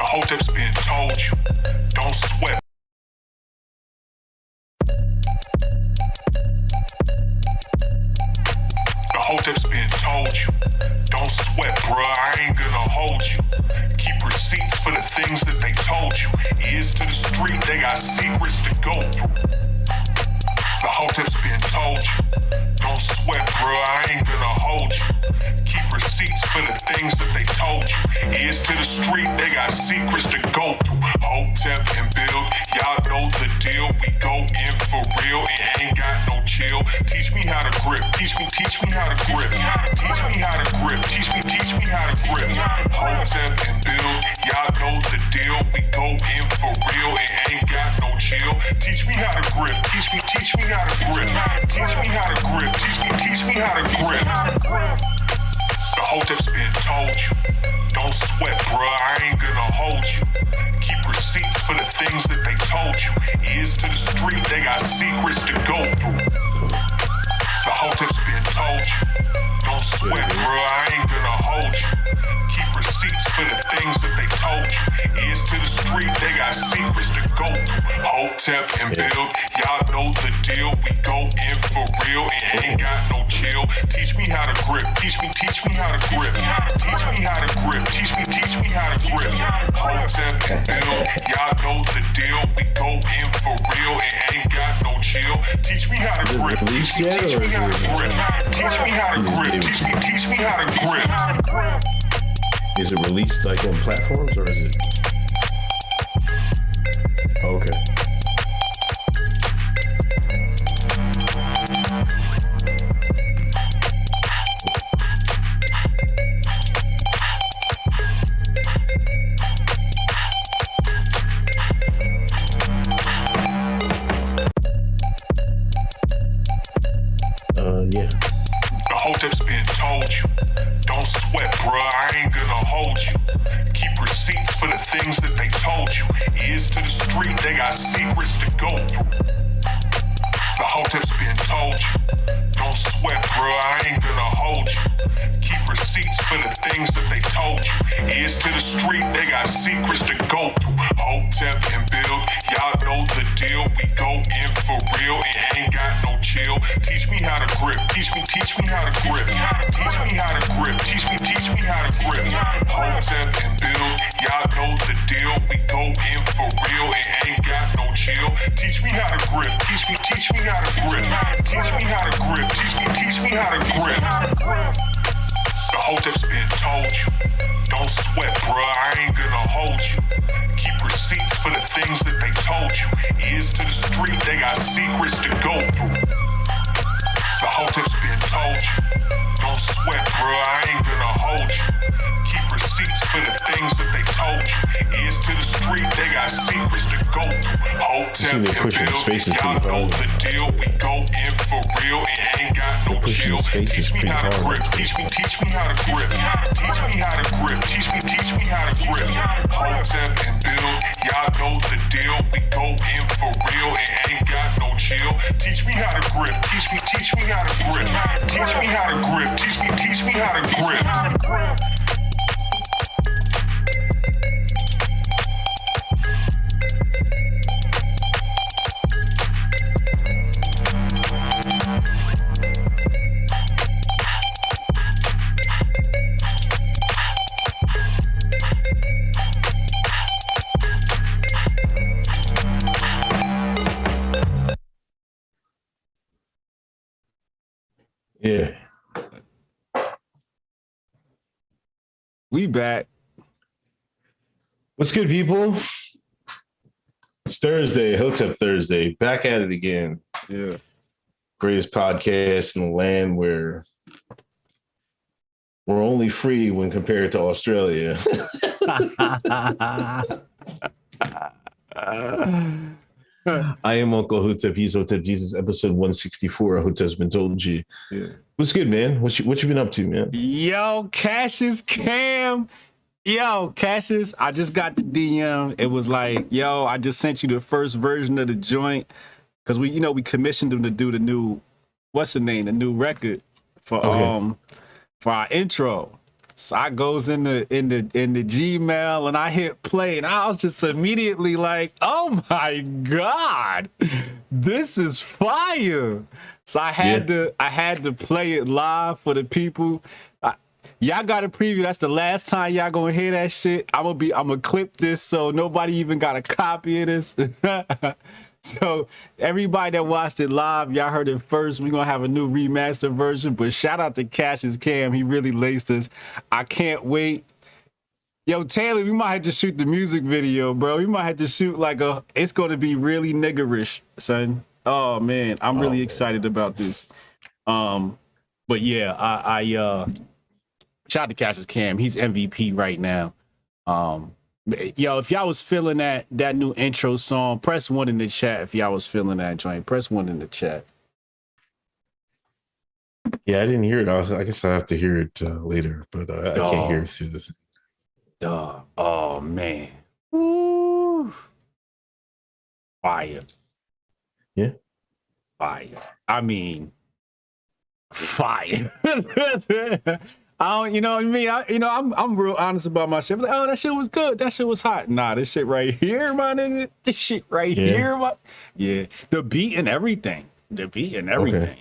Hoteps BEEN told you, don't sweat. The Hoteps BEEN told you, don't sweat, bruh, I ain't gonna hold you. Keep receipts for the things that they told you. Ears to the street, they got secrets to go through. The Hoteps BEEN told you, don't sweat, bruh, I ain't gonna hold you. Keep receipts for the things that they told you. Ears to the street, they got secrets to go through. Hotep and Build, y'all know the deal. We go in for real and ain't got no chill. Teach me how to grip, teach me how to grip. Teach me how to grip, teach me how to grip. Hotep and Build, y'all know the deal. We go in for real and ain't got no chill. Teach me how to grip, teach me how to grip. Teach me how to grip, teach me how to grip. The Hoteps BEEN told you, don't sweat, bruh, I ain't gonna hold you. Keep receipts for the things that they told you. Ears to the street, they got secrets to go through. The Hoteps BEEN told you, don't sweat, bruh, I ain't gonna hold you. Keep receipts for the things that they told you. Ears to the street, they got secrets to go through. Hotep and Build, y'all know the deal. We go in for real and ain't got no chill. Teach me how to grip, teach me how to grip. Teach me how to grip, teach me how to grip. Hotep and Build, y'all know the deal. We go in for real and ain't got no chill. Teach me how to grip, teach me how to grip. Teach me how to grip, teach me how to grip. Is it released like on platforms or is it? Okay. Yeah. The Hoteps BEEN told you, don't sweat, bruh, I ain't gonna hold you. Keep receipts for the things that they told you. Ears to the street, they got secrets to go through. The Hoteps BEEN told you, don't sweat, bruh, I ain't gonna hold you. Keep receipts for the things that they told you. Ears to the street, they got secrets to go through. Hotep and Build, y'all know the deal. We go in for real and ain't got no chill. Teach me how to grip, teach me how to grip. Teach me how to grip, teach me how to grip. Hotep and Build, y'all know the deal. We go in for real and ain't got no chill. Teach me how to grip, teach me how to grip. Teach me how to grip, teach me how to grip. The Hoteps BEEN told you, don't sweat, bruh, I ain't gonna hold you. Keep receipts for the things that they told you. Ears to the street, they got secrets to go through. The Hoteps BEEN told you, don't sweat, bruh, I ain't gonna hold you. Keep receipts for the things that they told you. Ears to the street, they got secrets to go through. Hotep and Build, y'all know the deal. We go in for real and ain't got no chill. Teach me how to grip, teach me how to grip. Teach me how to grip, teach me how to grip. Hotep and Build, y'all know the deal. We go in for real and ain't got no chill. Teach me how to grip, teach me how to grip. Teach me how to grip, teach me how to grip. Yeah. We back. What's good, people? It's Thursday, Hotep Thursday. Back at it again. Yeah. Greatest podcast in the land where we're only free when compared to Australia. I am Uncle Hotep. He's Hotep Jesus, episode 164. Hotep's BEEN told you. Yeah. What's good, man? What you been up to, man? Yo, Cassius Cam. Yo, Cassius, I just got the DM. It was like, yo, I just sent you the first version of the joint. Because we commissioned him to do the new, the new record for our intro. So I goes in the Gmail and I hit play, and I was just immediately like, "Oh my god, this is fire!" So I had to play it live for the people. Y'all got a preview. That's the last time y'all gonna hear that shit. I'm gonna clip this so nobody even got a copy of this. So everybody that watched it live, y'all heard it first. We're gonna have a new remastered version, but shout out to Cassius Cam. He really laced us. I can't wait. Yo, Taylor, we might have to shoot the music video, bro. We might have to shoot it's gonna be really niggerish, son. Oh man, I'm really excited about this. But yeah, I shout out to Cassius Cam. He's MVP right now. Yo, if y'all was feeling that new intro song, press 1 in the chat. If y'all was feeling that joint, press 1 in the chat. Yeah, I didn't hear it. I guess I have to hear it later, but I can't hear it through the thing. Oh man. Woo. Fire. Yeah. Fire. I mean, fire. I don't, you know what I mean? I'm real honest about my shit. Like, oh, that shit was good. That shit was hot. Nah, this shit right here, my nigga. This shit right here, yeah. The beat and everything. Okay.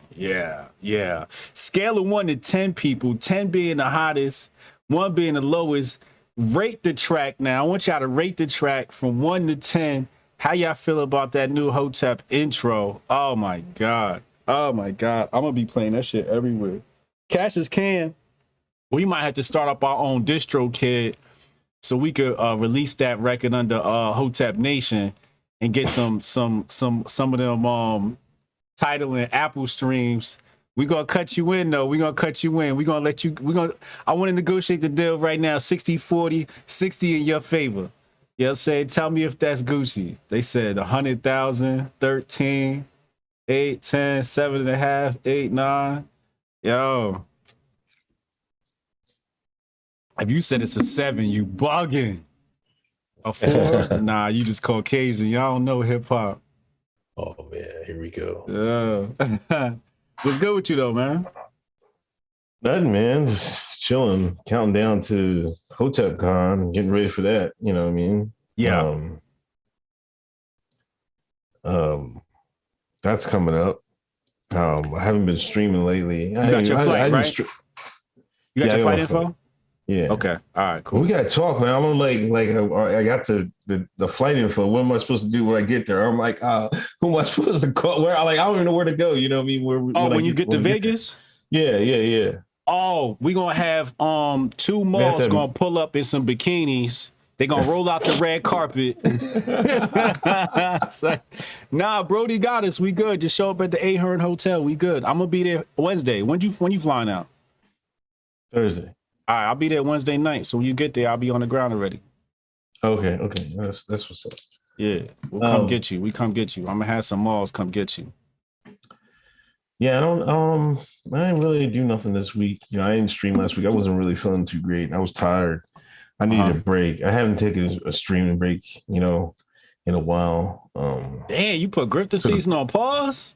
Yeah. Scale of 1 to 10 people, 10 being the hottest, 1 being the lowest. Rate the track now. I want y'all to rate the track from 1 to 10. How y'all feel about that new Hotep intro? Oh my God. I'm gonna be playing that shit everywhere. Cassius Cam. We might have to start up our own distro, kid, so we could release that record under Hotep Nation and get some of them title and Apple streams. We gonna cut you in though. We gonna cut you in. I want to negotiate the deal right now. 60-40, 60 in your favor. You know what I'm saying? Tell me if that's Gucci. They said 100,000, 13, 8, 10, 7.5, 8, 9. Yo. If you said it's a 7, you bugging. A 4? Nah, you just Caucasian. Y'all don't know hip hop. Oh man, here we go. Yeah. What's good with you though, man? Nothing, man. Just chilling, counting down to Hotep Con, getting ready for that. You know what I mean? Yeah. That's coming up. I haven't been streaming lately. You got your flight, right? You got your flight info? Yeah. Okay. All right. Cool. We gotta talk, man. I'm like I got the flight info. What am I supposed to do when I get there? I'm like, who am I supposed to call? Where? I don't even know where to go. You know what I mean? When you get to Vegas? Yeah. Oh, we gonna have 2 malls gonna pull up in some bikinis. They gonna roll out the red carpet. Like, nah, Brody got us. We good. Just show up at the Ahern Hotel. We good. I'm gonna be there Wednesday. When you flying out? Thursday. All right, I'll be there Wednesday night. So when you get there, I'll be on the ground already. Okay. That's what's up. Yeah, we'll come get you. We come get you. I'm gonna have some malls come get you. Yeah, I didn't really do nothing this week. You know, I didn't stream last week. I wasn't really feeling too great. I was tired. I needed a break. I haven't taken a streaming break, you know, in a while. Damn, you put Grifting season on pause?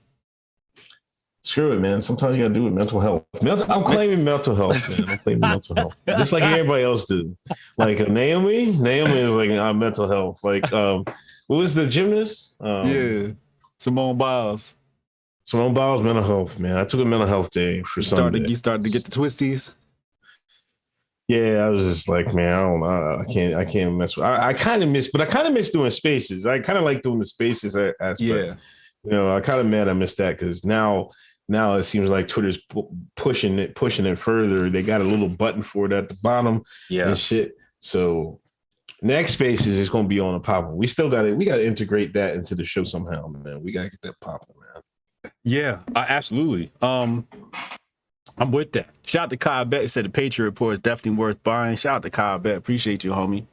Screw it, man. Sometimes you gotta do it. Mental health. I'm claiming mental health, man. I'm claiming mental health, just like everybody else did. Like Naomi is like mental health. Like what was the gymnast? Simone Biles. Simone Biles, mental health, man. I took a mental health day for Sunday. You started to get the twisties. Yeah, I was just like, man, I don't know. I can't mess with. I kind of miss doing spaces. I kind of like doing the spaces aspect. Yeah. You know, I kind of mad I missed that because now it seems like Twitter's pushing it further. They got a little button for it at the bottom and shit. So next spaces is going to be on a popping. We got to integrate that into the show somehow, man. We got to get that popping, man. Yeah, absolutely. I'm with that. Shout out to Kyle Bet. He said the Patriot Report is definitely worth buying. Shout out to Kyle Bet. Appreciate you, homie.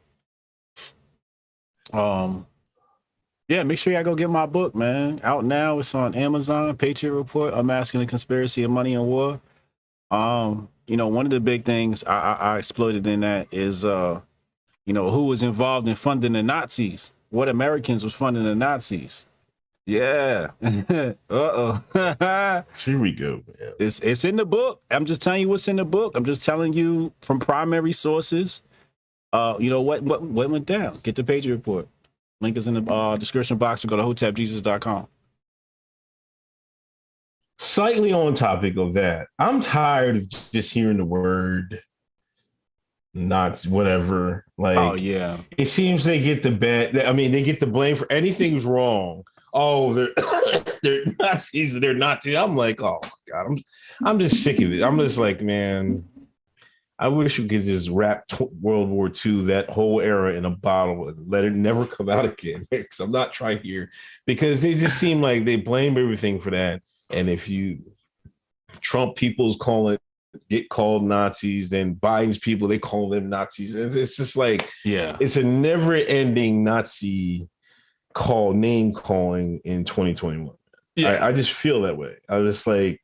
Yeah, make sure y'all go get my book, man. Out now. It's on Amazon. Patriot Report. Unmasking the Conspiracy of Money and War. You know, one of the big things I exploited in that is, you know, who was involved in funding the Nazis? What Americans was funding the Nazis? Yeah. Uh-oh. Here we go, man. It's in the book. I'm just telling you what's in the book. I'm just telling you from primary sources. You know what went down. Get the Patriot Report. Link is in the description box, or go to hotepjesus.com. Slightly on topic of that, I'm tired of just hearing the word not whatever. Like, oh yeah, it seems they get the they get the blame for anything's wrong. Oh, they're Nazis. They're Nazis. I'm like, oh my God, I'm just sick of it. I'm just like, man, I wish we could just wrap World War II, that whole era, in a bottle and let it never come out again. Because I'm not trying here, because they just seem like they blame everything for that. And if you Trump people's get called Nazis, then Biden's people, they call them Nazis. And it's just like, yeah, it's a never ending Nazi name calling in 2021. Yeah. I just feel that way. I just like,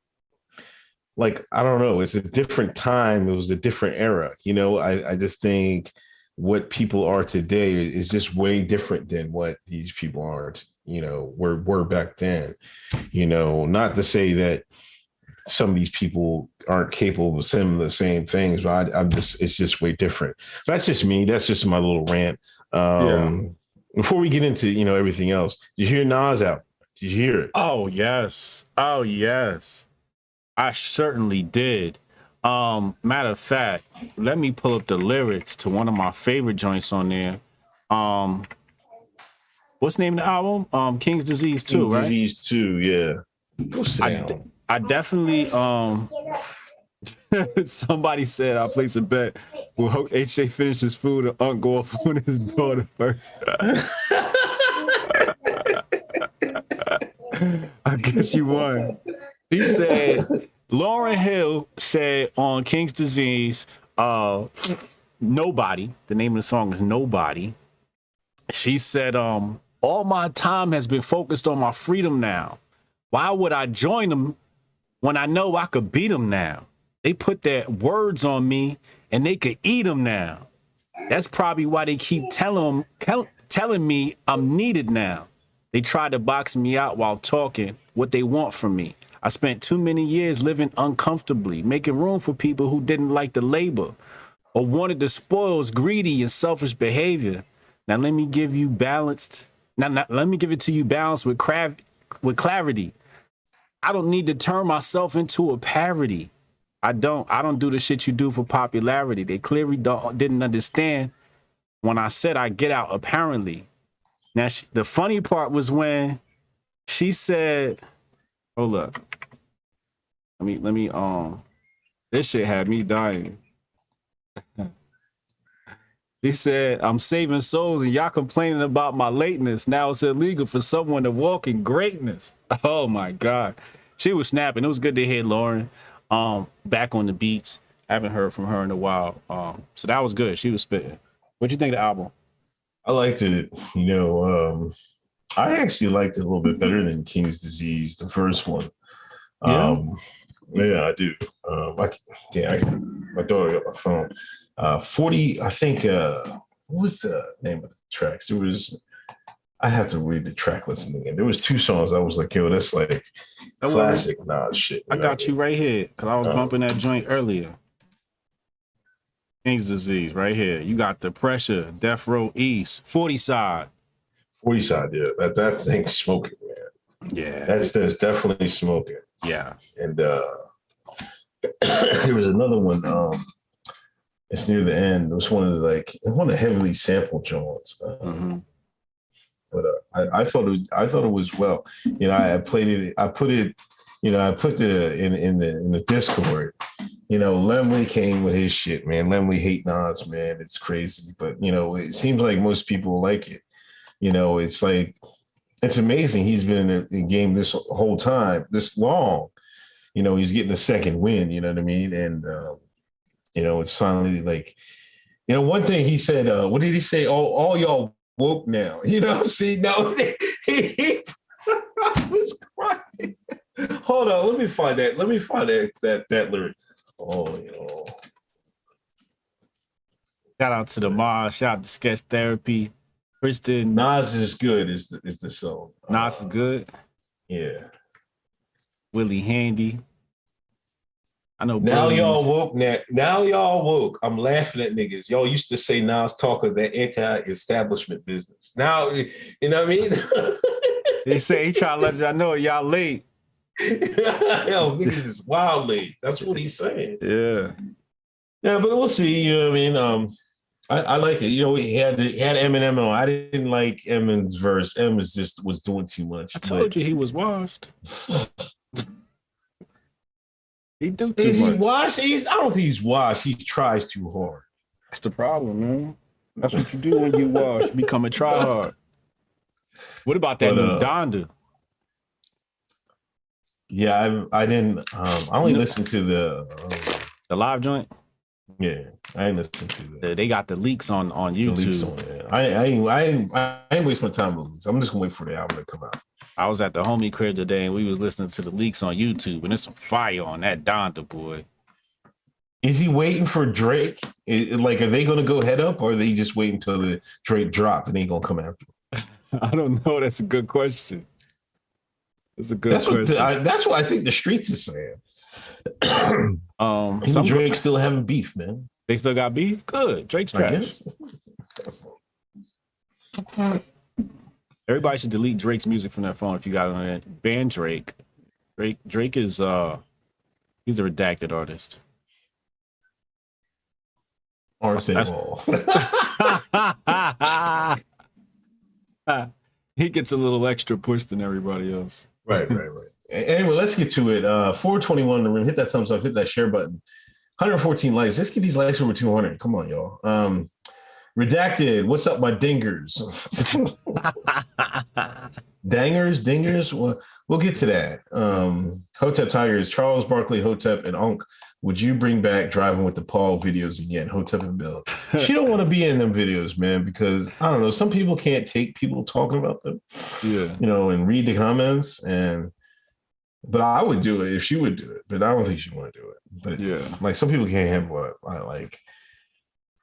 I don't know. It's a different time. It was a different era. You know, I just think what people are today is just way different than what these people are, you know, were back then. You know, not to say that some of these people aren't capable of saying the same things, but it's just way different. That's just me. That's just my little rant. Before we get into, you know, everything else, did you hear Nas out? Did you hear it? Oh yes. I certainly did. Matter of fact, let me pull up the lyrics to one of my favorite joints on there. What's the name of the album? King's Disease 2, right? Disease 2, yeah. Go sit down. I definitely somebody said I'll place a bet. Will HJ finish his food or Unc go off on his daughter first? I guess you won. He said, Lauryn Hill said on King's Disease, Nobody, the name of the song is Nobody. She said, all my time has been focused on my freedom now. Why would I join them when I know I could beat them now? They put their words on me and they could eat them now. That's probably why they keep telling me I'm needed now. They tried to box me out while talking what they want from me. I spent too many years living uncomfortably, making room for people who didn't like the labor or wanted the spoils, greedy and selfish behavior. Now let me give you balanced. Now let me give it to you balanced with clarity. I don't need to turn myself into a parody. I don't do the shit you do for popularity. They clearly didn't understand when I said I get out apparently. Now the funny part was when she said, hold up. Let me this shit had me dying. He said, I'm saving souls and y'all complaining about my lateness. Now it's illegal for someone to walk in greatness. Oh my God. She was snapping. It was good to hear Lauryn back on the beats. Haven't heard from her in a while. So that was good. She was spitting. What'd you think of the album? I liked it. You know, I actually liked it a little bit better than King's Disease, the first one. Yeah, I do. My daughter got my phone. 40, I think, what was the name of the tracks? I have to read the track listing again. There was 2 songs. I was like, yo, that's like classic Nas shit. I got you right here, because I was bumping that joint earlier. King's Disease, right here. You got The Pressure, Death Row East, 40 Side. 40 Side, yeah. That thing's smoking, man. Yeah. That's definitely smoking. Yeah. And there was another one, it's near the end. It was one of the heavily sampled joints. But I thought it was well. You know, I played it. I put it. You know, I put in the Discord. You know, Lemley came with his shit, man. Lemley hate Nas, man. It's crazy, but you know, it seems like most people like it. You know, it's like it's amazing. He's been in the game this whole time, this long. You know, he's getting a second win. You know what I mean? And you know, it's finally like, you know, one thing he said. What did he say? All y'all woke now. You know, see, no, he was crying. Hold on, let me find that. That lyric. Oh, you know. Shout out to the Mars. Shout out to Sketch Therapy. Kristen. Nas is good. Is the song? Nas is good. Yeah. Willie Handy. I know. Now y'all woke. Now y'all woke. I'm laughing at niggas. Y'all used to say Nas talk of that anti-establishment business. Now, you know what I mean? They say he trying to let y'all know y'all late. Yo, niggas is wild late. That's what he's saying. Yeah. Yeah, but we'll see. You know what I mean? I like it. You know, he had Eminem on. I didn't like Eminem's verse. Em was doing too much. I told you he was washed. He do too much. Is he washed? I don't think he's washed. He tries too hard. That's the problem, man. That's what you do when you wash. Become a tryhard. What about that new Donda? Yeah, I didn't. I only listened to the live joint. Yeah, I ain't listened to that. They got the leaks on YouTube. I ain't waste my time with leaks. I'm just gonna wait for the album to come out. I was at the homie crib today and we was listening to the leaks on YouTube, and there's some fire on that Donda boy. Is he waiting for Drake? Like, are they gonna go head up, or are they just waiting until the Drake drop and they gonna come after him? I don't know. That's a good question. That's a good question. That's what I think the streets is saying. Some Drake still having beef, man. They still got beef? Good. Drake's trash. Everybody should delete Drake's music from their phone if you got it on it. Ban Drake. Drake is he's a redacted artist. Aren't they all? He gets a little extra push than everybody else. Right. Anyway, let's get to it. 421 in the room. Hit that thumbs up. Hit that share button. 114 likes. Let's get these likes over 200. Come on, y'all. Redacted. What's up, my dingers? Dingers. We'll get to that. Hotep Tigers. Charles Barkley, Hotep, and Unc. Would you bring back Driving with the Paul videos again? Hotep and Bill. She don't want to be in them videos, man, because I don't know. Some people can't take people talking about them. Yeah. You know, and read the comments. But I would do it if she would do it. But I don't think she want to do it. But yeah, like some people can't handle it.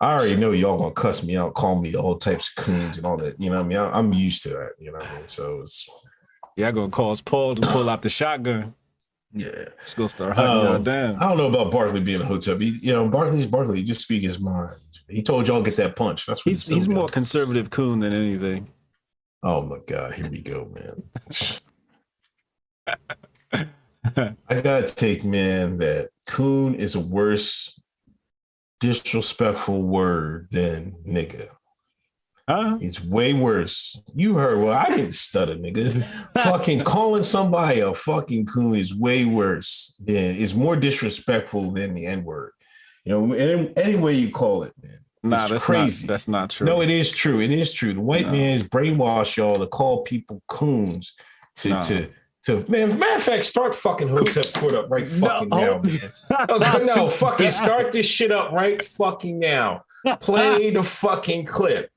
I already know y'all gonna cuss me out, call me all types of coons and all that. You know what I mean? I'm used to that. You know what I mean? So it's gonna cause Paul to pull out the shotgun. Yeah, it's gonna start hunting y'all down. I don't know about Barkley being a Hotep. Barkley's Barkley. He just speak his mind. He told y'all get that punch. That's what he's more conservative coon than anything. Oh my God, here we go, man. I gotta take, man, that coon is a worse disrespectful word than nigga. It's way worse. You heard, well, I didn't stutter, nigga. Fucking calling somebody a fucking coon is way worse is more disrespectful than the N-word. You know, any way you call it, man. Nah, that's crazy. That's not true. No, it is true. It is true. The white man's brainwashed y'all to call people coons matter of fact, start fucking Hotep Court up right fucking now, man. No, fucking start this shit up right fucking now. Play the fucking clip.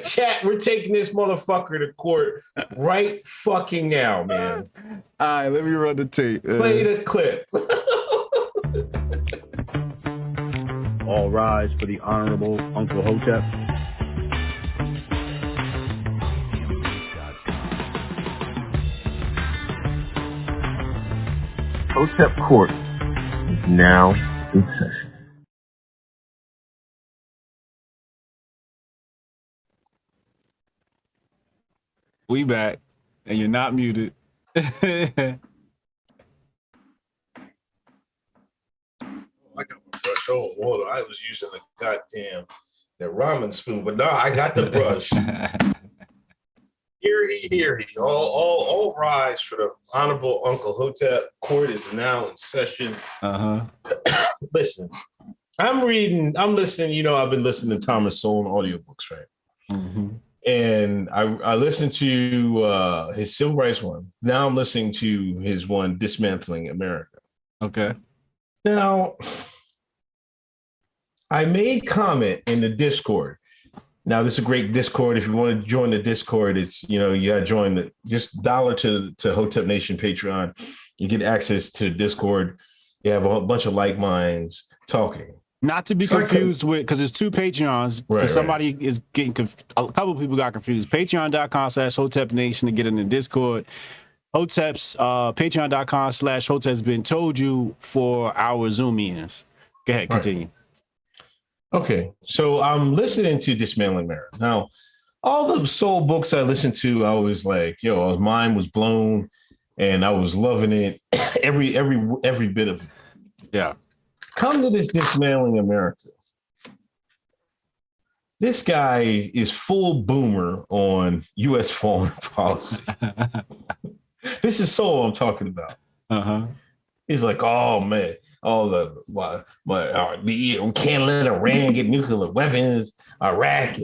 Chat, we're taking this motherfucker to court right fucking now, man. All right, let me run the tape. Play the clip. All rise for the Honorable Uncle Hotep. Hotep Court is now in session. We back, and you're not muted. I got my brush on water. I was using that ramen spoon, but no, I got the brush. Hear he. All rise for the Honorable Uncle Hotep. Court is now in session. Listen, I'm listening. You know, I've been listening to Thomas Sowell audiobooks, right? Mm-hmm. And I listened to his civil rights one. Now I'm listening to his one, Dismantling America. Okay. Now, I made comment in the Discord. Now, this is a great Discord. If you want to join the Discord, it's, you got to join just $1 to Hotep Nation Patreon. You get access to Discord. You have a whole bunch of like minds talking. Not to be confused with, because there's two Patreons, because somebody is getting a couple of people got confused. Patreon.com/Hotep Nation to get in the Discord. Hotep's Patreon.com/Hoteps Been Told You for our Zoom-ins. Go ahead, continue. Okay, so I'm listening to Dismantling America. Now, all the soul books I listened to, I was like, yo, my mind was blown, and I was loving it, every bit of it. Yeah. Come to this Dismantling America. This guy is full boomer on U.S. foreign policy. This is soul I'm talking about. He's like, oh man, we can't let Iran get nuclear weapons. Iraq,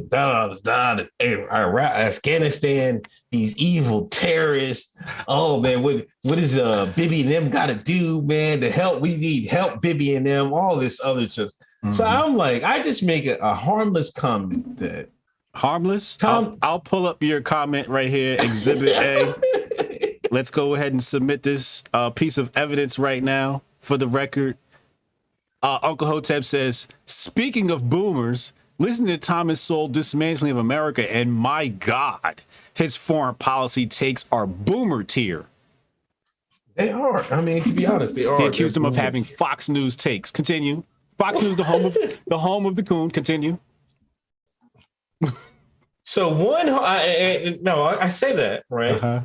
Afghanistan, these evil terrorists. Oh man, what is Bibi and them got to do, man? To help, we need help, Bibi and them. All this other stuff. So I'm like, I just make a harmless comment that harmless. I'll pull up your comment right here, Exhibit A. Let's go ahead and submit this piece of evidence right now for the record. Uncle Hotep says, speaking of boomers, listen to Thomas Sowell Dismantling of America, and my God, his foreign policy takes are boomer tier. They are. I mean, to be honest, they are. He accused him of having Fox News takes. Continue. Fox News, the home of the coon. Continue. So I say that, right?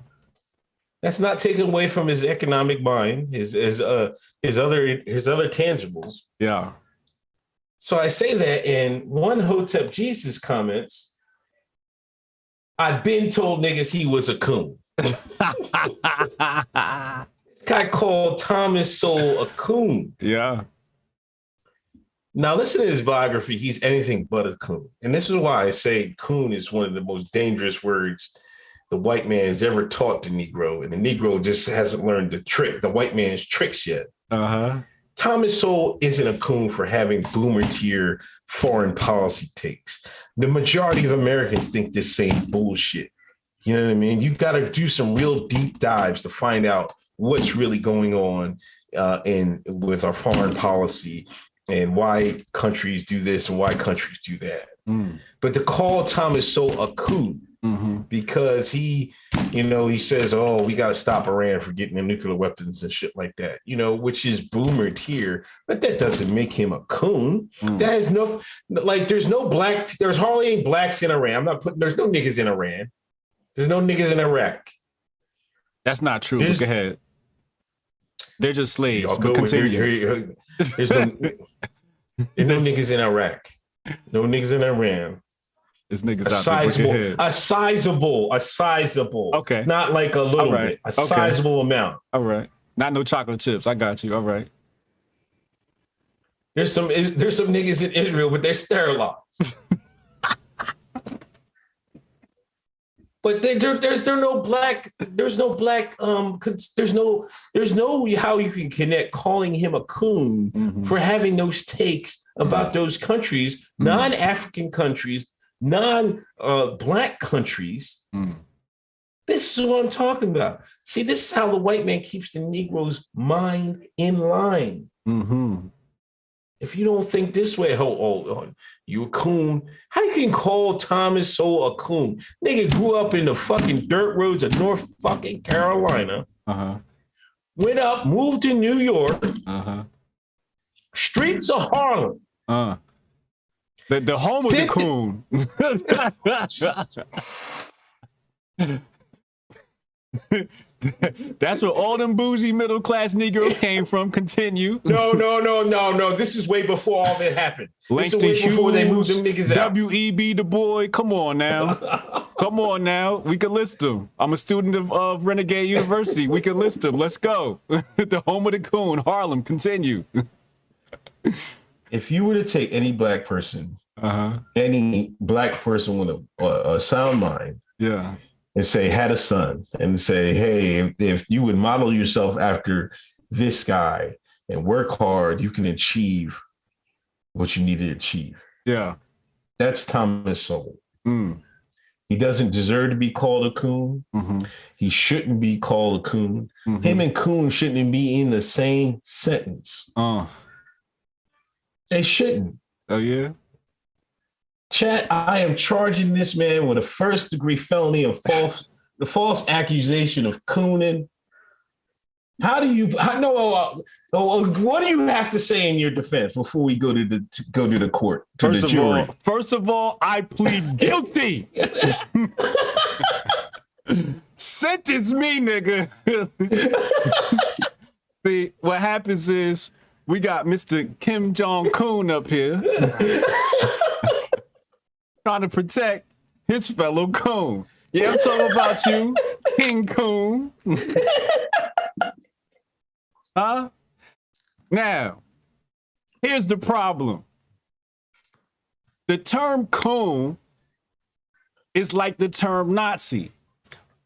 That's not taken away from his economic mind, his other tangibles. Yeah. So I say that, and one Hotep Jesus comments, I've been told niggas he was a coon. This guy called Thomas Sowell a coon. Yeah. Now listen to his biography. He's anything but a coon. And this is why I say coon is one of the most dangerous words the white man has ever taught the Negro. And the Negro just hasn't learned the white man's tricks yet. Thomas Sowell isn't a coon for having boomer tier foreign policy takes. The majority of Americans think this same bullshit. You know what I mean? You got to do some real deep dives to find out what's really going on with our foreign policy and why countries do this and why countries do that. But to call Thomas Sowell a coon because he says, oh, we got to stop Iran for getting the nuclear weapons and shit like that, which is boomer tier, but that doesn't make him a coon. That has no, there's hardly any blacks in Iran. There's no niggas in Iran. There's no niggas in Iraq. That's not true. Go ahead. They're just slaves. But continue. There's no niggas in Iraq. No niggas in Iran. There's niggas out there. A sizable. Okay. Not like a little bit. A sizable amount. All right. Not no chocolate chips. I got you. All right. There's some niggas in Israel, but they're sterilized. But there's no how you can connect calling him a coon for having those takes about those countries, non-African countries, non-black countries. This is what I'm talking about. See, this is how the white man keeps the Negro's mind in line. If you don't think this way, you a coon. How you can call Thomas Sowell a coon? Nigga grew up in the fucking dirt roads of North fucking Carolina. Went up, moved to New York. Streets of Harlem. The home of the coon. That's where all them bougie middle class Negroes came from. Continue. No. This is way before all that happened. Langston Hughes, they moved them niggas out. W.E.B. Du Bois. Come on now. We can list them. I'm a student of Renegade University. We can list them. Let's go. The home of the coon, Harlem. Continue. If you were to take any black person, any black person with a sound mind, and say had a son, and say, hey, if you would model yourself after this guy and work hard, you can achieve what you need to achieve. Yeah, that's Thomas Sowell. He doesn't deserve to be called a coon. He shouldn't be called a coon. Him and coon shouldn't be in the same sentence. They shouldn't. Oh, yeah? Chat, I am charging this man with a first-degree felony of the false accusation of cooning. What do you have to say in your defense before we go to the court, to the jury? First of all, I plead guilty. Sentence me, nigga. See, what happens is we got Mr. Kim Jong-un up here trying to protect his fellow coon. Yeah, I'm talking about you, King Coon. Huh? Now, here's the problem. The term coon is like the term Nazi.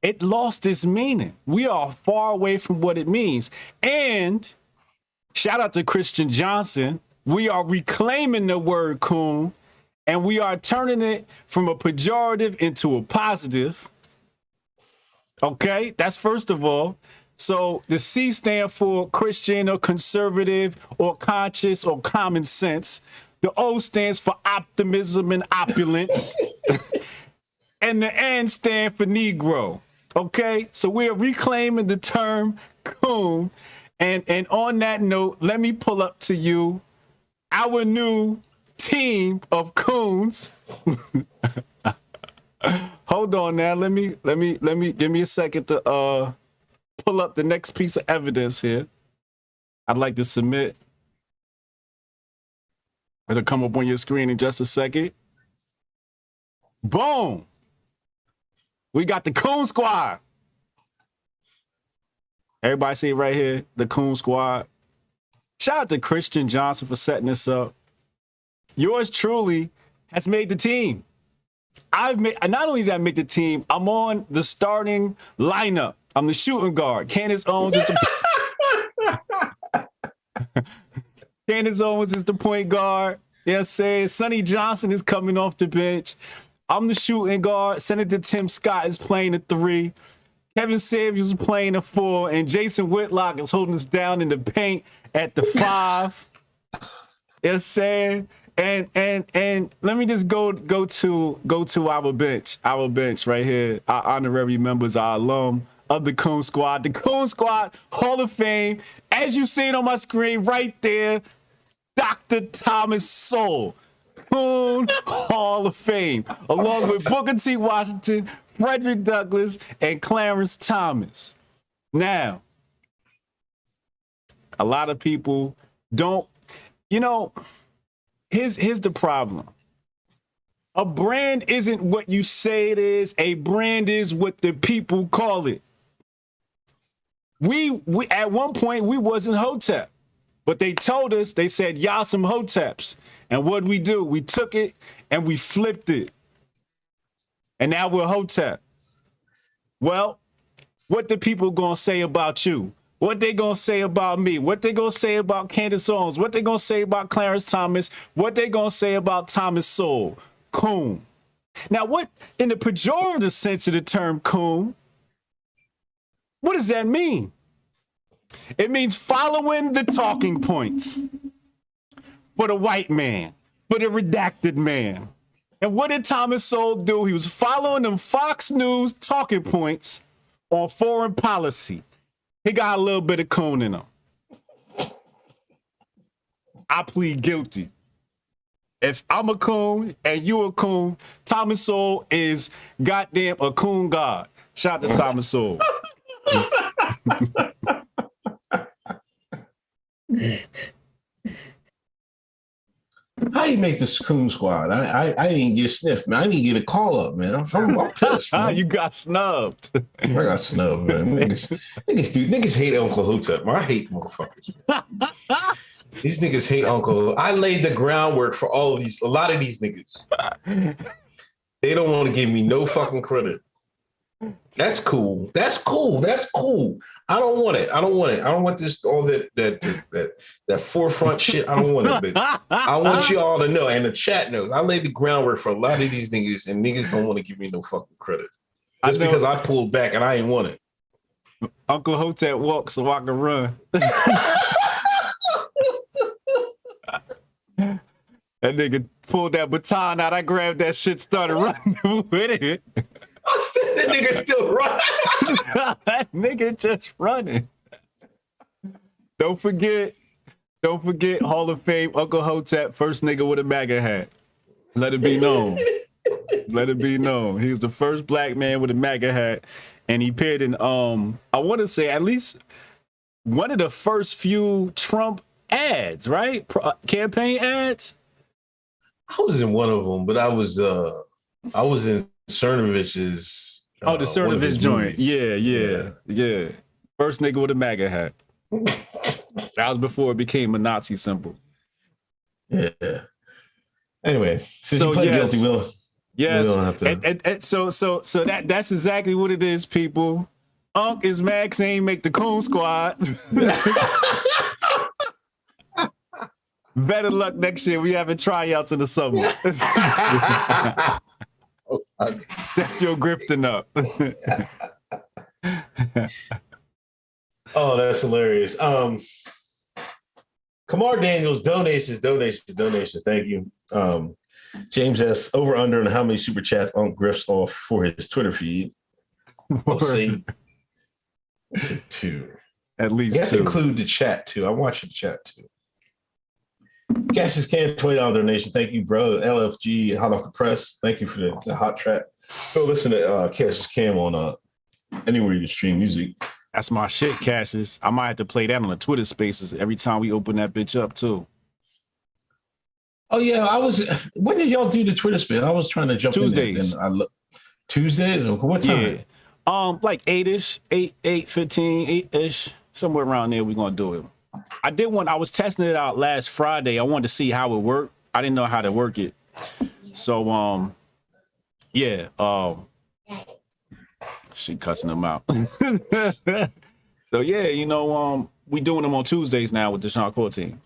It lost its meaning. We are far away from what it means. And shout out to Christian Johnson. We are reclaiming the word coon and we are turning it from a pejorative into a positive. Okay, that's first of all. So the C stand for Christian or conservative or conscious or common sense. The O stands for optimism and opulence. And the N stand for Negro. Okay, so we're reclaiming the term coon. And on that note, let me pull up to you our new team of coons. Hold on now. Let me give me a second to pull up the next piece of evidence here. I'd like to submit. It'll come up on your screen in just a second. Boom. We got the Coon Squad. Everybody see it right here, the Coon Squad. Shout out to Christian Johnson for setting this up. Yours truly has made the team. Not only did I make the team, I'm on the starting lineup. I'm the shooting guard. Candace Owens is Candace Owens is the point guard. Yeah, say Sonny Johnson is coming off the bench. I'm the shooting guard. Senator Tim Scott is playing the 3. Kevin Samuels is playing the 4, and Jason Whitlock is holding us down in the paint at the 5. Yes, saying. And let me just go to our bench right here. Our honorary members, our alum of the Coon Squad. The Coon Squad Hall of Fame, as you see it on my screen right there, Dr. Thomas Sowell, Coon Hall of Fame, along with Booker T. Washington, Frederick Douglass, and Clarence Thomas. Now, a lot of people don't, here's the problem. A brand isn't what you say it is. A brand is what the people call it. We at one point, we wasn't Hotep, but they told us, they said, y'all some Hoteps. And what'd we do? We took it and we flipped it. And now we're Hotep. Well, what the people gonna say about you? What they gonna say about me? What they gonna say about Candace Owens? What they gonna say about Clarence Thomas? What they gonna say about Thomas Sowell? Coon. Now, what, in the pejorative sense of the term coon, what does that mean? It means following the talking points for the white man, for the redacted man. And what did Thomas Sowell do? He was following them Fox News talking points on foreign policy. He got a little bit of coon in him. I plead guilty. If I'm a coon and you a coon, Thomas Sowell is goddamn a coon god. Shout out to Thomas Sowell. How you make this Coon Squad? I didn't get sniffed, man. I didn't get a call up, man. I'm pissed, man. You got snubbed. I got snubbed, man. Niggas hate Uncle Hotep. I hate motherfuckers. These niggas hate Uncle. I laid the groundwork for a lot of these niggas. They don't want to give me no fucking credit. That's cool. That's cool. That's cool. I don't want it. I don't want it. I don't want this all that forefront shit. I don't want it. But I want you all to know, and the chat knows, I laid the groundwork for a lot of these niggas, and niggas don't want to give me no fucking credit. That's because I pulled back and I ain't want it. Uncle Hotep walks so I can run. That nigga pulled that baton out. I grabbed that shit, started running with it. That nigga still running. That nigga just running. Don't forget, Hall of Fame, Uncle Hotep, first nigga with a MAGA hat. Let it be known. Let it be known. He was the first black man with a MAGA hat. And he appeared in, I want to say, at least one of the first few Trump ads, right? Campaign ads. I was in one of them, but I was in Cernovich's. The Cernovich joint. Yeah. First nigga with a MAGA hat. That was before it became a Nazi symbol. Yeah. Anyway, since you pled guilty, yes, we don't have to... and so that's exactly what it is, people. Unc is mad 'cause he ain't make the coon squad. Better luck next year. We having tryouts in the summer. Step your grifting up. Oh, that's hilarious. Kamar Daniels, donations. Thank you. James S. Over under on how many super chats Unc grifts off for his Twitter feed. We'll see 2. At least you have 2. To include the chat too. I watch the chat too. Cassius Cam, $20 donation. Thank you, bro. LFG, hot off the press. Thank you for the hot track. Go listen to Cassius Cam on anywhere you can stream music. That's my shit, Cassius. I might have to play that on the Twitter Spaces every time we open that bitch up too. Oh yeah, when did y'all do the Twitter Space? I was trying to jump Tuesdays. in there. Tuesdays? What time? Yeah. Like 8-ish, 8:15, 8-ish, somewhere around there we're gonna do it. I was testing it out last Friday. I wanted to see how it worked. I didn't know how to work it. So she cussing them out. So yeah, we doing them on Tuesdays now with the Sean Core team.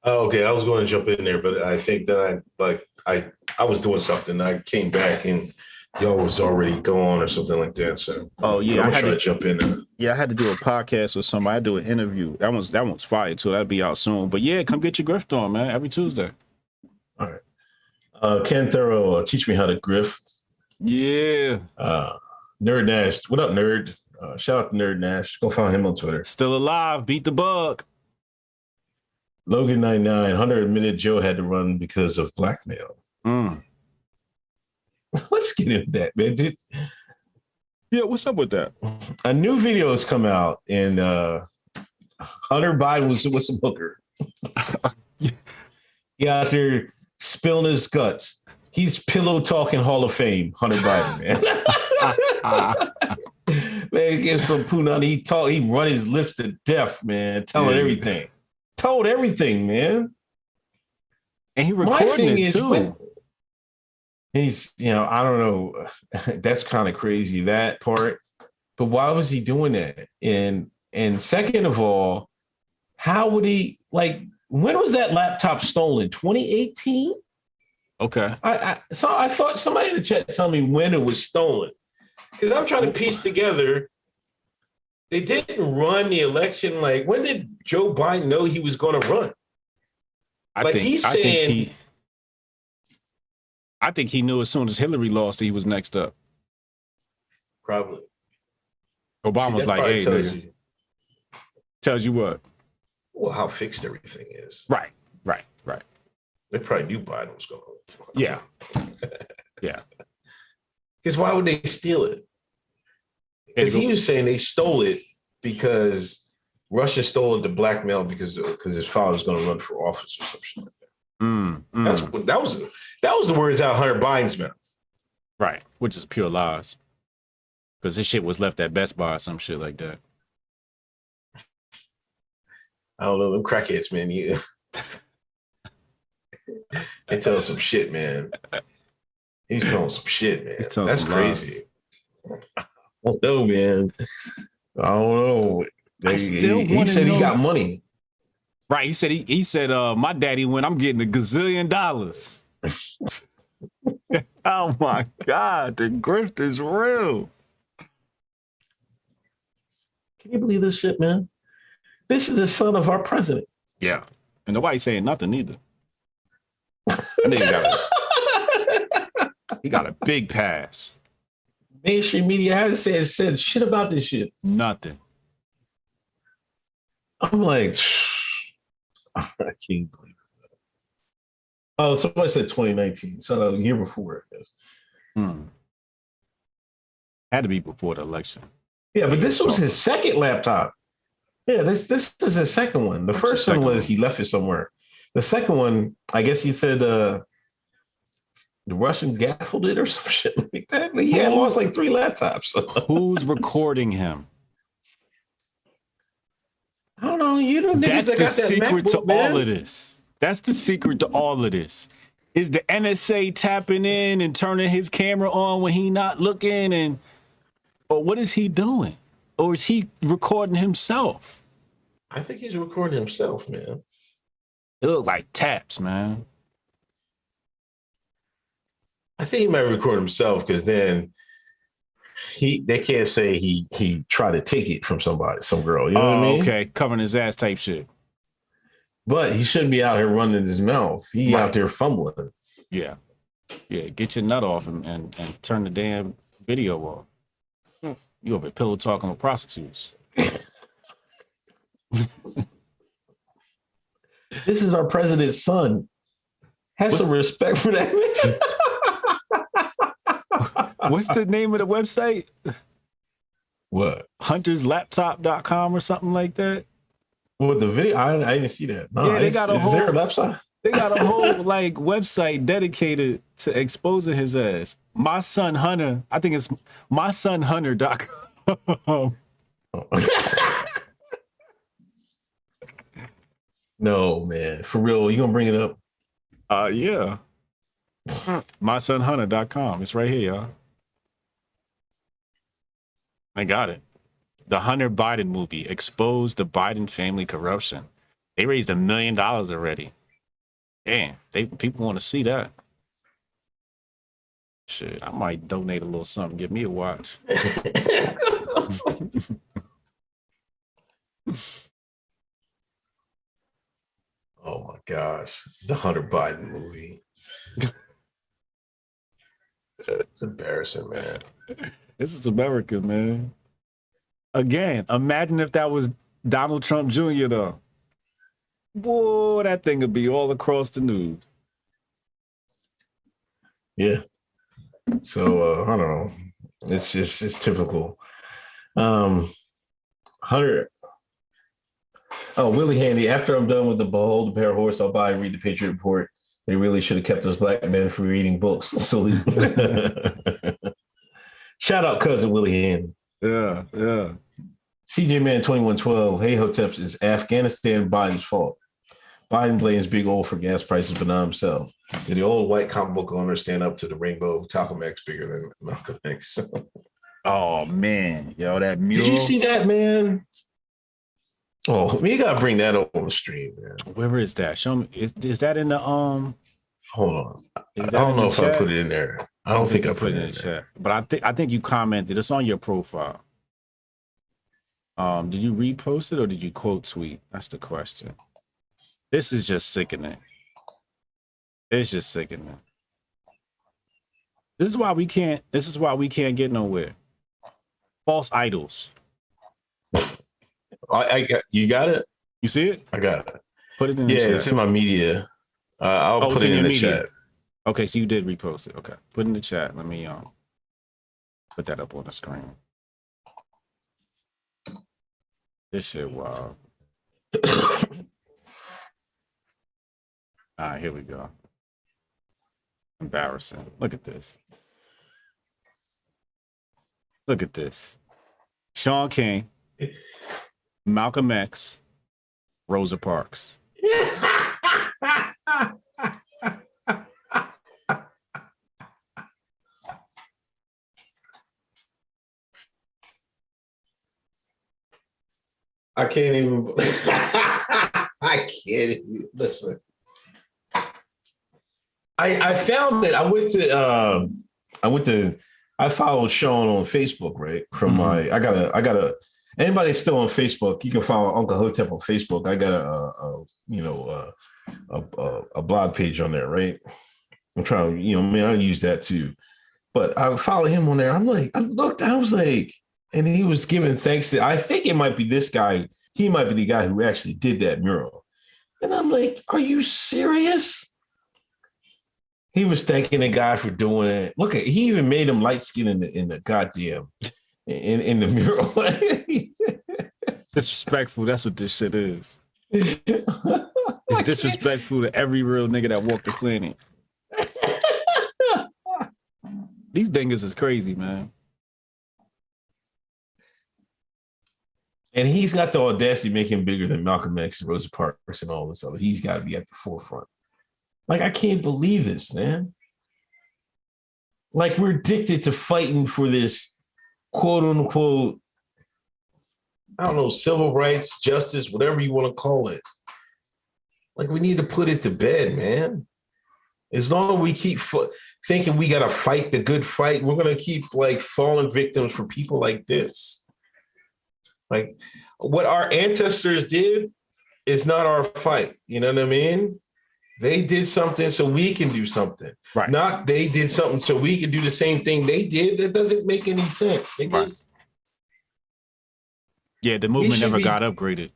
Oh, okay. I was going to jump in there, but I think that I was doing something. I came back and y'all was already gone or something like that. So I had to jump in there. Yeah, I had to do a podcast or something. I had to do an interview. That one's fire too. That'll be out soon. But yeah, come get your grift on, man. Every Tuesday. All right. Ken Thorough, teach me how to grift. Yeah. Nerd Nash. What up, nerd? Shout out to Nerd Nash. Go find him on Twitter. Still alive. Beat the bug. Logan 99. Hunter admitted Joe had to run because of blackmail. Let's get into that, man. Yeah, what's up with that? A new video has come out, and Hunter Biden was with some hooker. He out there spilling his guts. He's pillow talking Hall of Fame, Hunter Biden, man. Man, give some punani. He run his lips to death, man, telling everything. Told everything, man. And he recording it too. He's, I don't know. That's kind of crazy, that part. But why was he doing that? And second of all, how would he, when was that laptop stolen? 2018? Okay. I thought somebody in the chat tell me when it was stolen. Because I'm trying to piece together. They didn't run the election. When did Joe Biden know he was going to run? I think he knew as soon as Hillary lost, he was next up. Probably. Obama was like, hey, nigga. Tells you what? Well, how fixed everything is. Right. They probably knew Biden was going to. Yeah. Yeah. Because why would they steal it? Because he was saying they stole it because Russia stole it to blackmail because his father was going to run for office or something like that. That was the words out of Hunter Biden's mouth. Right, which is pure lies. Because his shit was left at Best Buy or some shit like that. I don't know, them crackheads, man. They tell some shit, man. He's telling some shit, man. That's crazy. I don't know, man. I don't know. He said he got money. Right. He said my daddy went, I'm getting $1 gazillion. Oh my God, the grift is real. Can you believe this shit, man? This is the son of our president. Yeah. And nobody's saying nothing either. He got a big pass. Mainstream media hasn't said shit about this shit. Nothing. I'm like, I can't believe it. Oh, somebody said 2019. So the year before, I guess. Had to be before the election. Yeah, but this was his second laptop. Yeah, this is his second one. The first one was he left it somewhere. The second one, I guess he said the Russian gaffled it or some shit like that. But he had lost like 3 laptops. Who's recording him? I don't know. You know, that's the secret to man. all of this. That's the secret to all of this. Is the NSA tapping in and turning his camera on when he not looking, or what is he doing? Or is he recording himself? I think he's recording himself, man. It looked like taps, man. I think he might record himself because then they can't say he tried to take it from some girl. You know what I mean? Okay, covering his ass type shit. But he shouldn't be out here running his mouth. He out there fumbling. Yeah. Get your nut off and turn the damn video off. You over pillow talking with prostitutes. This is our president's son. Have some respect for that. What's the name of the website? What? hunterslaptop.com or something like that? Well, the video, I didn't see that. No, yeah, they got a whole, is there a website? They got a whole like website dedicated to exposing his ass. My son Hunter, I think it's mysonhunter.com. No, man. For real, you gonna bring it up? Yeah. mysonhunter.com. It's right here, y'all. I got it. The Hunter Biden movie exposed the Biden family corruption. They raised $1 million already. Damn, people want to see that. Shit, I might donate a little something. Give me a watch. Oh my gosh, the Hunter Biden movie. It's embarrassing, man. This is America, man. Again, imagine if that was Donald Trump Jr. though. Boy, that thing would be all across the news. Yeah. So I don't know. It's typical. Hunter. Oh, Willie Handy. After I'm done with the Behold the Bear Horse, I'll buy and read the Patriot Report. They really should have kept us black men from reading books. Salute. Shout out cousin Willie Handy. Yeah. CJ Man 2112. Hey Hoteps, is Afghanistan Biden's fault? Biden blames Big Oil for gas prices, but not himself. Did the old white comic book owner stand up to the rainbow? Malcolm X bigger than Malcolm X. Oh man, yo, that mural. Did you see that, man? Oh, you gotta bring that up on the stream, man. Where is that? Show me. Is that in the Hold on. I don't know if I put it in there. I don't think I put it in the chat. But I think you commented. It's on your profile. Did you repost it or did you quote tweet? That's the question. This is just sickening. It's just sickening. This is why we can't get nowhere. False idols. I got you. Got it. You see it? I got it. Put it in the chat. Yeah, it's in my media. I'll put it in the chat. Okay, so you did repost it. Okay, put it in the chat. Let me put that up on the screen. This shit wild. All right, here we go. Embarrassing. Look at this. Look at this. Sean King, Malcolm X, Rosa Parks. I can't even. I can't even listen. I found it. I followed Sean on Facebook, right? From my, I gotta. Anybody still on Facebook? You can follow Uncle Hotep on Facebook. I got a blog page on there, right? I'm trying to, man, I use that too. But I follow him on there. I'm like, I was like, and he was giving thanks to, I think it might be this guy. He might be the guy who actually did that mural. And I'm like, are you serious? He was thanking the guy for doing it. Look at, he even made him light skinned in the goddamn, in the mural. Disrespectful. That's what this shit is. It's disrespectful to every real nigga that walked the planet. These dingers is crazy, man. And he's got the audacity to make him bigger than Malcolm X and Rosa Parks and all this other. He's got to be at the forefront. Like, I can't believe this, man. Like, we're addicted to fighting for this quote unquote, I don't know, civil rights, justice, whatever you want to call it. Like, we need to put it to bed, man. As long as we keep thinking we got to fight the good fight, we're going to keep like falling victims for people like this. Like, what our ancestors did is not our fight. You know what I mean? They did something so we can do something. Right. Not they did something so we can do the same thing they did. That doesn't make any sense. Right. Yeah, the movement never got upgraded.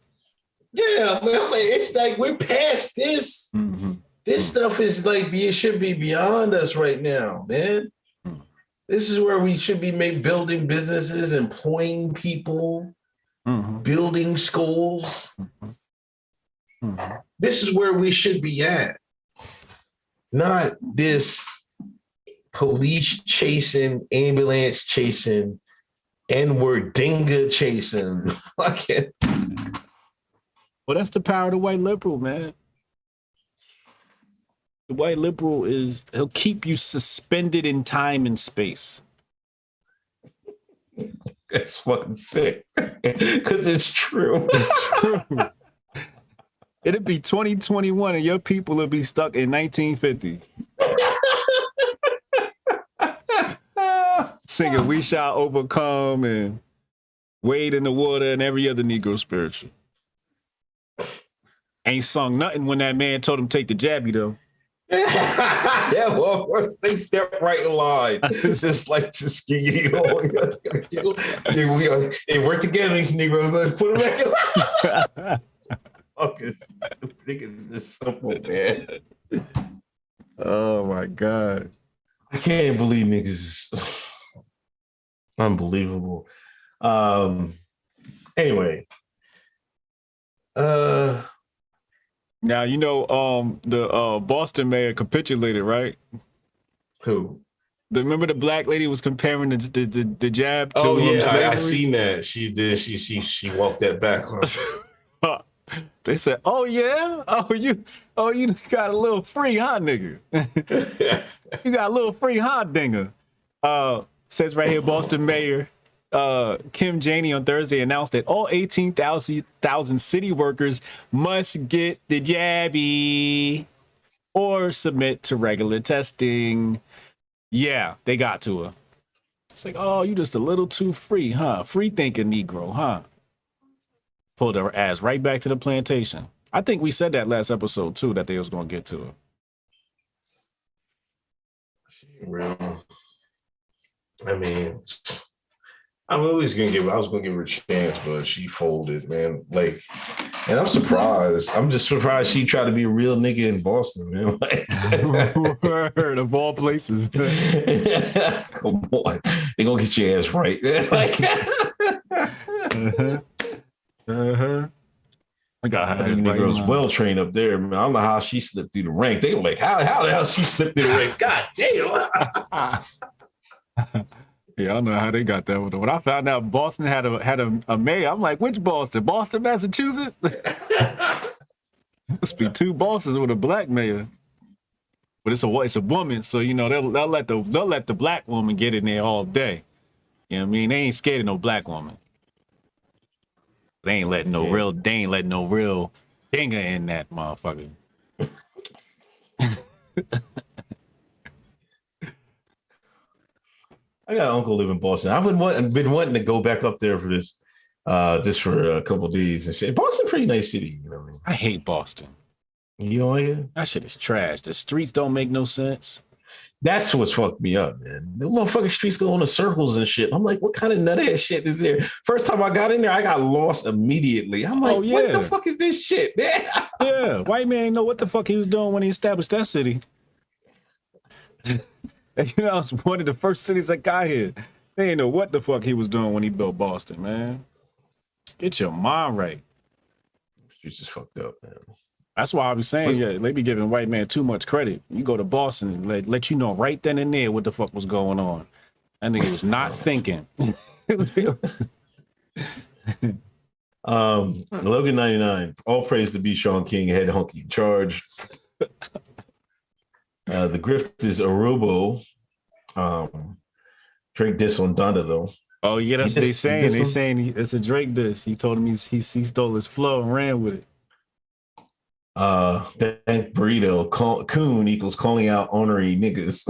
Yeah, well, it's like we're past this. Mm-hmm. This stuff is like, it should be beyond us right now, man. Mm-hmm. This is where we should be building businesses, employing people, building schools. Mm-hmm. This is where we should be at. Not this police chasing, ambulance chasing, N-word dinger chasing. Fucking. Well, that's the power of the white liberal, man. The white liberal he'll keep you suspended in time and space. That's fucking sick. Because it's true. It's true. It'll be 2021 and your people will be stuck in 1950. Singing "We Shall Overcome" and "Wade in the Water" and every other Negro spiritual. Ain't sung nothing when that man told him take the jabby though. Yeah, well, they step right in line. It's just like, just give you. They work together, these Negroes. Let's put them back. It's just simple, man. Oh my God. I can't believe niggas is unbelievable. Anyway. Now, you know, the Boston mayor capitulated, right? Who? Remember the black lady was comparing the jab to slavery? I seen that. She did. She walked that back. They said, "Oh yeah, you got a little free, huh, nigga? You got a little free, huh, dinger?" Says right here, Boston Mayor Kim Janey on Thursday announced that all 18,000 city workers must get the jabby or submit to regular testing. Yeah, they got to her. It's like, oh, you just a little too free, huh? Free thinking Negro, huh? Pulled her ass right back to the plantation. I think we said that last episode too, that they was gonna get to her. Real. I mean, I was gonna give her a chance, but she folded, man. Like, and I'm surprised. I'm just surprised she tried to be a real nigga in Boston, man. Like, word of all places. Come on, they gonna get your ass right. Like, I got the Negroes well trained up there, man. I don't know how she slipped through the rank. They were like, how the hell she slipped through the rank? God damn. Yeah, I don't know how they got that one. When I found out Boston had a mayor, I'm like, which Boston? Boston, Massachusetts? Must be two bosses with a black mayor. But it's a woman, so you know they'll let the black woman get in there all day. You know what I mean? They ain't scared of no black woman. They ain't letting no real dinger in that motherfucker. I got an uncle live in Boston. I've been wanting to go back up there for this, just for a couple of days and shit. Boston's a pretty nice city, you know what I mean? I hate Boston. You don't like it? That shit is trash. The streets don't make no sense. That's what's fucked me up, man. The motherfucking streets go into circles and shit. I'm like, what kind of nut ass shit is there? First time I got in there, I got lost immediately. I'm like, what the fuck is this shit? Yeah, white man know what the fuck he was doing when he established that city. And, you know, it's one of the first cities that got here. They ain't know what the fuck he was doing when he built Boston, man. Get your mind right. Streets is fucked up, man. That's why I be saying, yeah, they be giving white man too much credit. You go to Boston and let you know right then and there what the fuck was going on. That nigga was not thinking. Logan 99. All praise to be Sean King, head hunky in charge. The grift is Arubo. Drake diss on Donda though. Oh yeah, that's what they saying. They saying it's a Drake diss. He told him he stole his flow and ran with it. Thank Burrito. Coon equals calling out ornery niggas.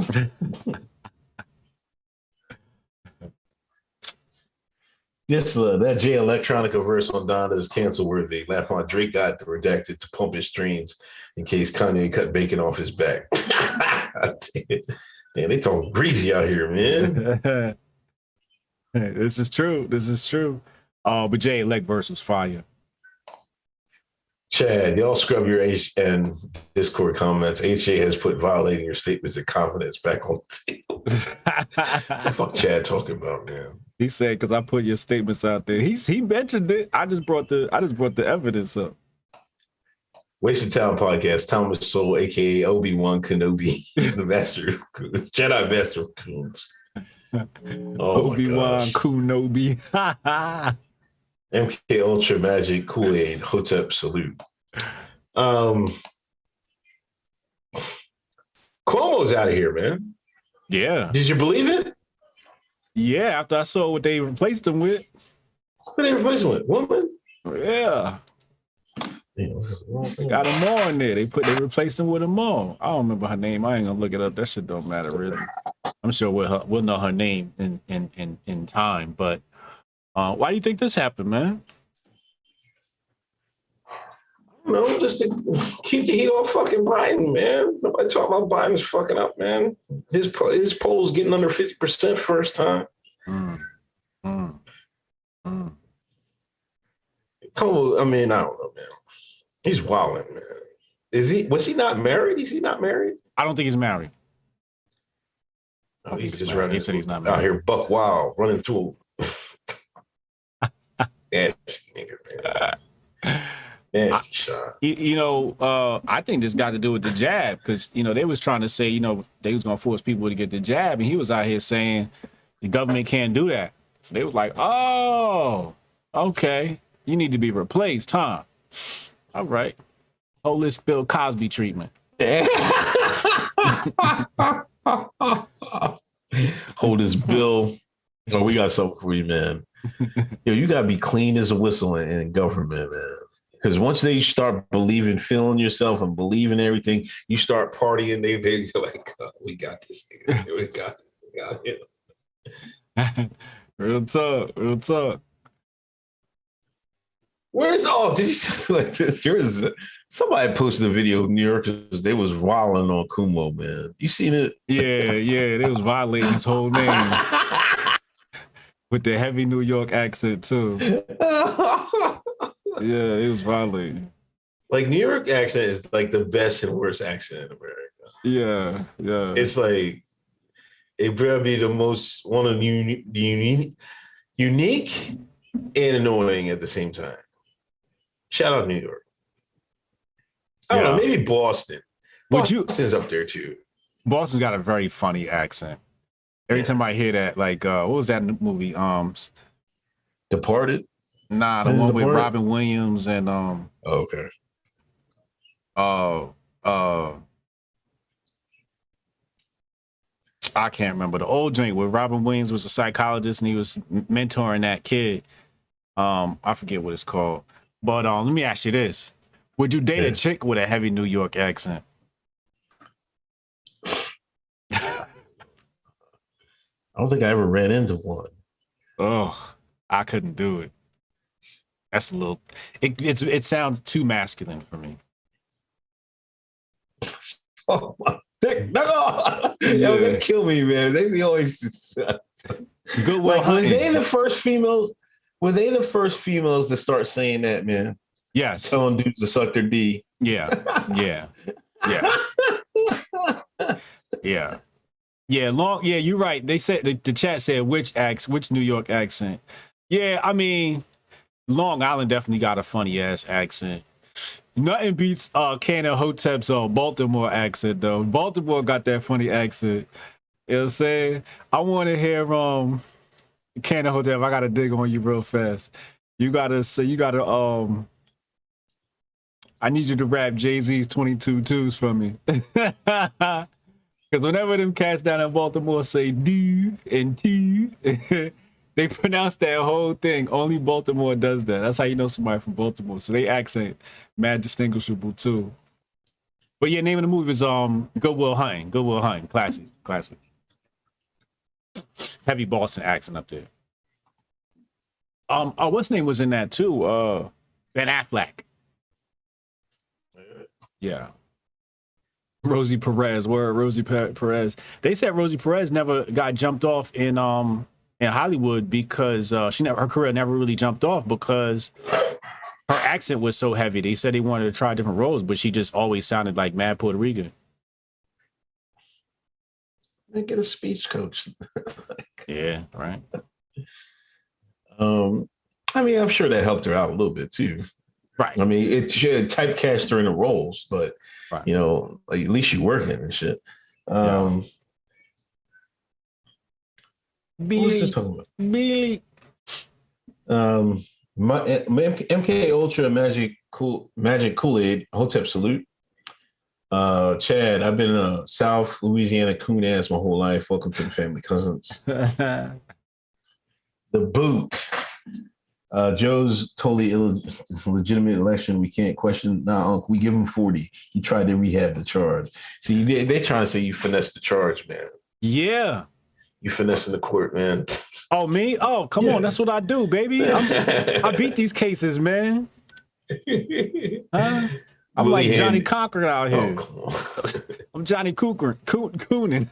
That J Electronica verse on Donda is cancel worthy. Laugh on Drake got the redacted to pump his strings in case Kanye cut bacon off his back. Man, they talking greasy out here, man. This is true. This is true. But J Elect verse was fire. Chad, y'all scrub your H and Discord comments. HA has put violating your statements of confidence back on the table. What the fuck Chad talking about, man? He said because I put your statements out there. He mentioned it. I just brought the evidence up. Wasted Talent Podcast, Thomas Soul, aka Obi-Wan Kenobi, the master Jedi master of coons. Oh Obi-Wan Kenobi. MK Ultra Magic Kool-Aid Hotep salute. Cuomo's out of here, man. Yeah. Did you believe it? Yeah, after I saw what they replaced him with. What they replaced him with? Woman? Yeah. They got him on there. They replaced him with a mom. I don't remember her name. I ain't gonna look it up. That shit don't matter really. I'm sure we'll know her name in time. But why do you think this happened, man? No, just to keep the heat off fucking Biden, man. Nobody talking about Biden's fucking up, man. His polls getting under 50% first time. Como, I mean, I don't know, man. He's wilding, man. Was he not married? Is he not married? I don't think he's married. Oh, he's just running. He said he's not married. Out here, buck wild, running through. Nasty nigga, man. Nasty shot. I think this got to do with the jab because, they was trying to say, they was going to force people to get the jab. And he was out here saying the government can't do that. So they was like, oh, okay. You need to be replaced, huh? All right. Hold this Bill Cosby treatment. Hold this bill. Oh, we got something for you, man. Yo, you gotta be clean as a whistle in government, man. Because once they start feeling yourself and believing everything, you start partying. They're like, oh, we got this nigga. We got him. Real talk. Where's did you see, like somebody posted a video of New Yorkers, they was wilding on Cuomo, man. You seen it? Yeah, they was violating his whole name. With the heavy New York accent too. Yeah, it was violating. Like New York accent is like the best and worst accent in America. Yeah. It's like it probably the most one of unique and annoying at the same time. Shout out New York. I don't know, maybe Boston. Boston's up there too. Boston's got a very funny accent. Every time I hear that, like, what was that movie? Departed? Nah, the one with Robin Williams and Oh, okay. I can't remember the old joint where Robin Williams was a psychologist and he was mentoring that kid. I forget what it's called. But let me ask you this: would you date a chick with a heavy New York accent? I don't think I ever ran into one. Oh, I couldn't do it. That's a little. It sounds too masculine for me. Oh my dick, no. Yo, they kill me, man. They be always just Goodwill like, Hunting. was they the first females? Were they the first females to start saying that, man? Yes. Telling dudes to suck their D. Yeah. Yeah. Yeah. Yeah. Yeah. Long. Yeah, you're right. They said the chat said which New York accent. Yeah, I mean, Long Island definitely got a funny ass accent. Nothing beats Cannon Hotep's Baltimore accent though. Baltimore got that funny accent. You know what I'm saying? I want to hear Cannon Hotep. I gotta dig on you real fast. You gotta I need you to rap Jay-Z's 22 twos for me. Because whenever them cats down in Baltimore say D and T, they pronounce that whole thing. Only Baltimore does that. That's how you know somebody from Baltimore. So they accent mad distinguishable too. But yeah, name of the movie was Goodwill Hunting. Goodwill Hunting. Classic. Heavy Boston accent up there. What's name was in that too? Ben Affleck. Yeah. Rosie Perez. Rosie Perez. They said Rosie Perez never got jumped off in Hollywood because her career never really jumped off because her accent was so heavy. They said they wanted to try different roles, but she just always sounded like mad Puerto Rican. Get a speech coach. Yeah, right. I mean, I'm sure that helped her out a little bit too. Right. I mean, she had typecast her in the roles, but right. You know, like, at least she working and shit. Billy. MK Ultra Magic Kool-Aid Hotep salute. Chad, I've been a South Louisiana coon ass my whole life. Welcome to the family, cousins. The boot. Joe's totally illegitimate election. We can't question. Nah, we give him 40. He tried to rehab the charge. See, they trying to say you finessed the charge, man. Yeah. You finessing the court, man. Oh, me? Oh, come on. That's what I do, baby. I beat these cases, man. Huh? I'm like Johnny Conquer out here. Oh, I'm Johnny Coonin.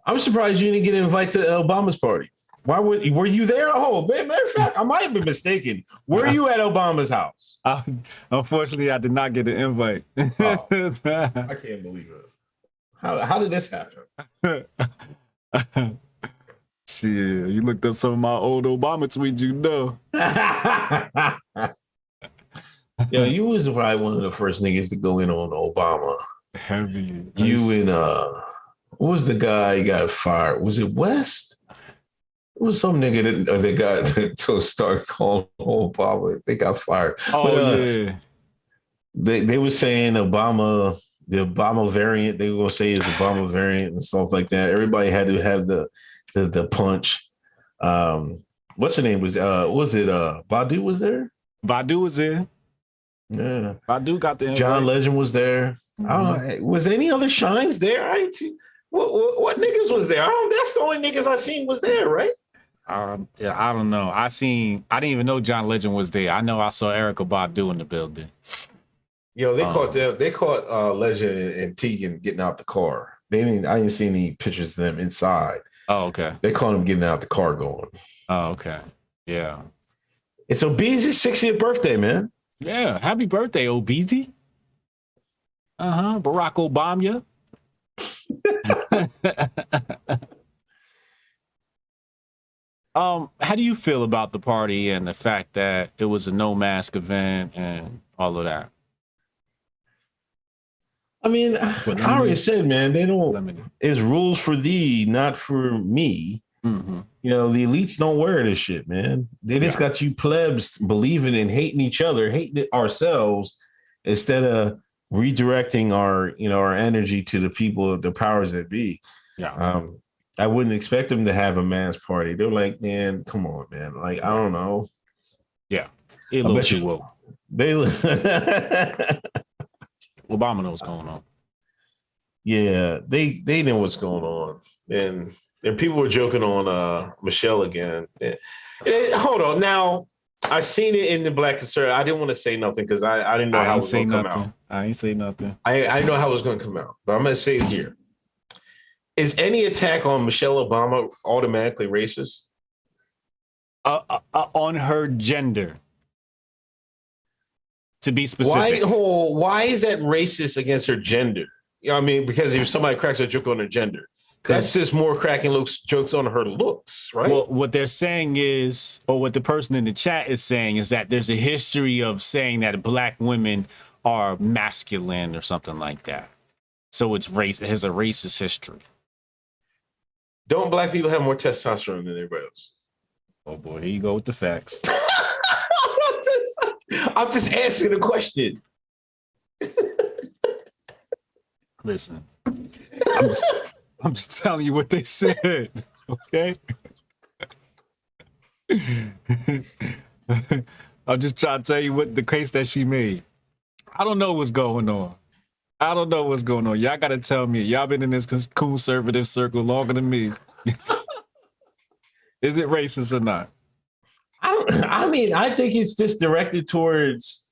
I'm surprised you didn't get invited to Obama's party. Were you there? Oh, matter of fact, I might have been mistaken. Were you at Obama's house? Unfortunately, I did not get the invite. Oh, I can't believe it. How did this happen? Shit, you looked up some of my old Obama tweets, you know. Yo, you was probably one of the first niggas to go in on Obama. Heavy. You and what was the guy who got fired? Was it West? It was some nigga that got to start calling Obama. They got fired. Oh, but, yeah. They were saying Obama, the Obama variant, they were gonna say is Obama variant and stuff like that. Everybody had to have the punch. What's her name? Was it Badu was there? Badu was there. Yeah. Badu got the invite. John Legend was there. Mm-hmm. Was any other shines there? I didn't see. What niggas was there? That's the only niggas I seen was there, right? Yeah, I don't know. I didn't even know John Legend was there. I know I saw Erykah Badu in the building. Yo, they caught them. They caught Legend and Tegan getting out the car. I didn't see any pictures of them inside. Oh, okay. They caught them getting out the car going. Oh, okay. Yeah. It's Obeezy's 60th birthday, man. Yeah. Happy birthday, Obeezy. Barack Obama. How do you feel about the party and the fact that it was a no mask event and all of that? I mean, I already said, man, they don't. It's rules for thee, not for me. Mm-hmm. You know, the elites don't wear this shit, man. They just got you plebs believing and hating each other, hating ourselves, instead of redirecting our energy to the people, the powers that be. Yeah. I wouldn't expect them to have a mass party. They're like, man, come on, man. Like, I don't know. Yeah. I bet you will. They Obama knows what's going on. Yeah, they know what's going on. And people were joking on Michelle again. Hold on. Now, I seen it in the Black Conservative. I didn't want to say nothing because I didn't know how it was going to come out. I ain't say nothing. I didn't know how it was going to come out, but I'm going to say it here. Is any attack on Michelle Obama automatically racist? On her gender, to be specific. Why is that racist against her gender? You know what I mean? Because if somebody cracks a joke on her gender, that's just more cracking jokes on her looks, right? Well, what they're saying is, or what the person in the chat is saying, is that there's a history of saying that black women are masculine or something like that. So it has a racist history. Don't black people have more testosterone than everybody else? Oh boy, here you go with the facts. I'm just asking a question. Listen, I'm just telling you what they said, okay? I'm just trying to tell you what the case that she made. I don't know what's going on. Y'all got to tell me. Y'all been in this conservative circle longer than me. Is it racist or not? I mean, I think it's just directed towards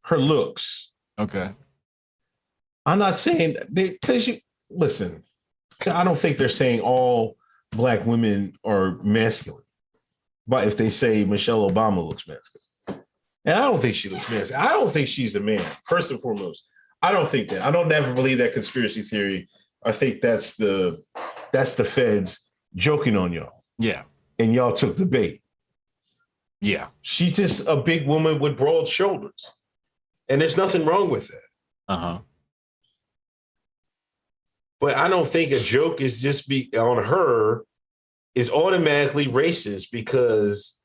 her looks. Okay. I'm not saying because listen, I don't think they're saying all black women are masculine. But if they say Michelle Obama looks masculine, and I don't think she looks masculine. I don't think she's a man, first and foremost. I don't think that. I don't ever believe that conspiracy theory. I think that's the feds joking on y'all. Yeah. And y'all took the bait. Yeah. She's just a big woman with broad shoulders. And there's nothing wrong with that. Uh-huh. But I don't think a joke is just on her is automatically racist because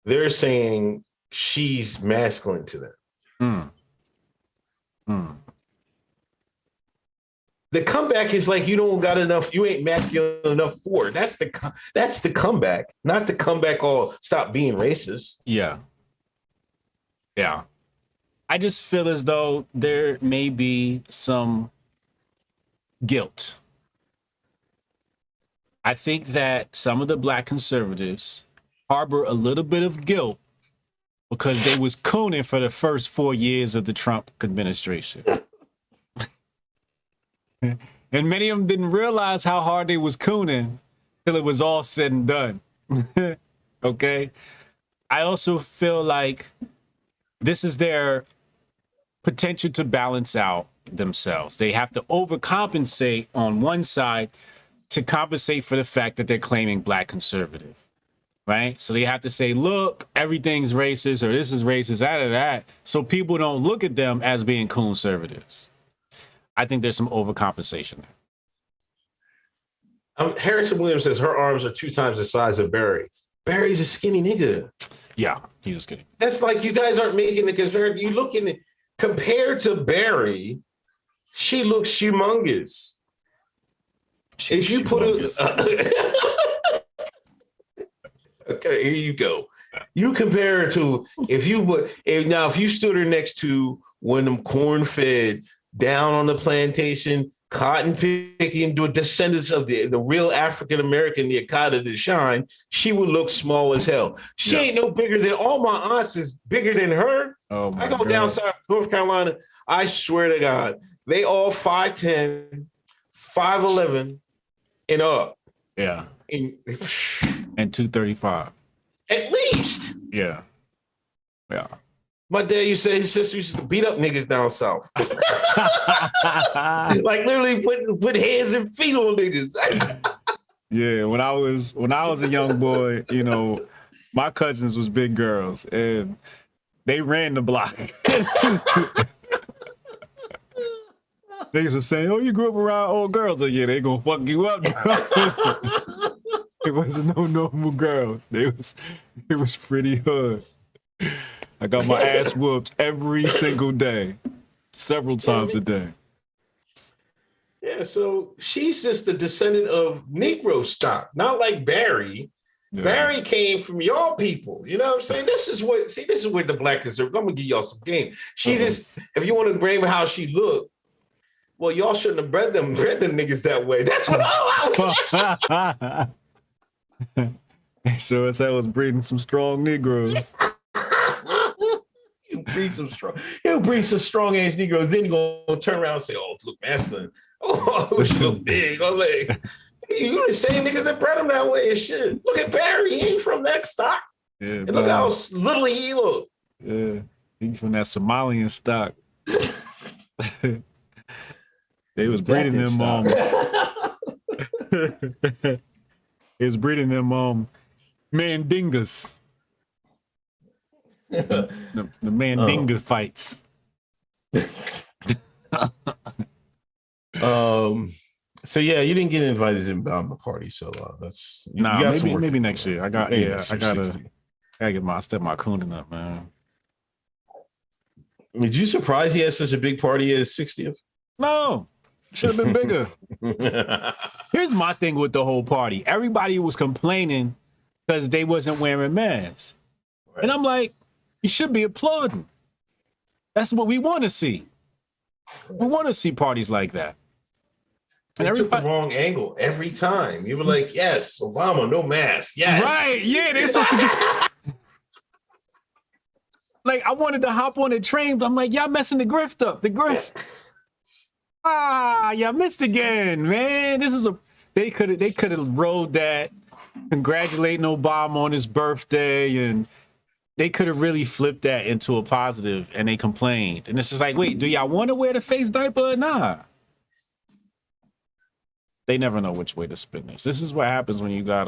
they're saying she's masculine to them. The comeback is like you don't got enough, you ain't masculine enough for it. That's the comeback, not the comeback all stop being racist. Yeah. Yeah. I just feel as though there may be some guilt. I think that some of the black conservatives harbor a little bit of guilt because they was cooning for the first 4 years of the Trump administration. And many of them didn't realize how hard they was cooning till it was all said and done. Okay? I also feel like this is their potential to balance out themselves. They have to overcompensate on one side to compensate for the fact that they're claiming black conservative, right? So they have to say, look, everything's racist or this is racist, that. So people don't look at them as being conservatives. I think there's some overcompensation there. Harrison Williams says her arms are 2 times the size of Barry. Barry's a skinny nigga. Yeah, he's a skinny. That's like you guys aren't making the concern. You look in it compared to Barry, she looks humongous. If you put okay, here you go. You compare her to if you stood her next to one of them corn-fed down on the plantation, cotton picking, descendants of the real African American, the Akata to shine, she would look small as hell. She ain't no bigger than all my aunts is bigger than her. Oh my I go God. down south North Carolina. I swear to God, they all 5'10", 5'11", and up. Yeah. And 235. at least. Yeah. Yeah. My dad used to say his sister used to beat up niggas down south. Like literally put hands and feet on niggas. Yeah, when I was a young boy, you know, my cousins was big girls and they ran the block. Niggas were saying, "Oh, you grew up around old girls." Like, yeah, they gonna fuck you up. It wasn't no normal girls. It was pretty hood. I got my ass whooped every single day, several times a day. Yeah, so she's just the descendant of Negro stock, not like Barry. Yeah. Barry came from y'all people. You know what I'm saying? This is where the black conservative. I'm gonna give y'all some game. She just, if you want to blame how she looked, well, y'all shouldn't have bred them niggas that way. That's what I was saying. Sure as hell was breeding some strong Negroes. He'll bring some strong ass Negroes. Then he's gonna turn around and say, "Oh, look masculine. Oh, she look big. Oh, like you the same niggas that bred him that way and shit. Look at Barry. He ain't from that stock. Yeah, and look how little he look. Yeah, he's from that Somalian stock. They was breeding them They was breeding them Mandingas. the Mandinga fights. So yeah, you didn't get invited to the party, so that's maybe next year. I gotta step my cooning up, man. Did you surprise he had such a big party at his 60th? No, should have been bigger. Here's my thing with the whole party. Everybody was complaining because they wasn't wearing masks. Right. And I'm like, you should be applauding. That's what we want to see. We want to see parties like that. And took the wrong angle every time. You were like, yes, Obama, no mask. Yes. Right. Yeah, they're supposed to get... Like, I wanted to hop on the train, but I'm like, y'all messing the grift up. The grift. Y'all missed again, man. This is they could have rode that, congratulating Obama on his birthday, and they could have really flipped that into a positive, and they complained. And it's just like, wait, do y'all want to wear the face diaper or not? They never know which way to spin this. This is what happens when you got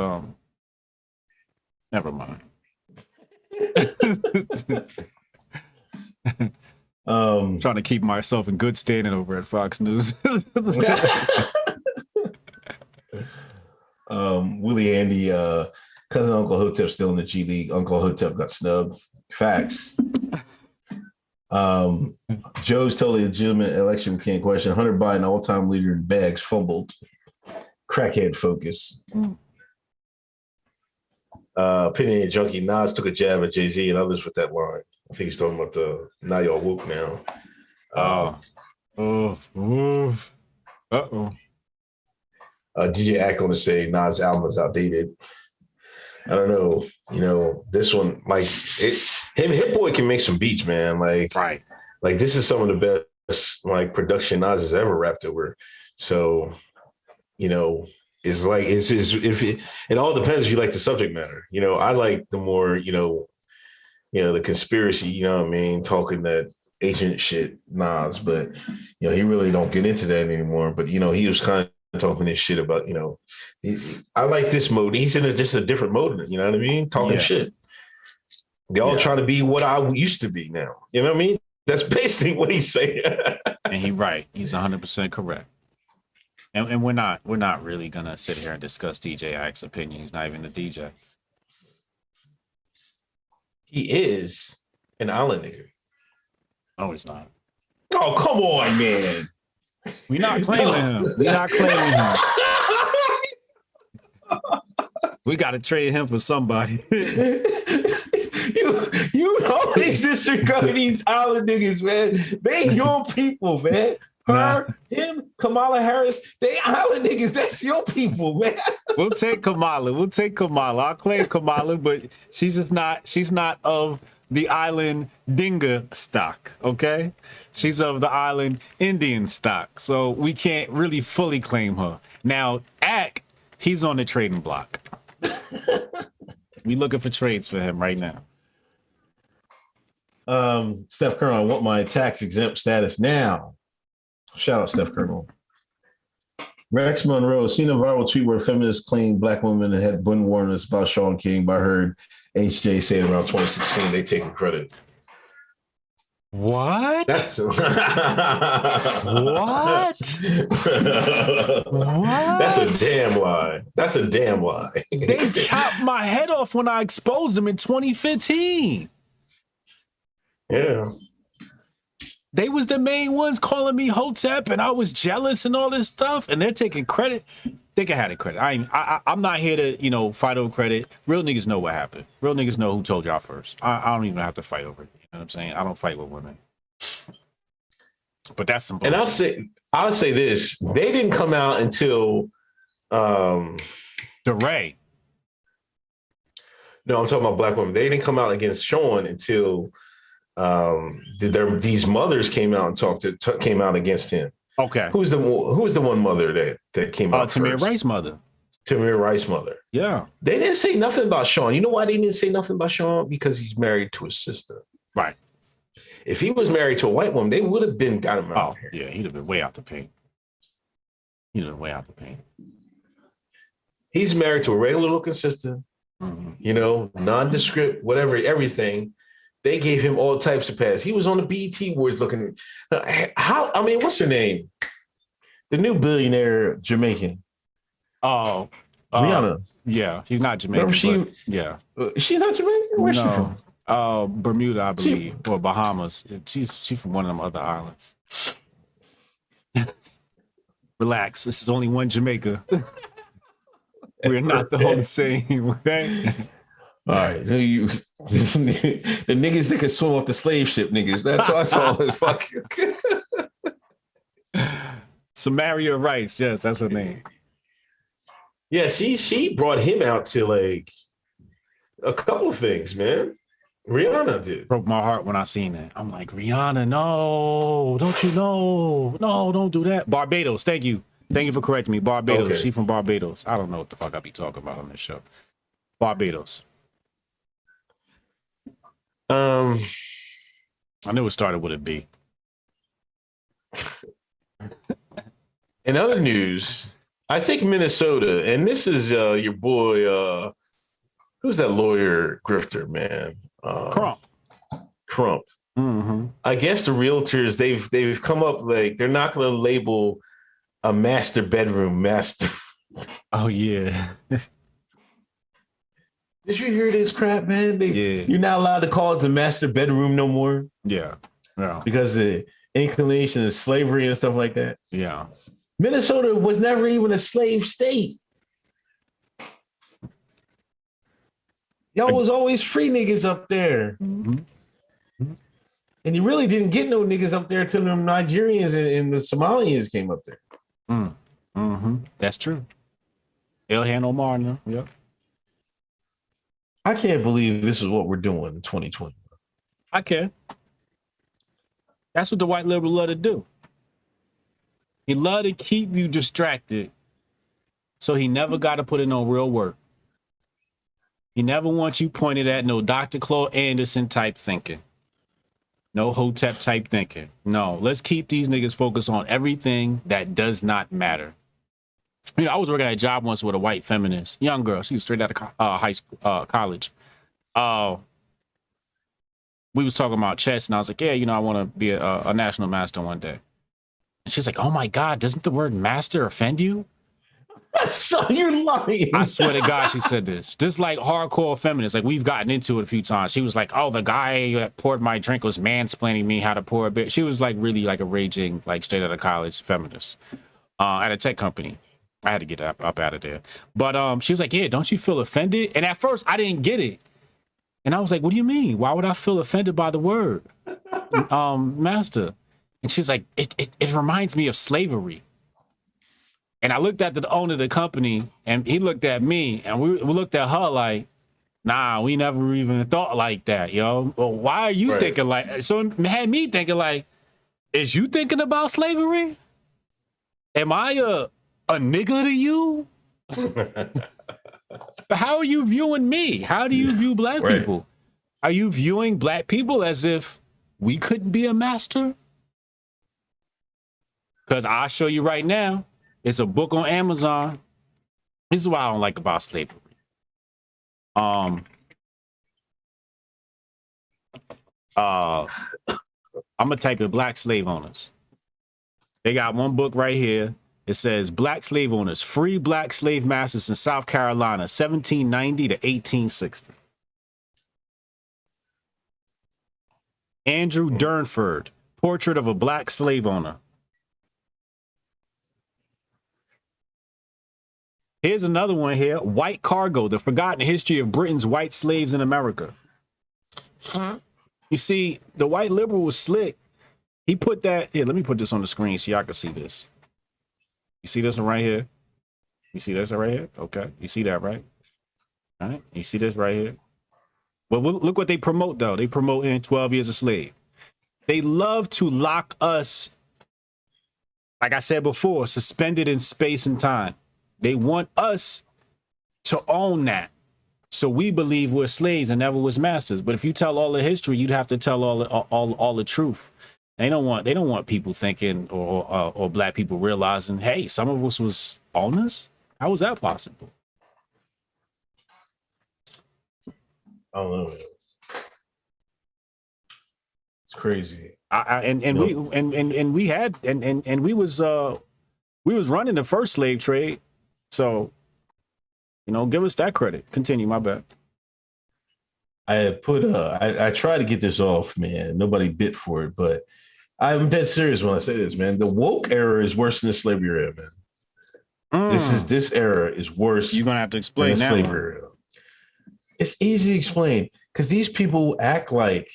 never mind. Trying to keep myself in good standing over at Fox News. Willie Andy, cousin Uncle Hotep still in the G League. Uncle Hotep got snubbed. Facts. Joe's totally legitimate election can't question. Hunter Biden, all-time leader in bags, fumbled. Crackhead focus. Opinion junkie Nas took a jab at Jay-Z and others with that line. I think he's talking about the now y'all woke now. DJ Ack on to say Nas' album is outdated. I don't know. You know, this one, like Hit Boy can make some beats, man. Like, right. Like this is some of the best like production Nas has ever rapped over. So, you know, it's like it all depends if you like the subject matter. You know, I like the more, you know, the conspiracy, you know what I mean, talking that ancient shit Nas, but you know, he really don't get into that anymore. But you know, he was kind of talking this shit about, you know, I like this mode. He's in just a different mode, you know what I mean? Talking shit. They all trying to be what I used to be now. You know what I mean? That's basically what he's saying. And he's right. He's 100% correct. And we're not really gonna sit here and discuss DJ Ack's opinion. He's not even the DJ. He is an island nigga. No, he's not. Oh, come on, man. We're not claiming him. We're not claiming him. We got to trade him for somebody. You always disregard these island niggas, man. They your people, man. Him, Kamala Harris, they island niggas. That's your people, man. We'll take Kamala. I'll claim Kamala, but she's not of the island Dinger stock, okay? She's of the island Indian stock. So we can't really fully claim her. Now, Ack, he's on the trading block. We looking for trades for him right now. Steph Curry, I want my tax exempt status now. Shout out Steph Curry. Rex Monroe, seen a viral tweet where feminists claim black women had been warned us about Sean King, but I heard HJ say around 2016 they taking credit. What? That's what? What? That's a damn lie. That's a damn lie. They chopped my head off when I exposed them in 2015. Yeah. They was the main ones calling me Hotep, and I was jealous and all this stuff, and they're taking credit. They can have the credit. I'm not here to, you know, fight over credit. Real niggas know what happened. Real niggas know who told y'all first. I don't even have to fight over it. You know what I'm saying? I don't fight with women. But that's some bullshit. And I'll say this. They didn't come out until DeRay. No, I'm talking about black women. They didn't come out against Sean until these mothers came out and came out against him. Okay. Who's the one mother that came out Tamyra first? Rice's mother. Tamyra Rice's mother. Yeah. They didn't say nothing about Sean. You know why they didn't say nothing about Sean? Because he's married to his sister. Right. If he was married to a white woman, they would have got him out here. Yeah, he'd have been way out the paint. He's married to a regular looking sister, nondescript, whatever, everything. They gave him all types of pass. He was on the BET Awards looking. What's her name? The new billionaire Jamaican. Oh, Rihanna. Yeah, she's not Jamaican. She's not Jamaican? Where's she from? Bermuda, I believe, or Bahamas. She's from one of them other islands. Relax. This is only one Jamaica. We're not the whole same, okay? All right. The niggas that can swim off the slave ship, niggas. That's all. Fuck you. Tamyra Rice, yes, that's her name. Yeah, she brought him out to like a couple of things, man. Rihanna did. Broke my heart when I seen that. I'm like, Rihanna, no, don't you know? No, don't do that. Barbados, thank you. Thank you for correcting me. Barbados. Okay. She from Barbados. I don't know what the fuck I be talking about on this show. Barbados. I knew it started with a B. In other news, I think Minnesota, and this is your boy, who's that lawyer grifter, man? Crump. Mm-hmm. I guess the realtors, they've come up like they're not going to label a master bedroom master. Oh, yeah. Did you hear this crap, man? You're not allowed to call it the master bedroom no more. Yeah. Because the inclination of slavery and stuff like that. Yeah. Minnesota was never even a slave state. Y'all was always free niggas up there. Mm-hmm. And you really didn't get no niggas up there till them Nigerians and the Somalians came up there. Mm-hmm. That's true. Ilhan Omar, no? Yeah. I can't believe this is what we're doing in 2020. I can. That's what the white liberal love to do. He love to keep you distracted so he never got to put in no real work. He never wants you pointed at no Dr. Claude Anderson type thinking. No Hotep type thinking. No, let's keep these niggas focused on everything that does not matter. You know, I was working at a job once with a white feminist, young girl. She was straight out of high school, college. We was talking about chess, and I was like, yeah, you know, I want to be a national master one day. And she's like, oh my God, doesn't the word master offend you? So you're lying. I swear to God, she said this. Just like hardcore feminists, like we've gotten into it a few times. She was like, oh, the guy that poured my drink was mansplaining me how to pour a beer. She was like really like a raging, like straight out of college feminist at a tech company. I had to get up out of there. But she was like, yeah, don't you feel offended? And at first I didn't get it. And I was like, what do you mean? Why would I feel offended by the word master? And she was like, it reminds me of slavery. And I looked at the owner of the company, and he looked at me, and we looked at her like, nah, we never even thought like that, yo. Well, why are you thinking like? So it had me thinking like, is you thinking about slavery? Am I a nigga to you? How are you viewing me? How do you view black people? Are you viewing black people as if we couldn't be a master? Because I'll show you right now. It's a book on Amazon. This is what I don't like about slavery. I'm gonna type in black slave owners. They got one book right here. It says Black Slave Owners, Free Black Slave Masters in South Carolina, 1790 to 1860. Andrew Durnford, Portrait of a Black Slave Owner. Here's another one here. White Cargo, The Forgotten History of Britain's White Slaves in America. You see, the white liberal was slick. He put that, here, let me put this on the screen so y'all can see this. You see this one right here? You see this right here? Okay. You see that, right? All right. You see this right here? Well, look what they promote, though. They promote in 12 Years a Slave. They love to lock us, like I said before, suspended in space and time. They want us to own that. So we believe we're slaves and never was masters. But if you tell all the history, you'd have to tell all the truth. They don't want people thinking or black people realizing, hey, some of us was owners. How was that possible? I don't know. It's crazy. We was running the first slave trade, so give us that credit. Continue, my bad. I tried to get this off, man. Nobody bit for it, but I'm dead serious when I say this, man. The woke era is worse than the slavery era, man. This era is worse. You're gonna have to explain than the that slavery era. It's easy to explain because these people act like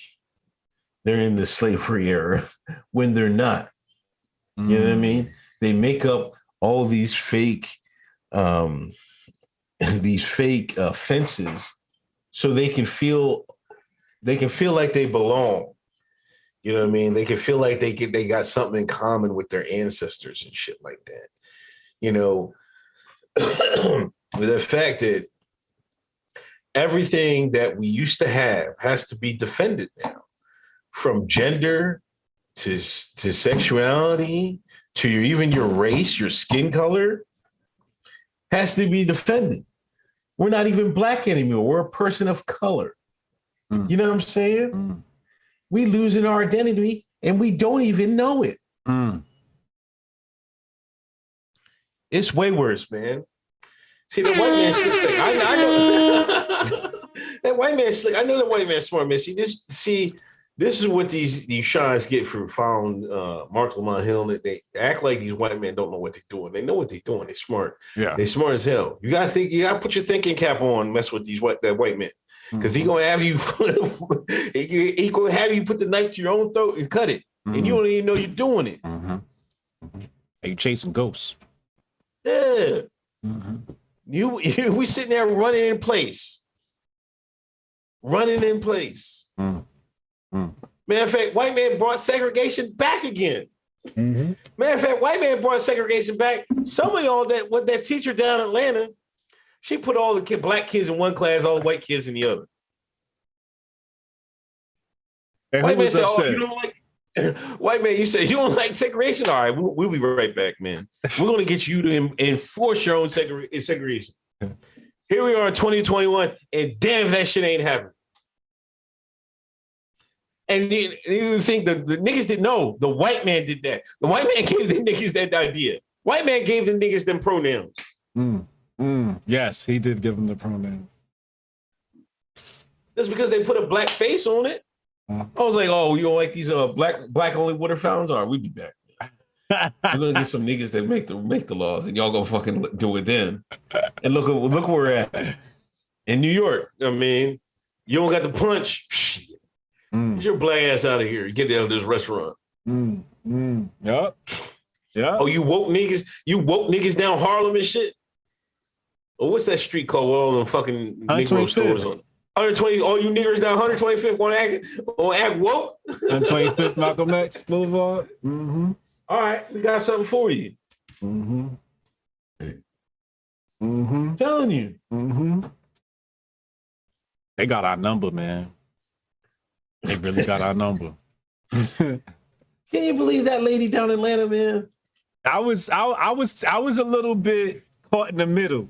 they're in the slavery era when they're not. You know what I mean? They make up all these fake fences so they can feel like they belong. You know what I mean? They can feel like they got something in common with their ancestors and shit like that. With the fact that everything that we used to have has to be defended now, from gender to sexuality to even your race, your skin color has to be defended. We're not even black anymore. We're a person of color. You know what I'm saying? We losing our identity and we don't even know it. It's way worse, man. See, the white man slick. I know that white man slick. I know the white man's smart, man. This is what these shines get for following Mark Lamont Hill. They act like these white men don't know what they're doing. They know what they're doing. They're smart. Yeah, they're smart as hell. You gotta think. You gotta put your thinking cap on. Mess with that white man, because he gonna have you. He gonna have you put the knife to your own throat and cut it, and you don't even know you're doing it. Are you chasing ghosts? Yeah. We sitting there running in place. Matter of fact, white man brought segregation back again. Matter of fact, white man brought segregation back. Some of y'all that teacher down in Atlanta, she put all the black kids in one class, all the white kids in the other. And white man said, "Oh, you don't like." White man, you say you don't like segregation. All right, we'll be right back, man. We're gonna get you to enforce your own segregation. Here we are in 2021, and damn, that shit ain't happening. And you think the niggas didn't know. The white man did that. The white man gave the niggas that idea. White man gave the niggas them pronouns. Yes, he did give them the pronouns. That's because they put a black face on it. I was like, oh, you don't like these black only water fountains? All right, we'll be back. We're gonna get some niggas that make the laws, and y'all gonna fucking do it then. And look where we're at in New York. I mean, you don't got the punch. Shit. Get your black ass out of here. Get out of this restaurant. Yep. Yeah. Oh, you woke niggas down Harlem and shit. Oh, what's that street called? With all them fucking Negro stores on 120. All you niggers down 125th want to act woke. 125th Malcolm X Boulevard. All right, we got something for you. Telling you. They got our number, man. They really got our number. Can you believe that lady down in Atlanta, man? I was a little bit caught in the middle.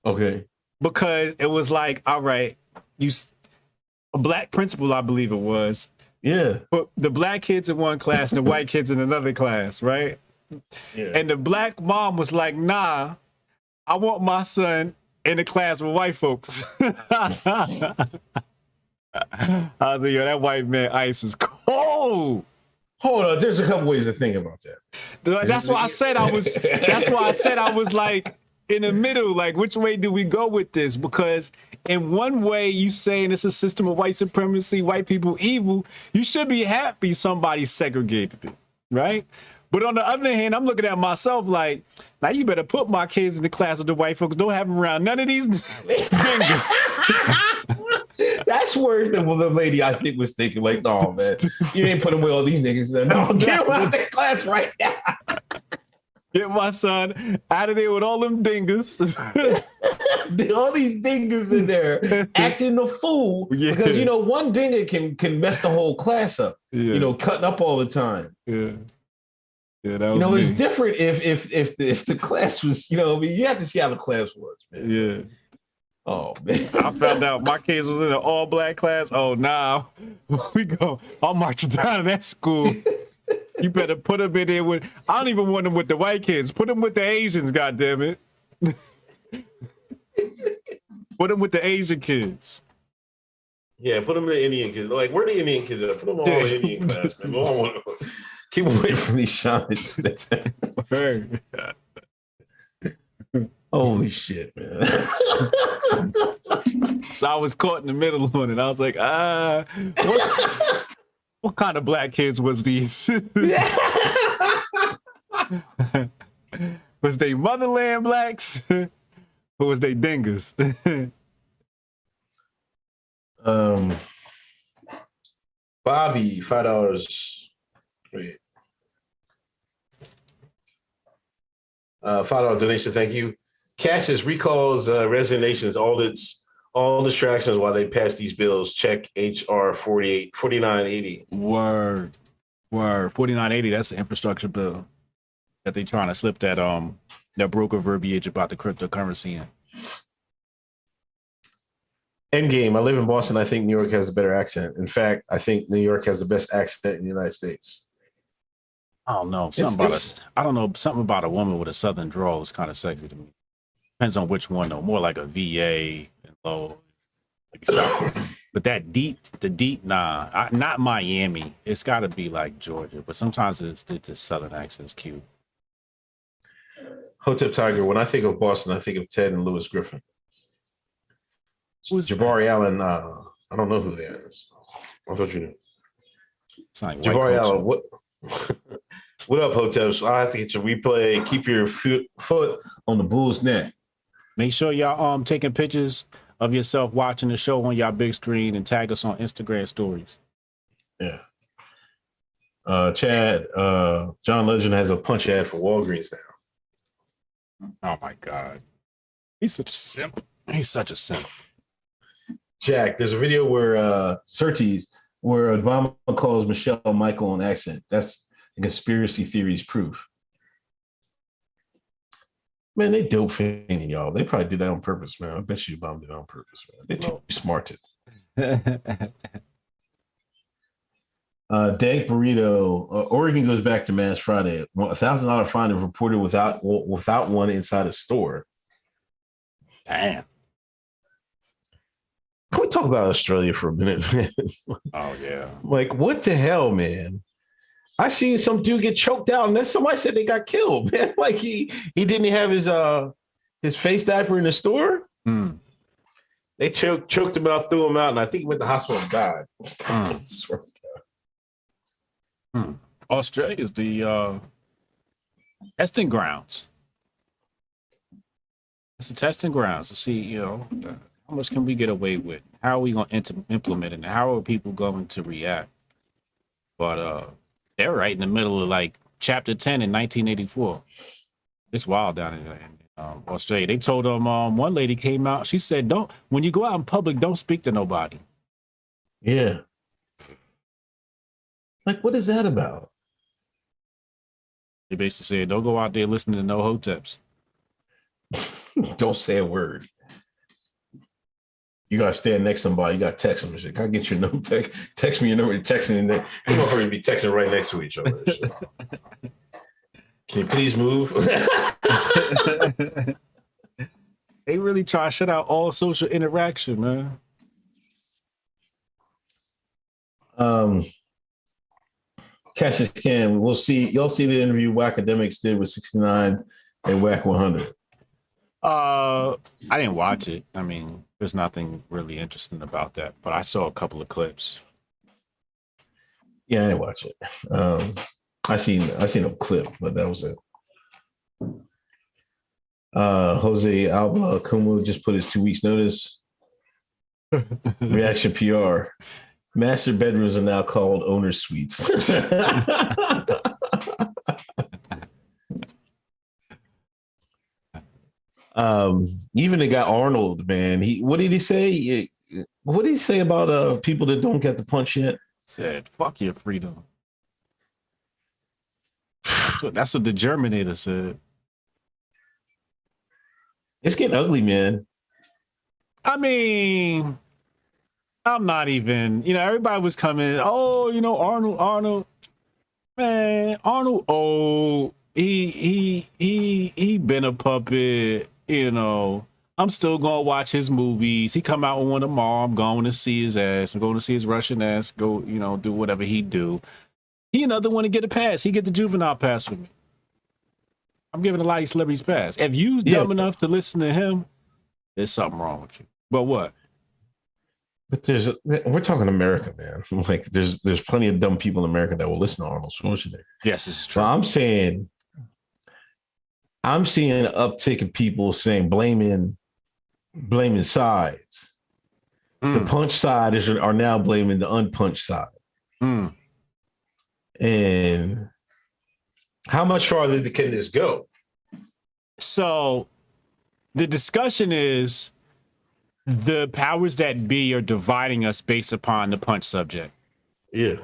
Okay. Because it was like, all right, a black principal, I believe it was. Yeah. But the black kids in one class and the white kids in another class, right? Yeah. And the black mom was like, nah, I want my son in a class with white folks. I was like, yo, that white man ice is cold. Hold on, there's a couple ways to think about that. That's why I said I was like in the middle, like which way do we go with this? Because in one way you saying it's a system of white supremacy, white people evil, you should be happy somebody segregated it, right? But on the other hand, I'm looking at myself like, now you better put my kids in the class with the white folks. Don't have them around none of these niggas. That's That's worse than what the lady I think was thinking. Like, no, man, you ain't putting away all these niggas. No, get him out of the class right now. Get my son out of there with all them dingers. All these dingers in there acting a fool because one dinger can mess the whole class up. Cutting up all the time. Yeah, that was it's different if the class was. You have to see how the class was, man. Yeah. Oh man, I found out my kids was in an all-black class. Oh nah, I'm marching down to that school. You better put them in there with. I don't even want them with the white kids. Put them with the Asians. Goddamn it. Put them with the Asian kids. Yeah, put them in the Indian kids. Like, where the Indian kids at? Put them all in the Indian class, man. Keep away from these shamans. Holy shit, man. So I was caught in the middle on it. I was like, what kind of black kids was these? Was they motherland blacks? Or was they dingers? Bobby, $5. Wait. $5 donation, thank you. Cassius recalls resignations, audits, all distractions while they pass these bills. Check HR 4980. Word. 4980, that's the infrastructure bill that they trying to slip that broker verbiage about the cryptocurrency in. Endgame. I live in Boston. I think New York has a better accent. In fact, I think New York has the best accent in the United States. I don't know. Something about a woman with a southern drawl is kind of sexy to me. Depends on which one though. More like a VA and low. But the deep, nah, not Miami. It's got to be like Georgia. But sometimes the southern accent is cute. Hotep Tiger. When I think of Boston, I think of Ted and Louis Griffin. Jabari Allen. I don't know who they are. I thought you knew. Like Jabari Allen. What? What up, Hoteps? I have to get your replay. Keep your foot on the bull's neck. Make sure y'all taking pictures of yourself watching the show on y'all big screen and tag us on Instagram stories. Yeah. Chad, John Legend has a punch ad for Walgreens now. Oh my God. He's such a simp. Jack, there's a video where Surtees, where Obama calls Michelle Michael an accent. That's a conspiracy theories proof. Man, they dope fiending, y'all. They probably did that on purpose, man. I bet you Obama did it on purpose, man. They're too smarted. Dank Burrito, Oregon goes back to Mass Friday. $1,000 fine is reported without one inside a store. Damn. Can we talk about Australia for a minute, man? Oh, yeah. Like, what the hell, man? I seen some dude get choked out, and then somebody said they got killed, man. Like, he didn't have his face diaper in the store. They choked him out, threw him out, and I think he went to the hospital and died. I swear to God. Australia is the testing grounds. It's the testing grounds to see, how much can we get away with? How are we going to implement it? And how are people going to react? But they're right in the middle of like chapter 10 in 1984. It's wild down in Australia. They told them, one lady came out, she said, when you go out in public, don't speak to nobody. Yeah. Like, what is that about? They basically said, don't go out there listening to no Hoteps. Don't say a word. You gotta stand next to somebody. You gotta text them and shit. Can I get your number? Text me your number. Texting and then you don't have to be texting right next to each other. Can you please move? They really try to shut out all social interaction, man. Cassius Cam, we'll see. Y'all see the interview Whackademics did with 69 and Whack 100. I didn't watch it. I mean, there's nothing really interesting about that, but I saw a couple of clips. Yeah, I didn't watch it. I seen a clip, but that was it. Jose Alba Cuomo just put his 2 weeks notice. Reaction PR. Master bedrooms are now called owner suites. Even the guy Arnold, man. What did he say? What did he say about people that don't get the punch yet? Said, "Fuck your freedom." That's what the Germinator said. It's getting ugly, man. I mean, I'm not even, everybody was coming, Arnold, man, Arnold, he been a puppet, I'm still gonna watch his movies. He come out with one tomorrow, I'm going to see his ass, I'm going to see his Russian ass go, do whatever he do. He another one to get a pass. He get the juvenile pass with me. I'm giving a lot of these celebrities pass. If you dumb enough to listen to him, there's something wrong with you. But what? But we're talking America, man. Like there's plenty of dumb people in America that will listen to Arnold Schwarzenegger. Yes, this is true. So I'm seeing an uptick of people saying blaming sides. The punch side are now blaming the unpunched side. And how much farther can this go? So the discussion is the powers that be are dividing us based upon the punch subject. Yeah.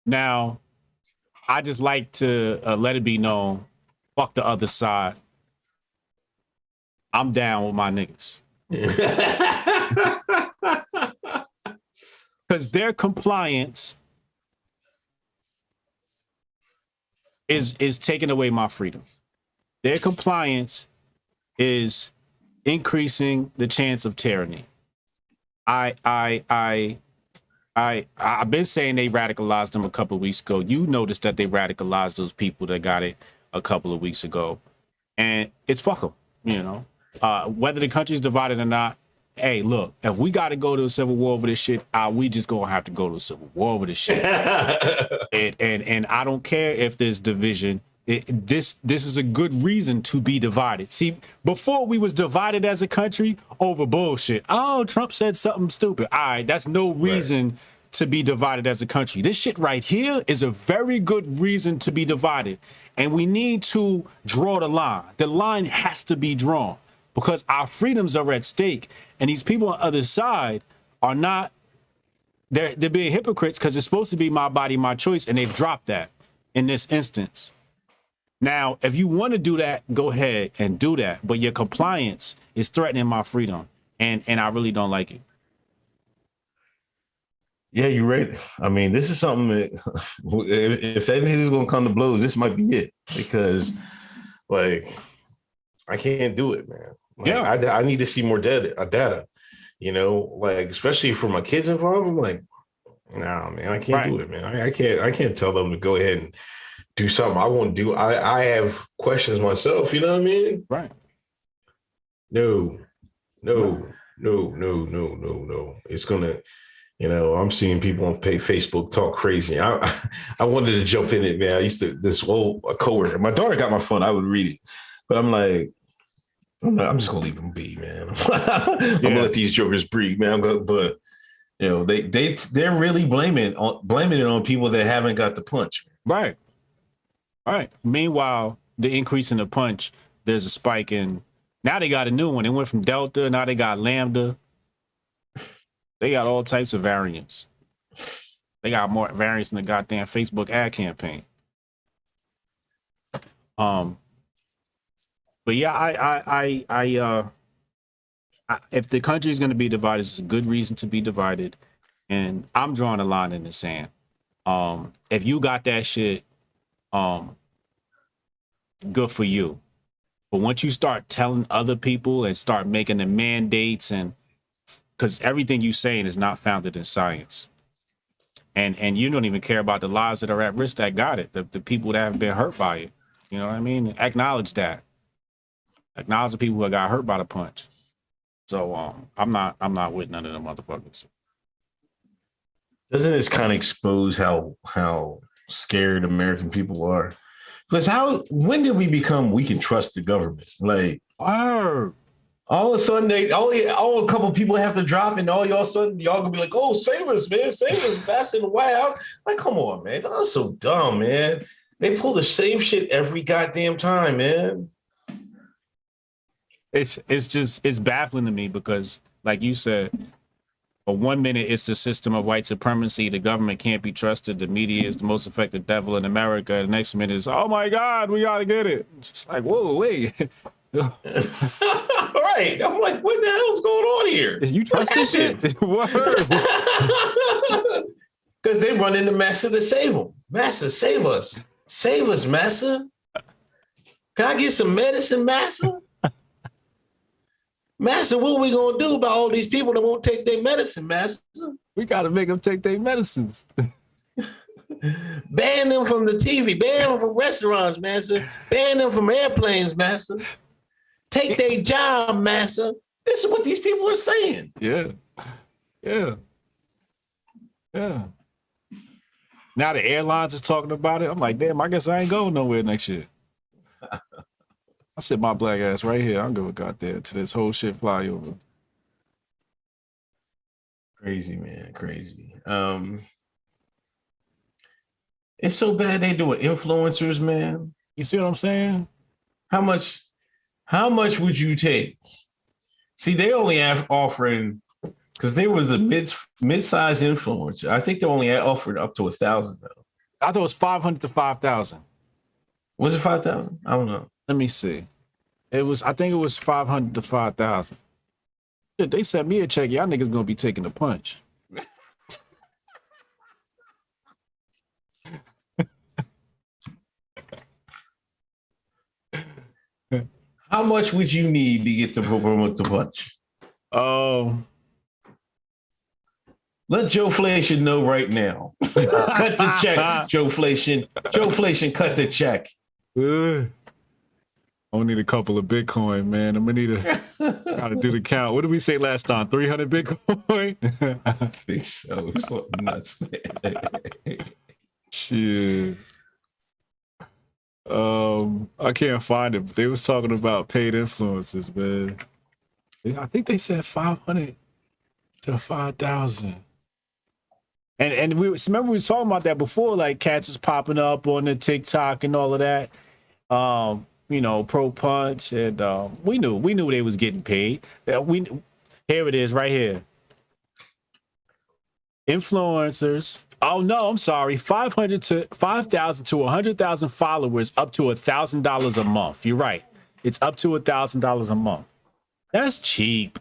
Now, I just like to let it be known, fuck the other side. I'm down with my niggas. Because their compliance is taking away my freedom. Their compliance is increasing the chance of tyranny. I've been saying they radicalized them a couple of weeks ago. You noticed that they radicalized those people that got it a couple of weeks ago, and it's fuck them. Whether the country's divided or not. Hey, look, if we got to go to a civil war over this shit, we just gonna have to go to a civil war over this shit. and I don't care if there's division. This is a good reason to be divided. See, before we was divided as a country over bullshit. Oh, Trump said something stupid. All right, that's no reason to be divided as a country. This shit right here is a very good reason to be divided. And we need to draw the line. The line has to be drawn because our freedoms are at stake. And these people on the other side are not, they're being hypocrites because it's supposed to be my body, my choice. And they've dropped that in this instance. Now, if you want to do that, go ahead and do that. But your compliance is threatening my freedom. And I really don't like it. Yeah, you're right. I mean, this is something that if anything's going to come to blows, this might be it. Because, like, I can't do it, man. Like, I need to see more data, like, especially for my kids involved. I'm like, nah, man, I can't do it, man. I can't tell them to go ahead and do something I won't do. I have questions myself, you know what I mean? Right. No. It's gonna, I'm seeing people on Facebook talk crazy. I wanted to jump in it, man. I used to, this old coworker, my daughter got my phone, I would read it. But I'm like, I'm just gonna leave them be, man. I'm gonna let these jokers breathe, man. But they're really blaming it on people that haven't got the punch. Right. All right. Meanwhile, the increase in the punch, there's a spike in. Now they got a new one. It went from Delta. Now they got Lambda. They got all types of variants. They got more variants than the goddamn Facebook ad campaign. But yeah, if the country is going to be divided, it's a good reason to be divided. And I'm drawing a line in the sand. If you got that shit, good for you. But once you start telling other people and start making the mandates, and because everything you saying is not founded in science, and you don't even care about the lives that are at risk that got it, the people that have been hurt by it. You know what I mean? Acknowledge that. Acknowledge the people who got hurt by the punch. So I'm not with none of them motherfuckers. Doesn't this kind of expose how scared American people are? Because when did we become we can trust the government? Like, All of a sudden, all a couple people have to drop, and all y'all sudden y'all gonna be like, "Oh, save us, man! Save us!" That's in the White House. Like, come on, man! That's so dumb, man. They pull the same shit every goddamn time, man. It's baffling to me because, like you said, for 1 minute it's the system of white supremacy. The government can't be trusted. The media is the most effective devil in America. The next minute is, oh my God, we gotta get it. It's just like, whoa, wait. Right. I'm like, what the hell's going on here? You trust this shit? Because they run into Massa to save them. Massa, save us. Save us, Massa. Can I get some medicine, Massa? Massa, what are we going to do about all these people that won't take their medicine, Massa? We got to make them take their medicines. Ban them from the TV. Ban them from restaurants, Massa. Ban them from airplanes, Massa. Take their job, Massa. This is what these people are saying. Yeah. Yeah. Yeah. Now the airlines is talking about it. I'm like, damn, I guess I ain't going nowhere next year. I sit my black ass right here. I'm going goddamn to this whole shit fly over. Crazy, man. Crazy. It's so bad they doing influencers, man. You see what I'm saying? How much would you take? See, they only have offering, because there was the mid-size influencer. I think they only offered up to 1,000 though. I thought it was 500 to 5,000. Was it 5,000? I don't know. Let me see. I think it was 500 to 5,000. They sent me a check. Y'all niggas gonna be taking a punch. How much would you need to get the promote the punch? Let Joe Flation know right now. Cut the check, Joe Flation. Joe Flation, cut the check. I need a couple of Bitcoin, man. I'm gonna need gotta do the count. What did we say last time? 300 Bitcoin? I think so. It's something nuts, man. Shit. I can't find it. But they was talking about paid influencers, man. I think they said 500 to 5,000. And we remember we was talking about that before, like cats is popping up on the TikTok and all of that. You know, Pro Punch, and we knew they was getting paid. Here it is right here. Influencers. Oh no, I'm sorry. 500 to 5,000 to 100,000 followers, up to $1,000 a month. You're right. It's up to $1,000 a month. That's cheap.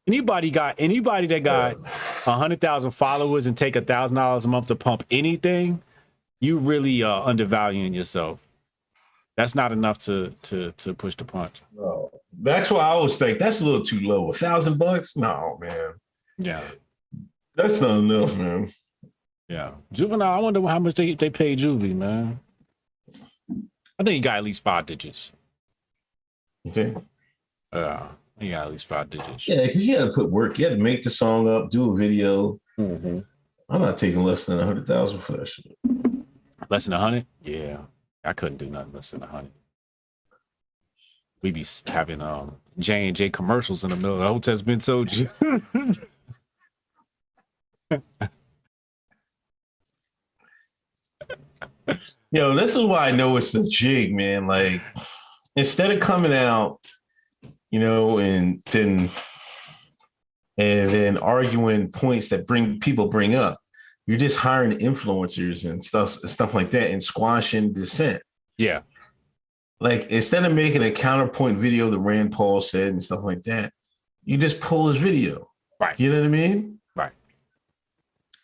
Anybody that got 100,000 followers and take $1,000 a month to pump anything, you really are undervaluing yourself. That's not enough to push the punch. No, that's why I always think that's a little too low. $1,000? No, man. Yeah, that's not enough, man. Yeah, Juvenile. I wonder how much they pay Juvie, man. I think he got at least 5 digits. Okay. He got at least 5 digits. Yeah, because you had to put work. You had to make the song up, do a video. Mm-hmm. I'm not taking less than 100,000 for that shit. Less than 100? Yeah, I couldn't do nothing less than 100. We be having J&J commercials in the middle. The Hoteps BEEN Told you. Yo, this is why I know it's a jig, man. Like, instead of coming out, you know, and then arguing points that people bring up, you're just hiring influencers and stuff like that and squashing dissent. Yeah. Like, instead of making a counterpoint video that Rand Paul said and stuff like that, you just pull his video. Right. You know what I mean? Right.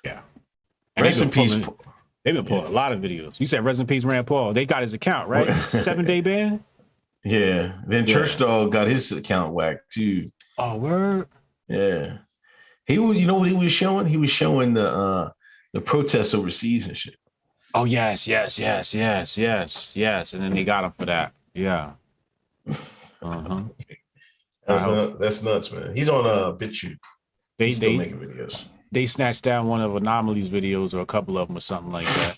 Yeah. And Rest in peace. They've been pulling a lot of videos. You said rest in peace, Rand Paul. They got his account, right? 7-day ban? Yeah. Then Church Dog got his account whacked too. Oh, word? Yeah. He was, you know what he was showing? He was showing the protests overseas and shit. Oh, yes. And then they got him for that. Yeah. Uh-huh. That's nuts, man. He's on BitChute. He's still making videos. They snatched down one of Anomaly's videos or a couple of them or something like that.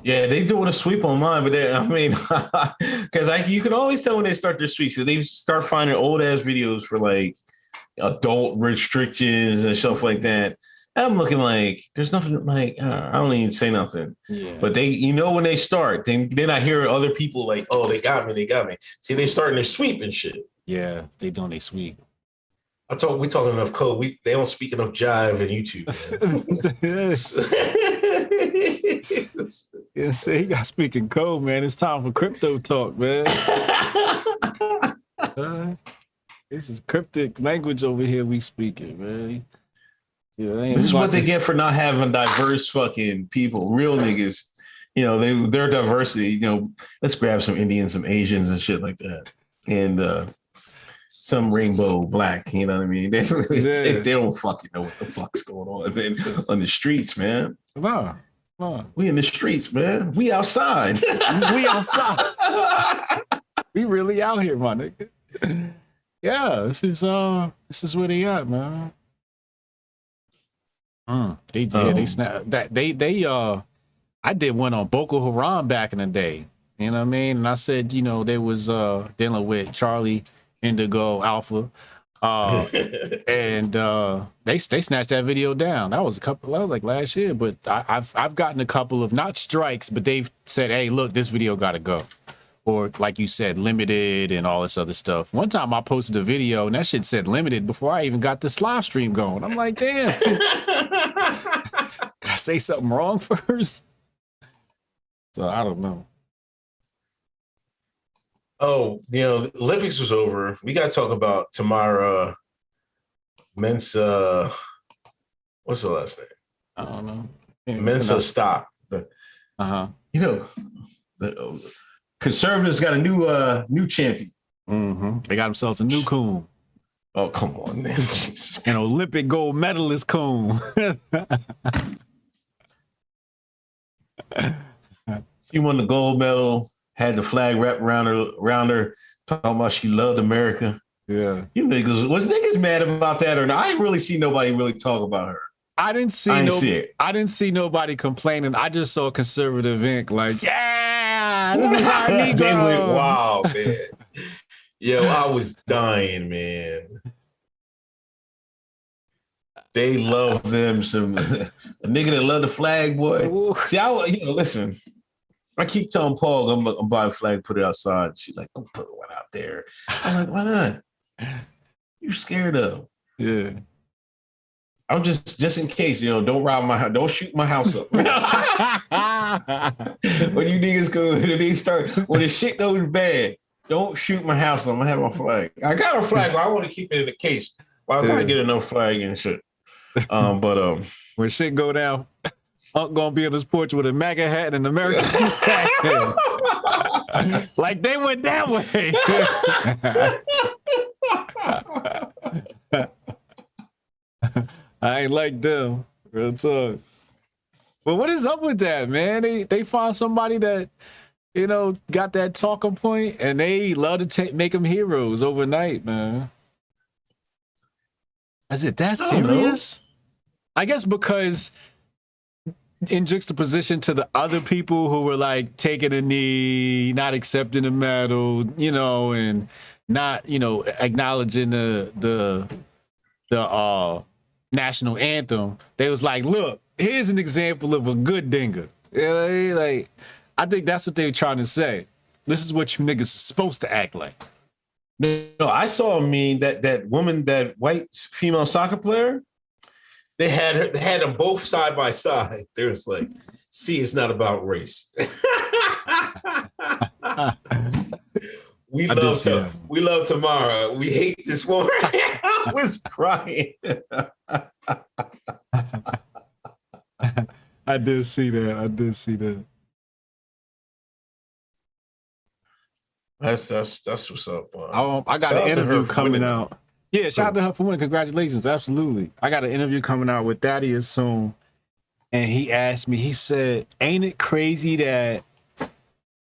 Yeah, they doing a sweep on mine, but I mean, because you can always tell when they start their sweeps. So they start finding old ass videos for like adult restrictions and stuff like that. And I'm looking like there's nothing like I don't even say nothing. Yeah. But they, when they start, then I hear other people like, oh, they got me. See, they starting their sweep and shit. Yeah, they doing their sweep. We talking enough code. They don't speak enough jive in YouTube. Yes, he got speaking code, man. It's time for crypto talk, man. This is cryptic language over here we speaking, man. Yeah, this is what they get for not having diverse fucking people, real niggas. Their diversity. Let's grab some Indians, some Asians, and shit like that, and some rainbow black. You know what I mean? They don't fucking know what the fuck's going on the streets, man. Nah. We in the streets, man. We outside. We outside. We really out here, my nigga. Yeah, this is where they at, man. They snap that I did one on Boko Haram back in the day. You know what I mean? And I said, they was dealing with Charlie Indigo Alpha. And they snatched that video down. That was like last year, but I've gotten a couple of not strikes, but they've said, hey, look, this video gotta go. Or like you said, limited and all this other stuff. One time I posted a video and that shit said limited before I even got this live stream going. I'm like, damn. Did I say something wrong first? So I don't know. Oh, Olympics was over. We got to talk about Tamyra Mensah. What's the last name? I don't know. Mensah-Stock. The conservatives got a new champion. Mm-hmm. They got themselves a new coon. Oh, come on, man. An Olympic gold medalist coon. She won the gold medal. Had the flag wrapped around her, talking about she loved America. Yeah. You niggas, was niggas mad about that or not? I didn't really see nobody really talk about her. I didn't see nobody complaining. I just saw Conservative Inc. like, yeah, this is our Negro. They went wild, man. Yo, I was dying, man. They love them some a nigga that love the flag, boy. Ooh. See, listen. I keep telling Paul I'm buy a flag, put it outside. She's like, don't put one out there. I'm like, why not? You're scared of. Yeah. I'm just in case, don't rob my house, don't shoot my house up. When you niggas when the shit goes bad, don't shoot my house up. I'm gonna have my flag. I got a flag, but I want to keep it in the case. Well, I gotta get another flag and shit. But when shit go down, Unc gonna be on his porch with a MAGA hat and an American flag. Like they went that way. I ain't like them. Real talk. But what is up with that, man? They find somebody that, got that talking point and they love to make them heroes overnight, man. Is it that serious? I guess because in juxtaposition to the other people who were like taking a knee, not accepting a medal, and not, acknowledging the national anthem, they was like, look, here's an example of a good dinger. Like, I think that's what they were trying to say. This is what you niggas are supposed to act like. No, I saw a meme that woman, that white female soccer player, they had them both side by side. They was like, see, it's not about race. We love Tamyra. We hate this woman. I was crying. I did see that. That's what's up. I got an interview coming out. Yeah, shout out to her for winning. Congratulations. Absolutely. I got an interview coming out with Thaddeus soon. And he asked me, he said, ain't it crazy that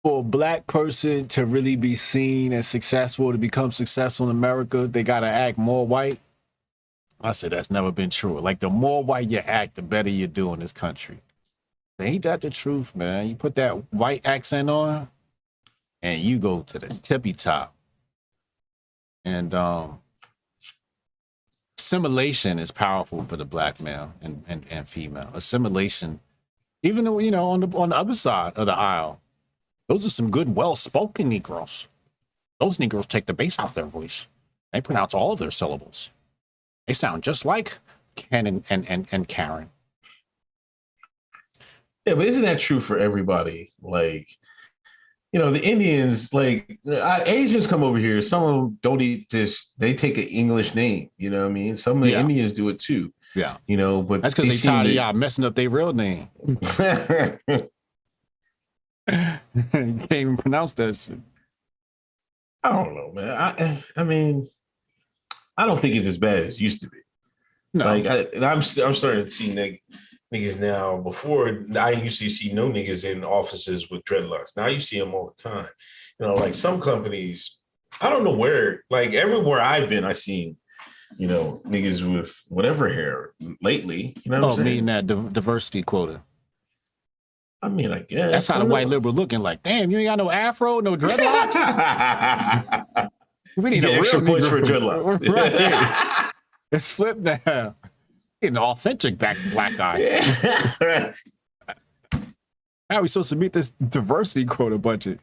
for a black person to really be seen as successful, to become successful in America, they got to act more white? I said, that's never been true. Like, the more white you act, the better you do in this country. Ain't that the truth, man? You put that white accent on, and you go to the tippy top. And assimilation is powerful for the black male and female. Assimilation, even though, you know, on the other side of the aisle, those are some good, well-spoken Negroes. Those Negroes take the bass out their voice. They pronounce all of their syllables. They sound just like Ken and Karen. Yeah, but isn't that true for everybody? Like, you know, the Indians, like Asians come over here. Some of them don't eat this. They take an English name. You know what I mean? Some of the Indians do it too. Yeah. You know, but that's because they tired of y'all messing up their real name. You can't even pronounce that shit. I don't know, man. I mean, I don't think it's as bad as it used to be. No. Like I'm starting to see niggas now. Before, I used to see no niggas in offices with dreadlocks. Now you see them all the time. You know, like some companies, I don't know where, like everywhere I've been, I seen, you know, niggas with whatever hair lately. You know what I'm saying? Meaning that diversity quota. I mean, I guess. That's how the white liberal looking like, damn, you ain't got no afro, no dreadlocks? We need a extra real points for dreadlocks. Right. Let's flip now. An authentic black guy. How are we supposed to meet this diversity quota budget?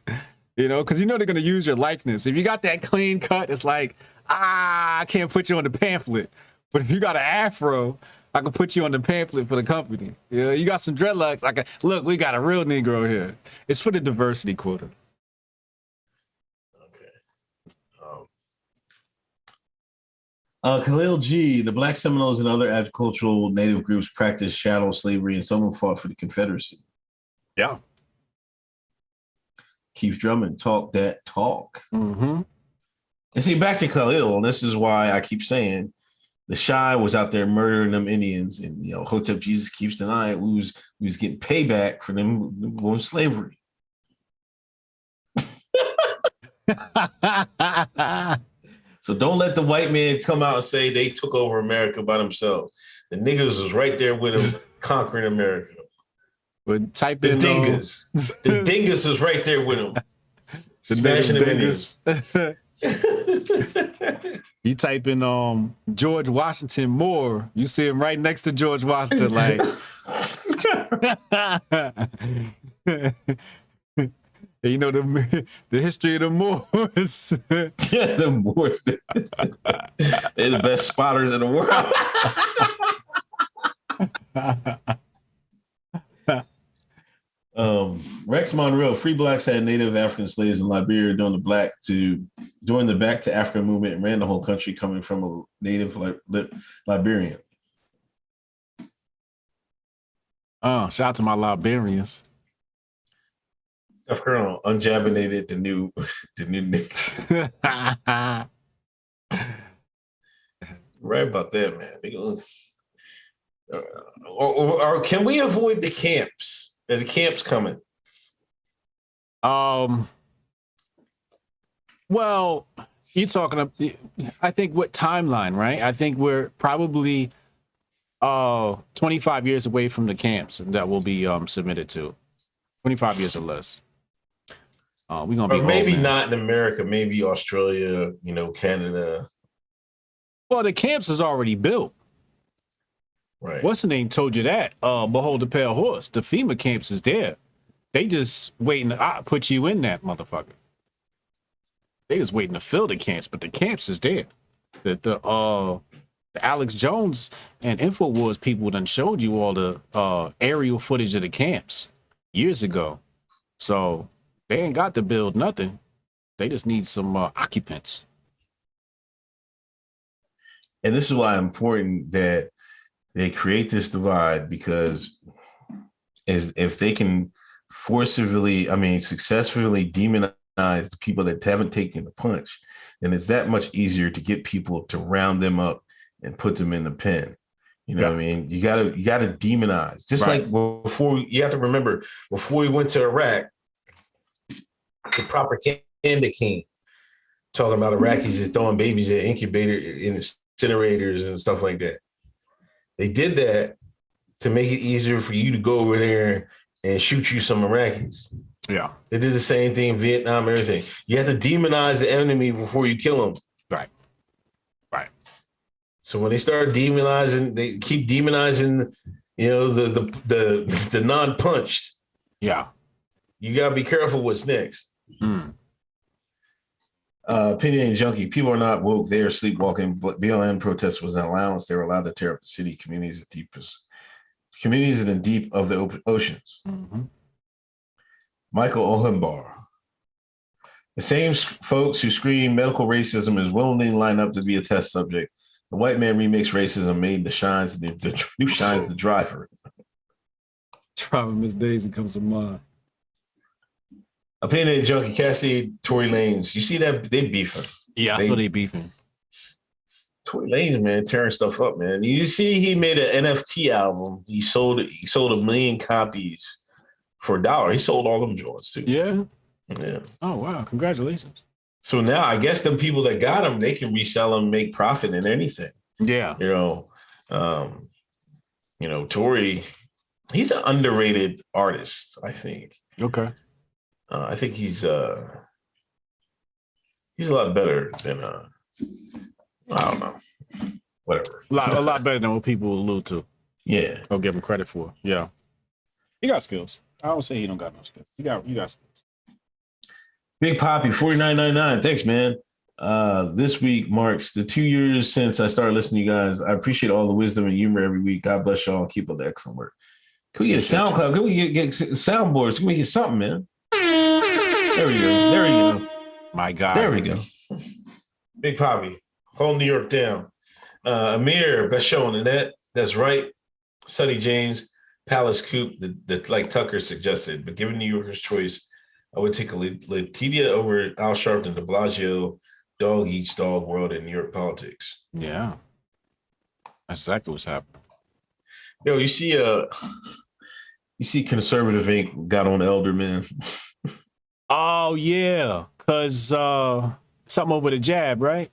You know, because you know they're going to use your likeness. If you got that clean cut, it's like, I can't put you on the pamphlet. But if you got an afro, I can put you on the pamphlet for the company. You know, you got some dreadlocks. Look, we got a real Negro here. It's for the diversity quota. Khalil G, the Black Seminoles and other agricultural native groups practiced chattel slavery, and some fought for the Confederacy. Yeah. Keith Drummond, talk that talk. Mm-hmm. And see, back to Khalil, and this is why I keep saying the Shy was out there murdering them Indians, and you know, Hotep Jesus keeps denying we was getting payback for them going slavery. So don't let the white man come out and say they took over America by themselves. The niggas was right there with them conquering America. But type the in dingas. The dingas was right there with them. Smashing them Indians. You type in George Washington Moore, you see him right next to George Washington, like you know the history of the Moors. Yeah, the Moors. They're the best spotters in the world. Rex Monreal, free blacks had native African slaves in Liberia during the Back to Africa movement and ran the whole country coming from a native Liberian. Oh, shout out to my Liberians. Steph Colonel unjabinated the new niggas. Right about that, man. Or can we avoid the camps? Are the camps coming? Well, you're talking. I think what timeline, right? I think we're probably 25 years away from the camps that will be submitted to. 25 years or less. We're gonna be maybe not in America, maybe Australia, you know, Canada. Well, the camps is already built. Right. What's the name told you that? Behold the pale horse. The FEMA camps is there. They just waiting to put you in that motherfucker. They just waiting to fill the camps, but the camps is there. The Alex Jones and InfoWars people done showed you all the aerial footage of the camps years ago. So they ain't got to build nothing. They just need some occupants. And this is why it's important that they create this divide, because if they can successfully demonize the people that haven't taken the punch, then it's that much easier to get people to round them up and put them in the pen. You know what I mean? You gotta demonize. Just like before, you have to remember, before we went to Iraq, the propaganda came talking about Iraqis is throwing babies at incinerators and stuff like that. They did that to make it easier for you to go over there and shoot you some Iraqis. Yeah. They did the same thing in Vietnam, everything. You have to demonize the enemy before you kill them. Right. Right. So when they start demonizing, they keep demonizing, the non-punched. Yeah. You gotta be careful what's next. Opinion junkie. People are not woke. They are sleepwalking. BLM protest was an allowance. They were allowed to tear up the city communities in the deep of the oceans. Mm-hmm. Michael Ohenbar. The same folks who scream medical racism is willingly line up to be a test subject. The white man remix racism made the shines the driver. Driving Miss Daisy comes to mind. Opinion junkie, Cassidy, Tory Lanez. You see that they beefing? Yeah, I saw they beefing. Tory Lanez, man, tearing stuff up, man. You see, he made an NFT album. He sold 1 million copies for $1. He sold all them joints too. Yeah. Yeah. Oh wow! Congratulations. So now I guess them people that got them, they can resell them, make profit in anything. Yeah. Tory, he's an underrated artist, I think. Okay. I think he's a lot better than I don't know. Whatever. A lot better than what people allude to. Yeah. I'll give him credit for. Yeah. He got skills. I don't say he don't got no skills. You got skills. Big Poppy, $49.99. Thanks, man. This week marks the 2 years since I started listening to you guys. I appreciate all the wisdom and humor every week. God bless y'all and keep up the excellent work. Can we get a SoundCloud? Can we get soundboards? Can we get something, man? There we go. My God. There we go. Big Poppy, hold New York down. Amir, best show on the net. That's right. Sonny James, Palace Coupe, like Tucker suggested, but given New Yorkers' choice, I would take a Letitia over Al Sharpton, de Blasio, dog eats dog world in New York politics. Yeah. That's exactly what's happening. Yo, you see Conservative Inc. got on Elderman. Oh yeah. Cause something over the jab, right?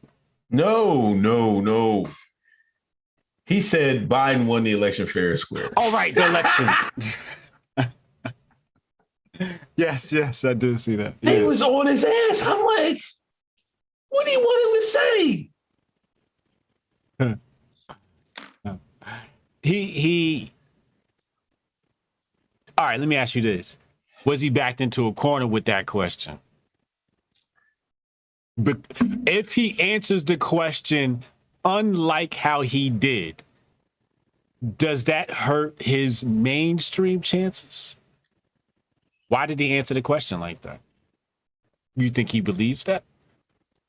No. He said Biden won the election fair and square. All right, the election. Yes, I did see that. Yeah. He was on his ass. I'm like, what do you want him to say? He all right, let me ask you this. Was he backed into a corner with that question? But if he answers the question unlike how he did, does that hurt his mainstream chances? Why did he answer the question like that? You think he believes that?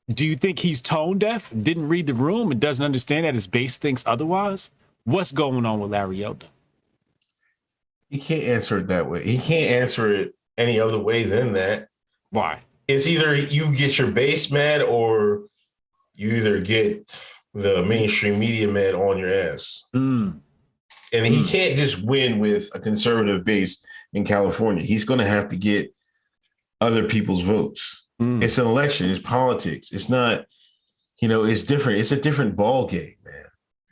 Do you think he's tone deaf, didn't read the room, and doesn't understand that his base thinks otherwise? What's going on with Larry Elder? He can't answer it that way. He can't answer it any other way than that. Why? It's either you get your base mad or you either get the mainstream media mad on your ass. And he can't just win with a conservative base in California. He's going to have to get other people's votes. It's an election. It's politics. It's not, it's different. It's a different ball game, man.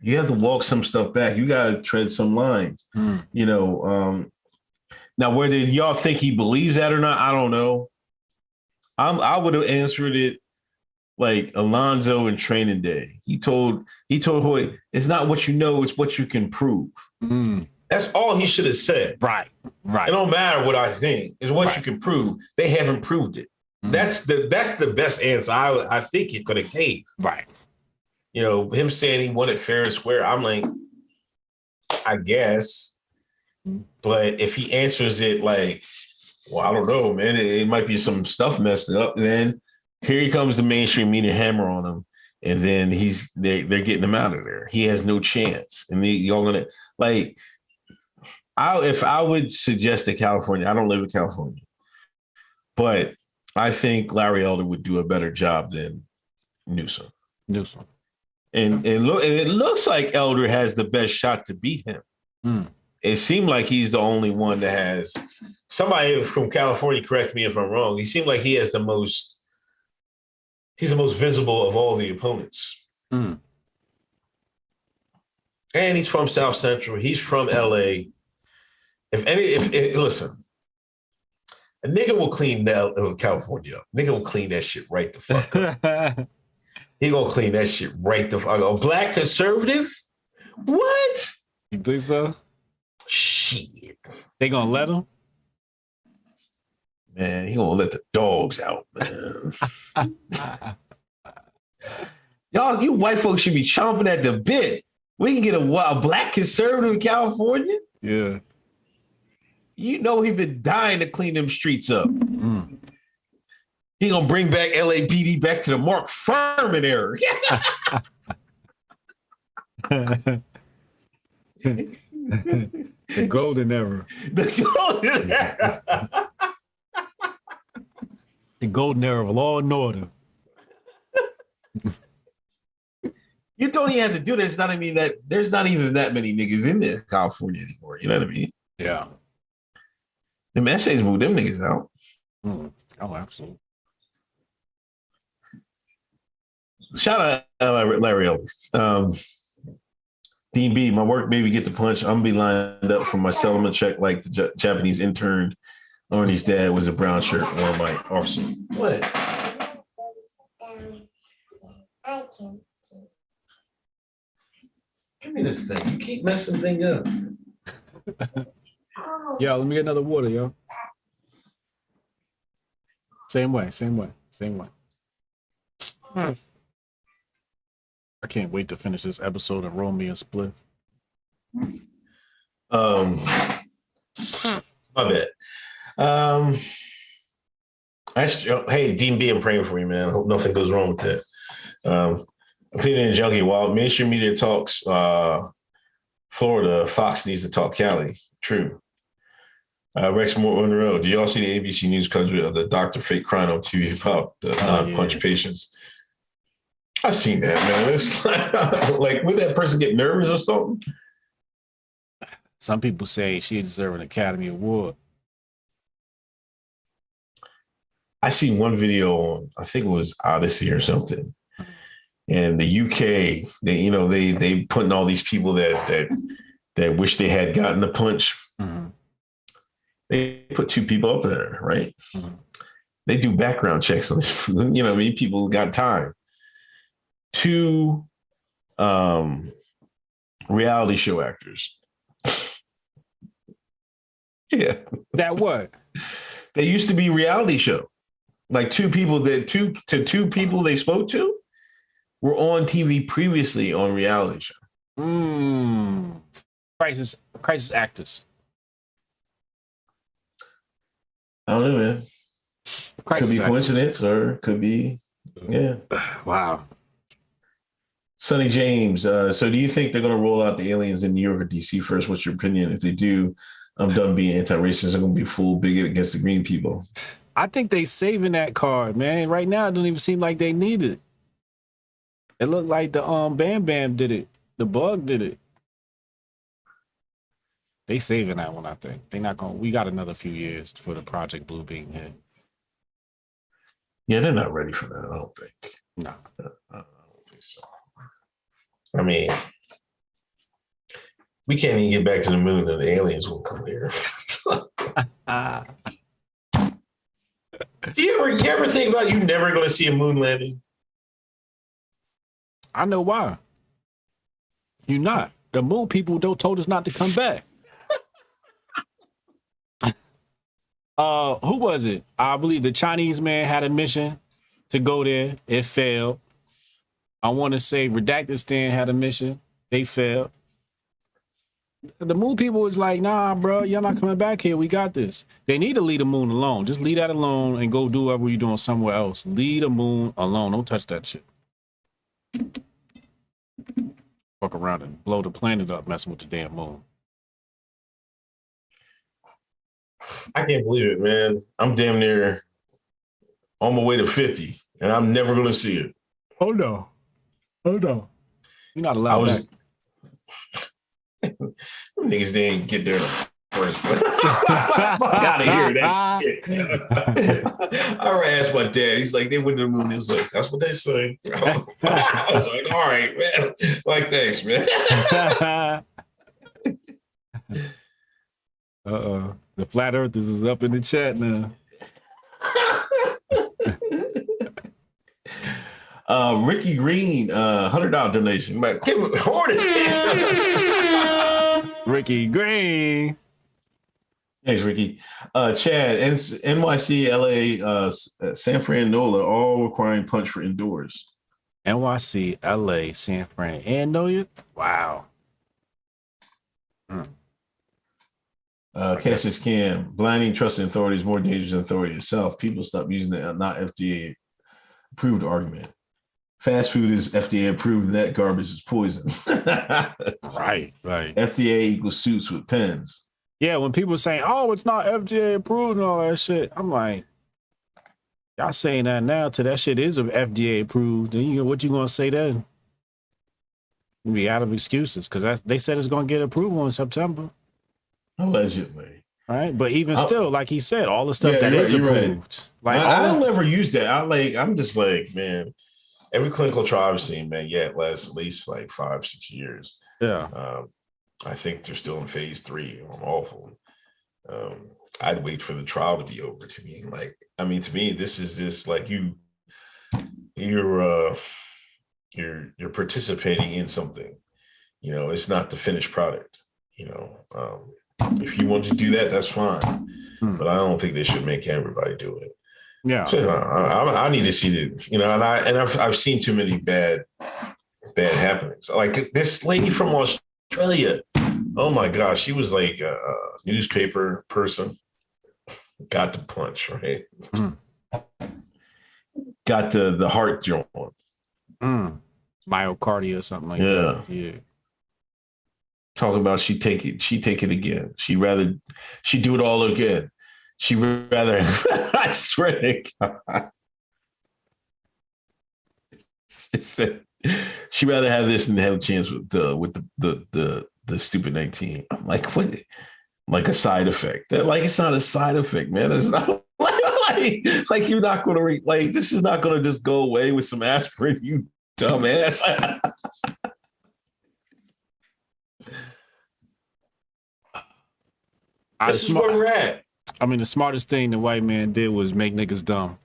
You have to walk some stuff back. You got to tread some lines, Now, whether y'all think he believes that or not, I don't know. I would have answered it like Alonzo in Training Day. He told Hoyt, it's not what you know, it's what you can prove. That's all he should have said. Right. It don't matter what I think. It's what you can prove. They haven't proved it. That's the best answer I think he could have gave. Right. Him saying he won it fair and square, I'm like, I guess. But if he answers it like, well, I don't know, man, it might be some stuff messed up, then here he comes the mainstream media hammer on him. And then they're getting him out of there. He has no chance. And y'all gonna if I would suggest that California, I don't live in California, but I think Larry Elder would do a better job than Newsom. And it looks like Elder has the best shot to beat him. It seemed like he's the only one that has somebody from California. Correct me if I'm wrong. He seemed like he has he's the most visible of all the opponents. And he's from South Central. He's from LA. Listen, a nigga will clean California up. Nigga will clean that shit right the fuck up. He gonna clean that shit right the fuck up. A black conservative? What? You think so? Shit. They gonna let him? Man, he gonna let the dogs out, man. Y'all, you white folks should be chomping at the bit. We can get a black conservative in California? Yeah. You know he been dying to clean them streets up. Mm. He gonna bring back LAPD back to the Mark Furman era. The golden era. The golden era. The golden era of law and order. You don't even have to do that. It's not even that there's not even that many niggas in there, California anymore. You know what I mean? Yeah. Them essays moved them niggas out. Mm. Oh, absolutely. Shout out Larry Elder. Dean B, my work baby get the punch. I'm gonna be lined up for my settlement check like the Japanese intern. Arnie's dad was a brown shirt on my officer. What? Give me this thing. You keep messing thing up. Yo, let me get another water, yo. Same way. I can't wait to finish this episode and roll me a spliff. My bad. Hey, Dean B, I'm praying for you, man. I hope nothing goes wrong with that. Opinion Junkie, while mainstream media talks Florida, Fox needs to talk Cali. True. Rex Moore on the road. Do y'all see the ABC News coverage of the doctor fake crying on TV about the non-punch patients? I've seen that, man. It's like, would that person get nervous or something? Some people say she deserves an Academy Award. I seen one video on, I think it was Odyssey or something. And the UK, they putting all these people that wish they had gotten the punch. Mm-hmm. They put 2 people up there, right? Mm-hmm. They do background checks on this. People got time. 2 reality show actors. Yeah. That what? They used to be reality show. Like 2 people two people they spoke to were on TV previously on reality show. Crisis actors. I don't know, man. Could be coincidence or could be, yeah. Wow. Sonny James. So do you think they're going to roll out the aliens in New York or DC first? What's your opinion? If they do, I'm done being anti-racist. I'm going to be full bigot against the green people. I think they saving that card, man. Right now, it don't even seem like they need it. It looked like the Bam Bam did it. The Bug did it. They saving that one, I think. They not going. We got another few years for the Project Blue being hit. Yeah, they're not ready for that. I don't think. No. I don't think so. I mean, we can't even get back to the moon, and the aliens will come here. Do you ever think about you never going to see a moon landing? I know why. You're not. The moon people told us not to come back. Who was it? I believe the Chinese man had a mission to go there. It failed. I want to say Redactistan had a mission. They failed. The moon people was like, nah, bro, y'all not coming back here. We got this. They need to leave the moon alone. Just leave that alone and go do whatever you're doing somewhere else. Leave the moon alone. Don't touch that shit. Fuck around and blow the planet up messing with the damn moon. I can't believe it, man. I'm damn near on my way to 50, and I'm never going to see it. Oh, no. Oh, no. You're not allowed back. Niggas didn't get there first. Fuck out of here, that shit. I asked my dad. He's like, they went to the moon. He's like, that's what they say. I was like, all right, man. Like, thanks, man. The flat earthers is up in the chat now. Ricky Green, $100 donation. Like, give him Hornets. Ricky Green. Thanks, Ricky. Chad, NYC, LA, San Fran, NOLA, all requiring punch for indoors. NYC, LA, San Fran, and NOLA. Wow. Kansas Cam, blinding trust in authority is more dangerous than authority itself. People stop using the not FDA approved argument. Fast food is FDA approved, and that garbage is poison. Right. FDA equals suits with pens. Yeah, when people saying, "Oh, it's not FDA approved" and all that shit, I'm like, y'all saying that now till that shit is FDA approved. Then what you gonna say then? You be out of excuses because they said it's gonna get approval in September. Allegedly. Right, but even still, like he said, all the stuff that is approved. Right. Like I don't ever use that. I'm just like, man, every clinical trial I've seen, man, it lasts at least like 5-6 years. Yeah. I think they're still in phase 3 on all of them. I'd wait for the trial to be over. To me, this is just like you're participating in something. It's not the finished product. If you want to do that, that's fine. But I don't think they should make everybody do it. Yeah. So, I need to see and I've seen too many bad happenings. Like this lady from Australia. Oh my gosh, she was like a newspaper person. Got the punch, right? Got the heart drawn. Myocardia or something like that. Yeah. Talking about she take it again. She'd do it all again. She'd rather I swear to God. She'd rather have this than have a chance with the stupid 19. I'm like, what? Like a side effect. It's not a side effect, man. It's not like you're not gonna this is not gonna just go away with some aspirin, you dumbass. This is where we're at. I mean, the smartest thing the white man did was make niggas dumb.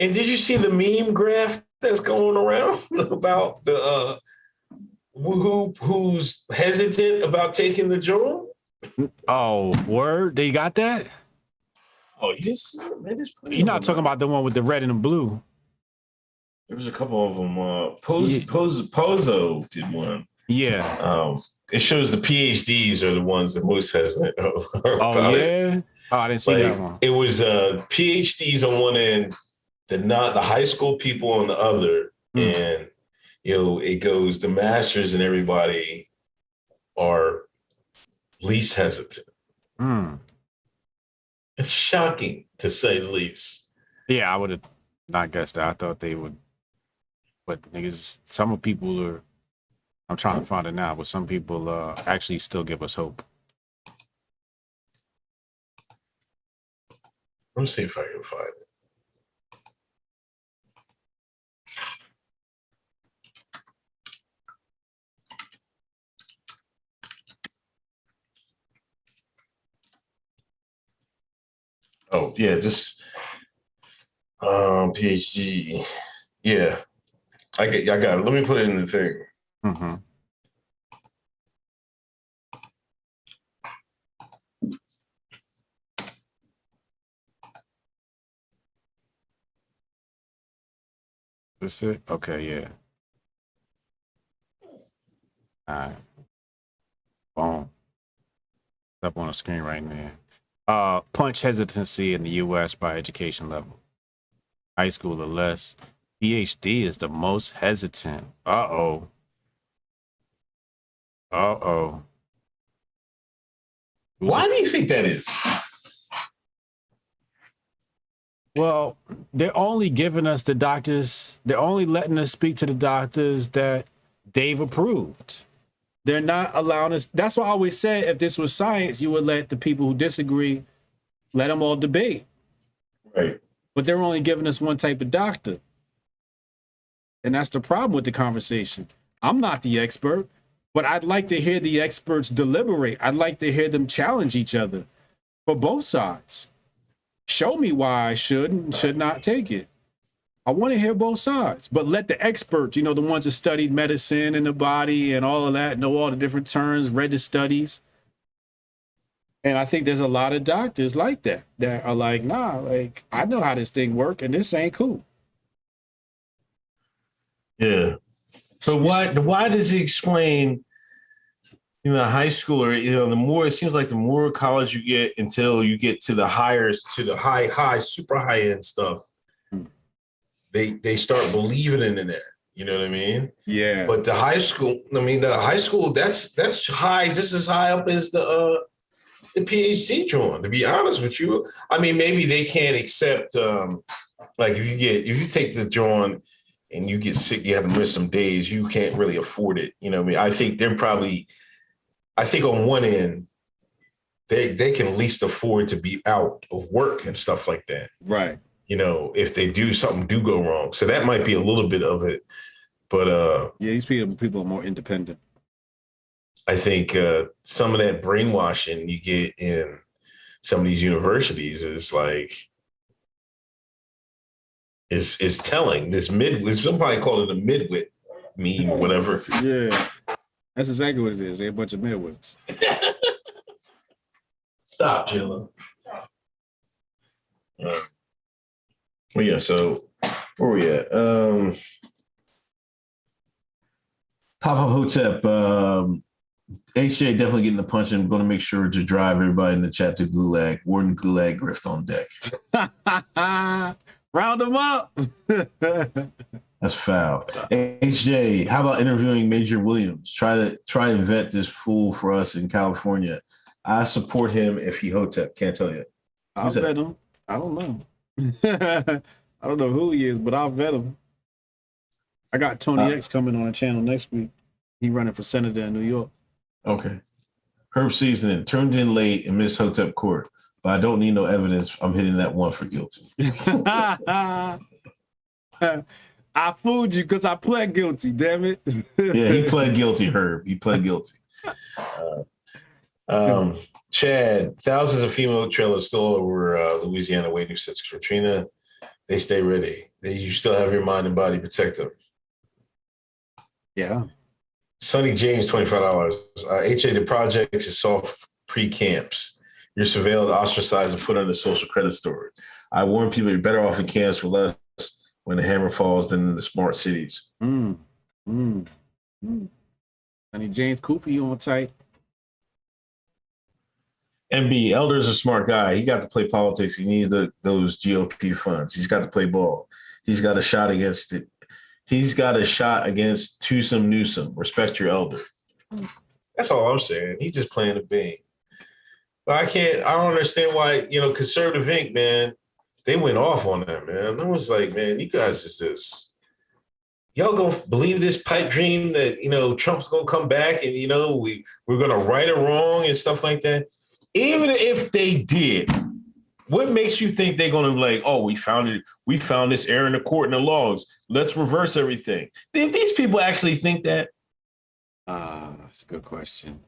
And did you see the meme graph that's going around about the who's hesitant about taking the joint? Oh, word? They got that? Oh, you're not talking about the one with the red and the blue. There was a couple of them. Pozo did one. Yeah. It shows the PhDs are the ones that most hesitant. Oh yeah. Oh, I didn't see that one. It was PhDs on one end, the high school people on the other, and it goes the masters and everybody are least hesitant. It's shocking to say the least. Yeah, I would have not guessed that. I thought they would, but niggas, some people are. I'm trying to find it now, but some people actually still give us hope. Let me see if I can find it. Oh, yeah, just PhD. Yeah, I got it. Let me put it in the thing. Mm-hmm. This it? Okay, yeah. All right. Boom. Up on the screen right now. Punch hesitancy in the U.S. by education level. High school or less. PhD is the most hesitant. Uh-oh. Why do you think that is? Well, they're only giving us the doctors. They're only letting us speak to the doctors that they've approved. They're not allowing us. That's why I always said if this was science, you would let the people who disagree, let them all debate. Right. But they're only giving us one type of doctor. And that's the problem with the conversation. I'm not the expert. But I'd like to hear the experts deliberate. I'd like to hear them challenge each other for both sides. Show me why I should and should not take it. I want to hear both sides, but let the experts, you know, the ones that studied medicine and the body and all of that, know all the different terms, read the studies. And I think there's a lot of doctors like that are like, nah, like, I know how this thing works and this ain't cool. Yeah. But why does he explain, you know, high school, or, you know, the more, it seems like the more college you get until you get to the high, super high end stuff, they start believing in that. You know what I mean? Yeah. But the high school, that's high, just as high up as the PhD joint, to be honest with you. I mean, maybe they can't accept, like if you take the joint and you get sick, you have to miss some days, you can't really afford it. You know what I mean? I think on one end, they can at least afford to be out of work and stuff like that. Right. You know, if they something go wrong. So that might be a little bit of it. But yeah, these people are more independent. I think some of that brainwashing you get in some of these universities is like, is telling. Somebody call it a midwit meme or whatever. Yeah, that's exactly what it is. They're a bunch of midwits. Stop, Jilla. Well, yeah, so where we at? Pop-Up Hotep. HJ definitely getting the punch. I'm going to make sure to drive everybody in the chat to Gulag. Warden Gulag Grift on deck. Round them up. That's foul. HJ, how about interviewing Major Williams? Try and vet this fool for us in California. I support him if he Hotep. Can't tell you. I'll vet him. I don't know. I don't know who he is, but I'll vet him. I got Tony X coming on the channel next week. He running for senator in New York. Okay. Herb seasoning turned in late and missed Hotep court, but I don't need no evidence. I'm hitting that one for guilty. I fooled you because I pled guilty. Damn it. Yeah, he pled guilty. Herb. He pled guilty. Chad, thousands of female trailers still over Louisiana waiting since Katrina. They stay ready. You still have your mind and body protected. Yeah. Sonny James, $25. HA, the projects is soft pre-camps. You're surveilled, ostracized, and put under social credit storage. I warn people you're better off in camps with less when the hammer falls than in the smart cities. Sonny James, Kofi on tight. MB, Elder's a smart guy. He got to play politics. He needs those GOP funds. He's got to play ball. He's got a shot against it. He's got a shot against Twosome Newsome. Respect your elder. That's all I'm saying. He's just playing the game. But I don't understand why, Conservative Inc., man, they went off on that, man. I was like, man, you guys is this. Y'all gonna believe this pipe dream that, Trump's gonna come back and, we're gonna right or wrong and stuff like that? Even if they did, what makes you think they're going to be like, oh, we found it. We found this error in the court and the logs. Let's reverse everything. If these people actually think that? That's a good question.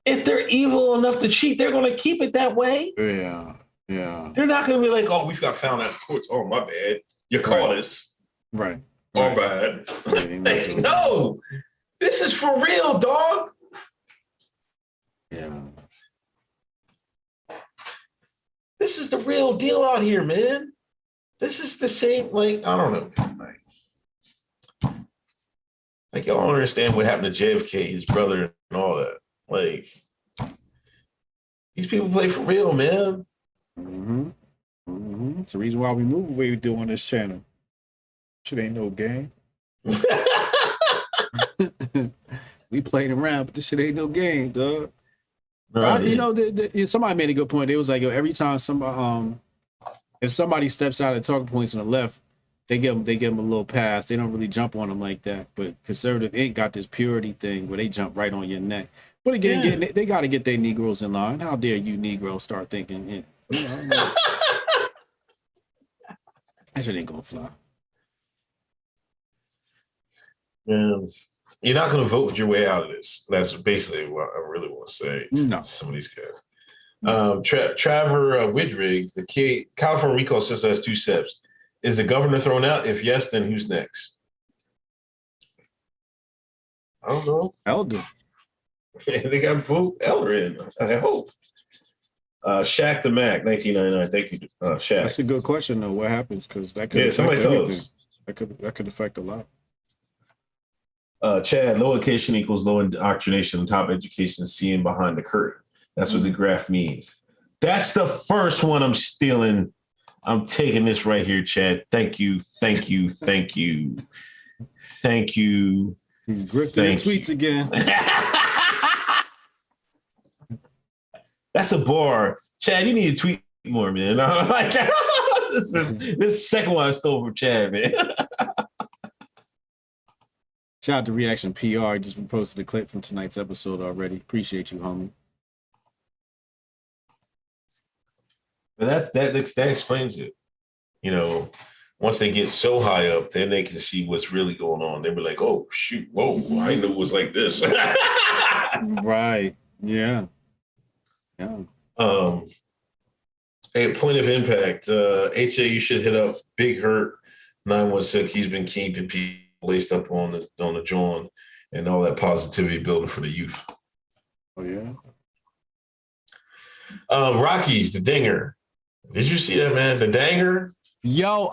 If they're evil enough to cheat, they're going to keep it that way. Yeah. They're not going to be like, oh, we've got found out in the courts. Oh, my bad. You caught us. Right. Oh, bad. Hey, no, this is for real, dog. Yeah. This is the real deal out here, man. This is the same, I don't know. Like, y'all don't understand what happened to JFK, his brother, and all that. These people play for real, man. It's the reason why we move the way we do on this channel. Shit ain't no game. We playing around, but this shit ain't no game, dog. Somebody made a good point. It was like, every time if somebody steps out of talking points on the left, they give them a little pass. They don't really jump on them like that. But Conservative Inc. got this purity thing where they jump right on your neck. But again, they got to get their Negroes in line. How dare you Negroes start thinking, that shit ain't gonna fly. Yeah. You're not going to vote your way out of this. That's basically what I really want to say to some of these guys. Trevor Widrig, the California recall system has 2 steps. Is the governor thrown out? If yes, then who's next? I don't know. Elder. They got vote Elder in. I hope. Shaq the Mac, 1999. Thank you, Shaq. That's a good question, though. What happens? Because that could somebody tell us. That could affect a lot. Chad, low education equals low indoctrination, top education seeing behind the curtain. That's what the graph means. That's the first one I'm stealing. I'm taking this right here, Chad. Thank you. Thank you. Thank you. Thank you. He's grifting tweets again. That's a bar. Chad, you need to tweet more, man. I'm like, this second one I stole from Chad, man. Shout out to Reaction PR. Just reposted a clip from tonight's episode already. Appreciate you, homie. But that explains it. You know, once they get so high up, then they can see what's really going on. They be like, "Oh shoot, whoa! I knew it was like this." Right? Yeah. Yeah. A point of impact. HA, you should hit up Big Hurt 916. He's been keeping people laced up on the joint and all that positivity building for the youth. Oh yeah. Rockies, the Dinger. Did you see that, man? The Danger. Yo,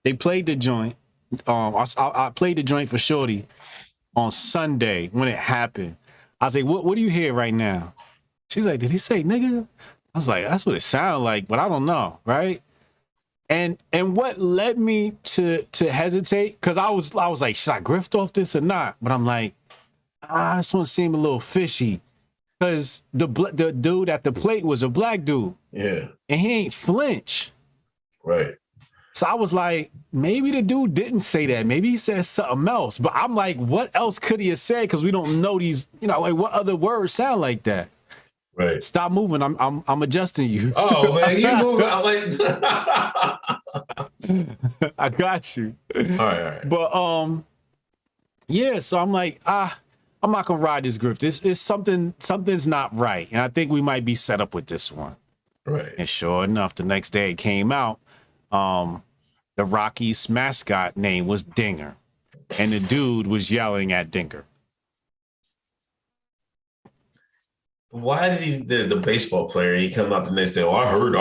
they played the joint. I played the joint for Shorty on Sunday when it happened. I was like, what do you hear right now? She's like, did he say nigga? I was like, that's what it sounded like, but I don't know, right? And what led me to hesitate, because I was like, should I grift off this or not? But I'm like, this one seemed a little fishy. Because the dude at the plate was a black dude. Yeah. And he ain't flinch. Right. So I was like, maybe the dude didn't say that. Maybe he said something else. But I'm like, what else could he have said? Because we don't know these, like what other words sound like that? Right. Stop moving. I'm adjusting you. Oh man, you moving. I'm like I got you. All right. But yeah, so I'm like, I'm not gonna ride this grift. It's something's not right. And I think we might be set up with this one. Right. And sure enough, the next day it came out. The Rockies mascot name was Dinger. And the dude was yelling at Dinger. Why did the baseball player, he come out the next day, I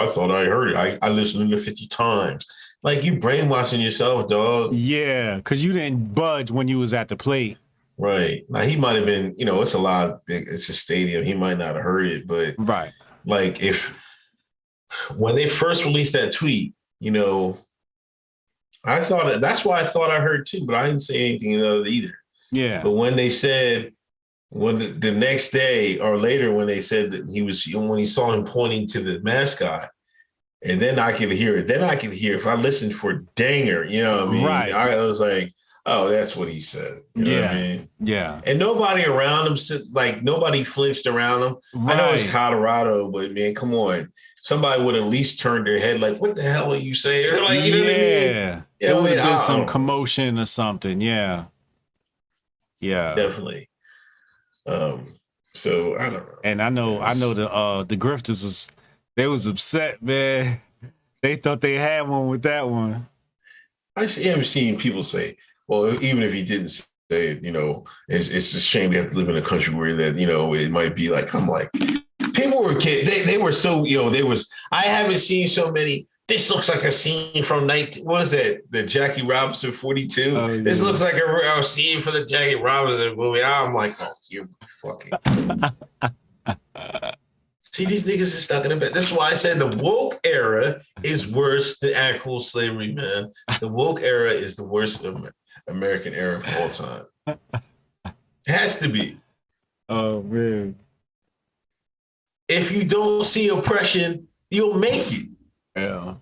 thought I heard it. I listened to it 50 times. Like, you brainwashing yourself, dog. Yeah, because you didn't budge when you was at the plate. Right. Now, he might have been, it's a lot big. It's a stadium. He might not have heard it, but right. Like, when they first released that tweet, I thought that's why I thought I heard too, but I didn't say anything about it either. Yeah. But when they said, the next day or later, when they said that when he saw him pointing to the mascot, and then I could hear it. Then I could hear if I listened for Danger, you know what I mean? Right. I was like, oh, that's what he said. You know what I mean? Yeah. And nobody around him, nobody flinched around him. Right. I know it's Colorado, but man, come on. Somebody would at least turn their head like, what the hell are you saying? Like, you know what I mean? Yeah. It would have been some commotion or something. Yeah. Yeah. Definitely. So I don't know. And I know the grifters they was upset, man. They thought they had one with that one. I have seen people say, well, even if he didn't say it, it's a shame they have to live in a country where that, it might be like, I'm like, people were kidding. They were so, I haven't seen so many. This looks like a scene from what was that? The Jackie Robinson 42. Oh, yeah. This looks like a scene for the Jackie Robinson movie. I'm like, oh, you're fucking. See, these niggas are stuck in a bed. That's why I said the woke era is worse than actual slavery, man. The woke era is the worst American era of all time. It has to be. Oh, man. If you don't see oppression, you'll make it. Yeah.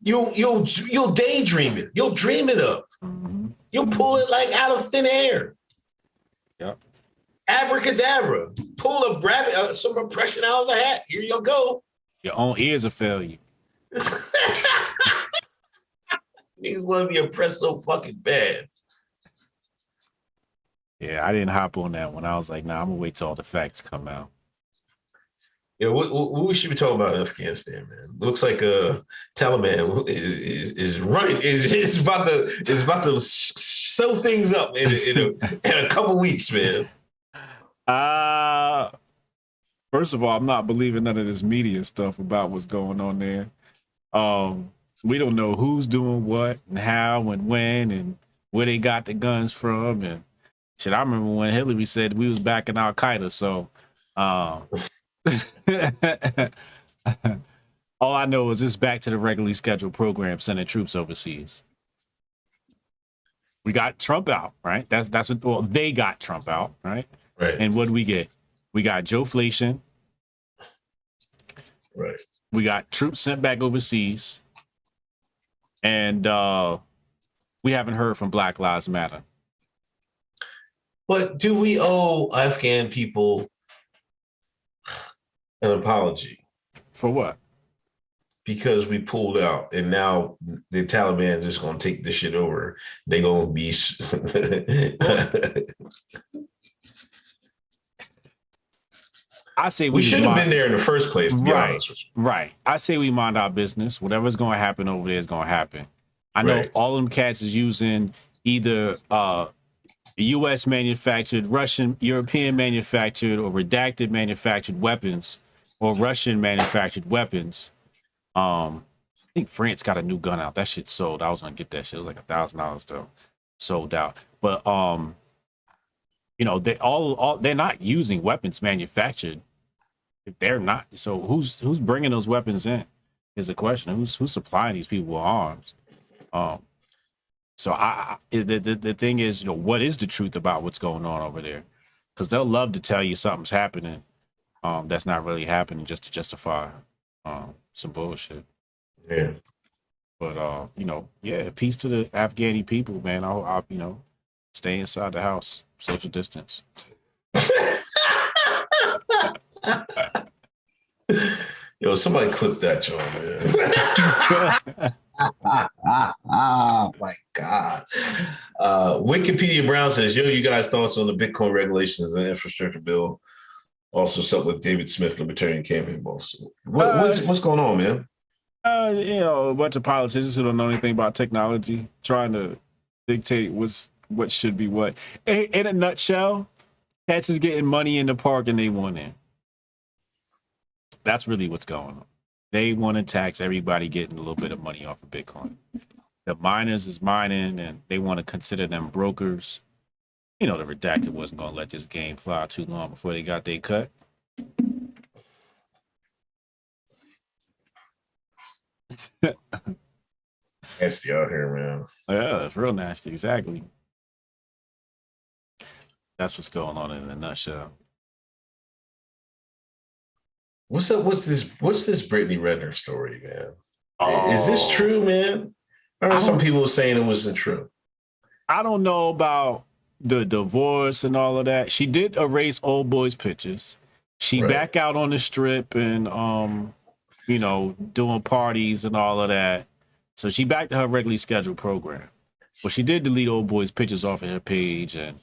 You'll daydream it. You'll dream it up. Mm-hmm. You'll pull it like out of thin air. Yep. Abracadabra. Pull some oppression out of the hat. Here you go. Your own ears will fail you. Niggas want to be oppressed so fucking bad. Yeah, I didn't hop on that one. I was like, nah, I'm gonna wait till all the facts come out. Yeah, what we should be talking about in Afghanistan, man. Looks like Taliban is running. Is about to sew things up in a couple weeks, man. First of all, I'm not believing none of this media stuff about what's going on there. We don't know who's doing what and how and when and where they got the guns from and shit. I remember when Hillary said we was back in Al Qaeda. So, all I know is it's back to the regularly scheduled program, sending troops overseas. We got Trump out, right? That's what. Well, they got Trump out, right? Right. And what do we get? We got Joe-flation. Right. We got troops sent back overseas, and we haven't heard from Black Lives Matter. But do we owe Afghan people an apology? For what? Because we pulled out, and now the Taliban is just going to take this shit over. They're going to be. I say we shouldn't have been there in the first place, to be right, honest with you. Right. I say we mind our business. Whatever's going to happen over there is going to happen. I know all of them cats is using either U.S. manufactured, Russian, European manufactured, or redacted manufactured weapons, or Russian manufactured weapons. I think France got a new gun out. That shit sold. I was gonna get that shit. It was like $1,000 though. Sold out. But you know, they're not using weapons manufactured. If they're not, so who's bringing those weapons in is the question. Who's supplying these people with arms? So the thing is, you know, what is the truth about what's going on over there? Because they'll love to tell you something's happening that's not really happening just to justify some bullshit. Yeah. But you know, yeah, peace to the Afghani people, man. I'll you know, stay inside the house, social distance. Yo, somebody clip that joint, man. Oh my God. Wikipedia Brown says, yo, you guys' thoughts on the Bitcoin regulations and infrastructure bill? Also, something with David Smith, Libertarian campaign boss. What's going on, man? You know, a bunch of politicians who don't know anything about technology trying to dictate what should be what. In a nutshell, cats is getting money in the park and they want in. That's really what's going on. They want to tax everybody getting a little bit of money off of Bitcoin. The miners is mining and they want to consider them brokers. You know, the redacted wasn't going to let this game fly too long before they got their cut. Nasty out here, man. Yeah, it's real nasty. Exactly. That's what's going on in a nutshell. What's up? What's this Brittany Renner story, man? Is this true, man? I heard some people saying it wasn't true. I don't know about the divorce and all of that. She did erase old boys' pictures. She back out on the strip and you know, doing parties and all of that. So she back to her regularly scheduled program. But she did delete old boys' pictures off of her page, and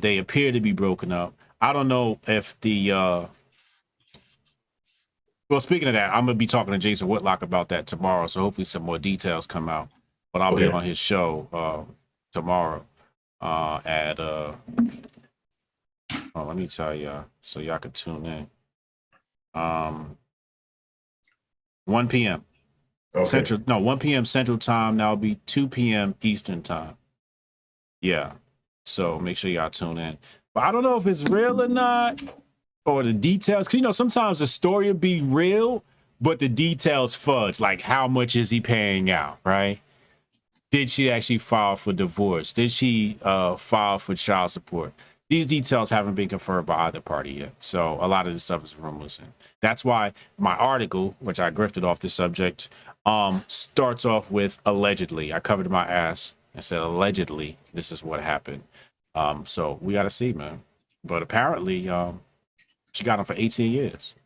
they appear to be broken up. I don't know if the well, speaking of that, I'm gonna be talking to Jason Whitlock about that tomorrow. So hopefully some more details come out. But I'll be on his show tomorrow at let me tell y'all so y'all can tune in. 1 p.m. Central. No, 1 p.m. Central Time. That'll be 2 p.m. Eastern Time. Yeah. So make sure y'all tune in. But I don't know if it's real or not, or the details. Because, you know, sometimes the story will be real, but the details fudge. Like, how much is he paying out, right? Did she actually file for divorce? Did she file for child support? These details haven't been confirmed by either party yet. So a lot of this stuff is rumors. And that's why my article, which I grifted off this subject, starts off with allegedly. I covered my ass and said, allegedly, this is what happened. So we got to see, man. But apparently, she got him for 18 years.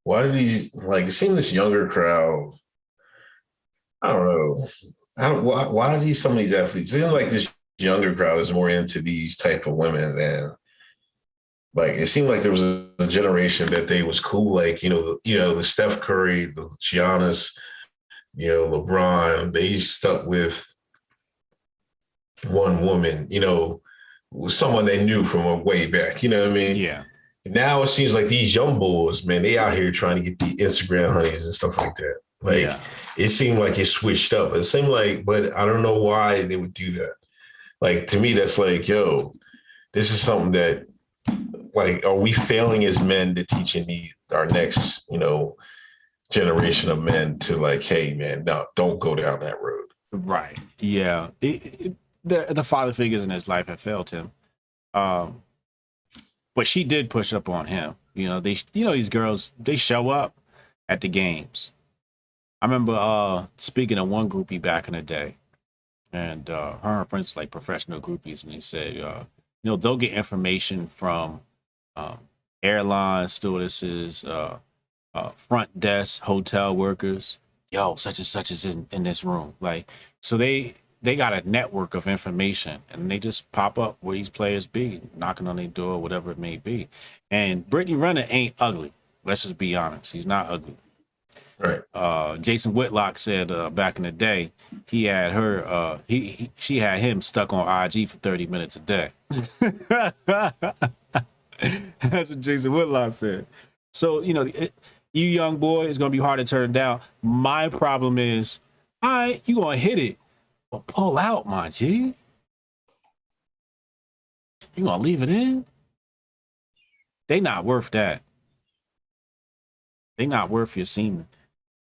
Why did he, like, it seemed this younger crowd I don't know. I don't. Why are some of these athletes? It seems like this younger crowd is more into these type of women than like. It seemed like there was a generation that they was cool, like the Steph Curry, the Giannis, LeBron. They stuck with one woman, someone they knew from a way back. You know what I mean? Yeah. Now it seems like these young boys, man, they out here trying to get the Instagram honeys and stuff like that. Like it seemed like it switched up. It seemed like, but I don't know why they would do that. Like to me, that's like, yo, this is something that, like, are we failing as men to teach our next, generation of men to like, hey, man, no, don't go down that road. Right. Yeah. The father figures in his life have failed him. But she did push up on him. These girls, they show up at the games. I remember speaking to one groupie back in the day, and her and her friends like professional groupies, and they said, they'll get information from airline stewardesses, front desk, hotel workers. Yo, such and such is in this room. Like, so they got a network of information, and they just pop up where these players be, knocking on their door, whatever it may be. And Brittany Renner ain't ugly. Let's just be honest. She's not ugly. Right. Jason Whitlock said back in the day, he had her, she had him stuck on IG for 30 minutes a day. That's what Jason Whitlock said. So, you young boy, it's going to be hard to turn down. My problem is, all right, you going to hit it, but pull out, my G. You going to leave it in? They not worth that. They not worth your semen.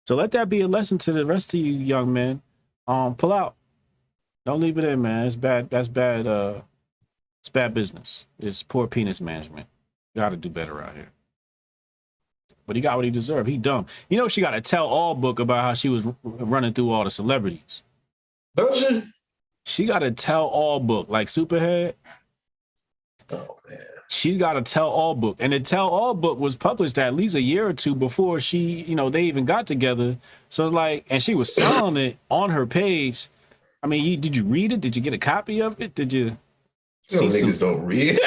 So let that be a lesson to the rest of you young men. Pull out. Don't leave it in, man. It's bad. That's bad. It's bad business. It's poor penis management. You got to do better out here. But he got what he deserved. He dumb. She got a tell-all book about how she was running through all the celebrities. Don't she? She got a tell-all book, like Superhead. Oh, man. She's got a tell-all book. And the tell-all book was published at least a year or two before she, they even got together. So it's like, and she was selling it on her page. I mean, did you read it? Did you get a copy of it? Did you see niggas don't read.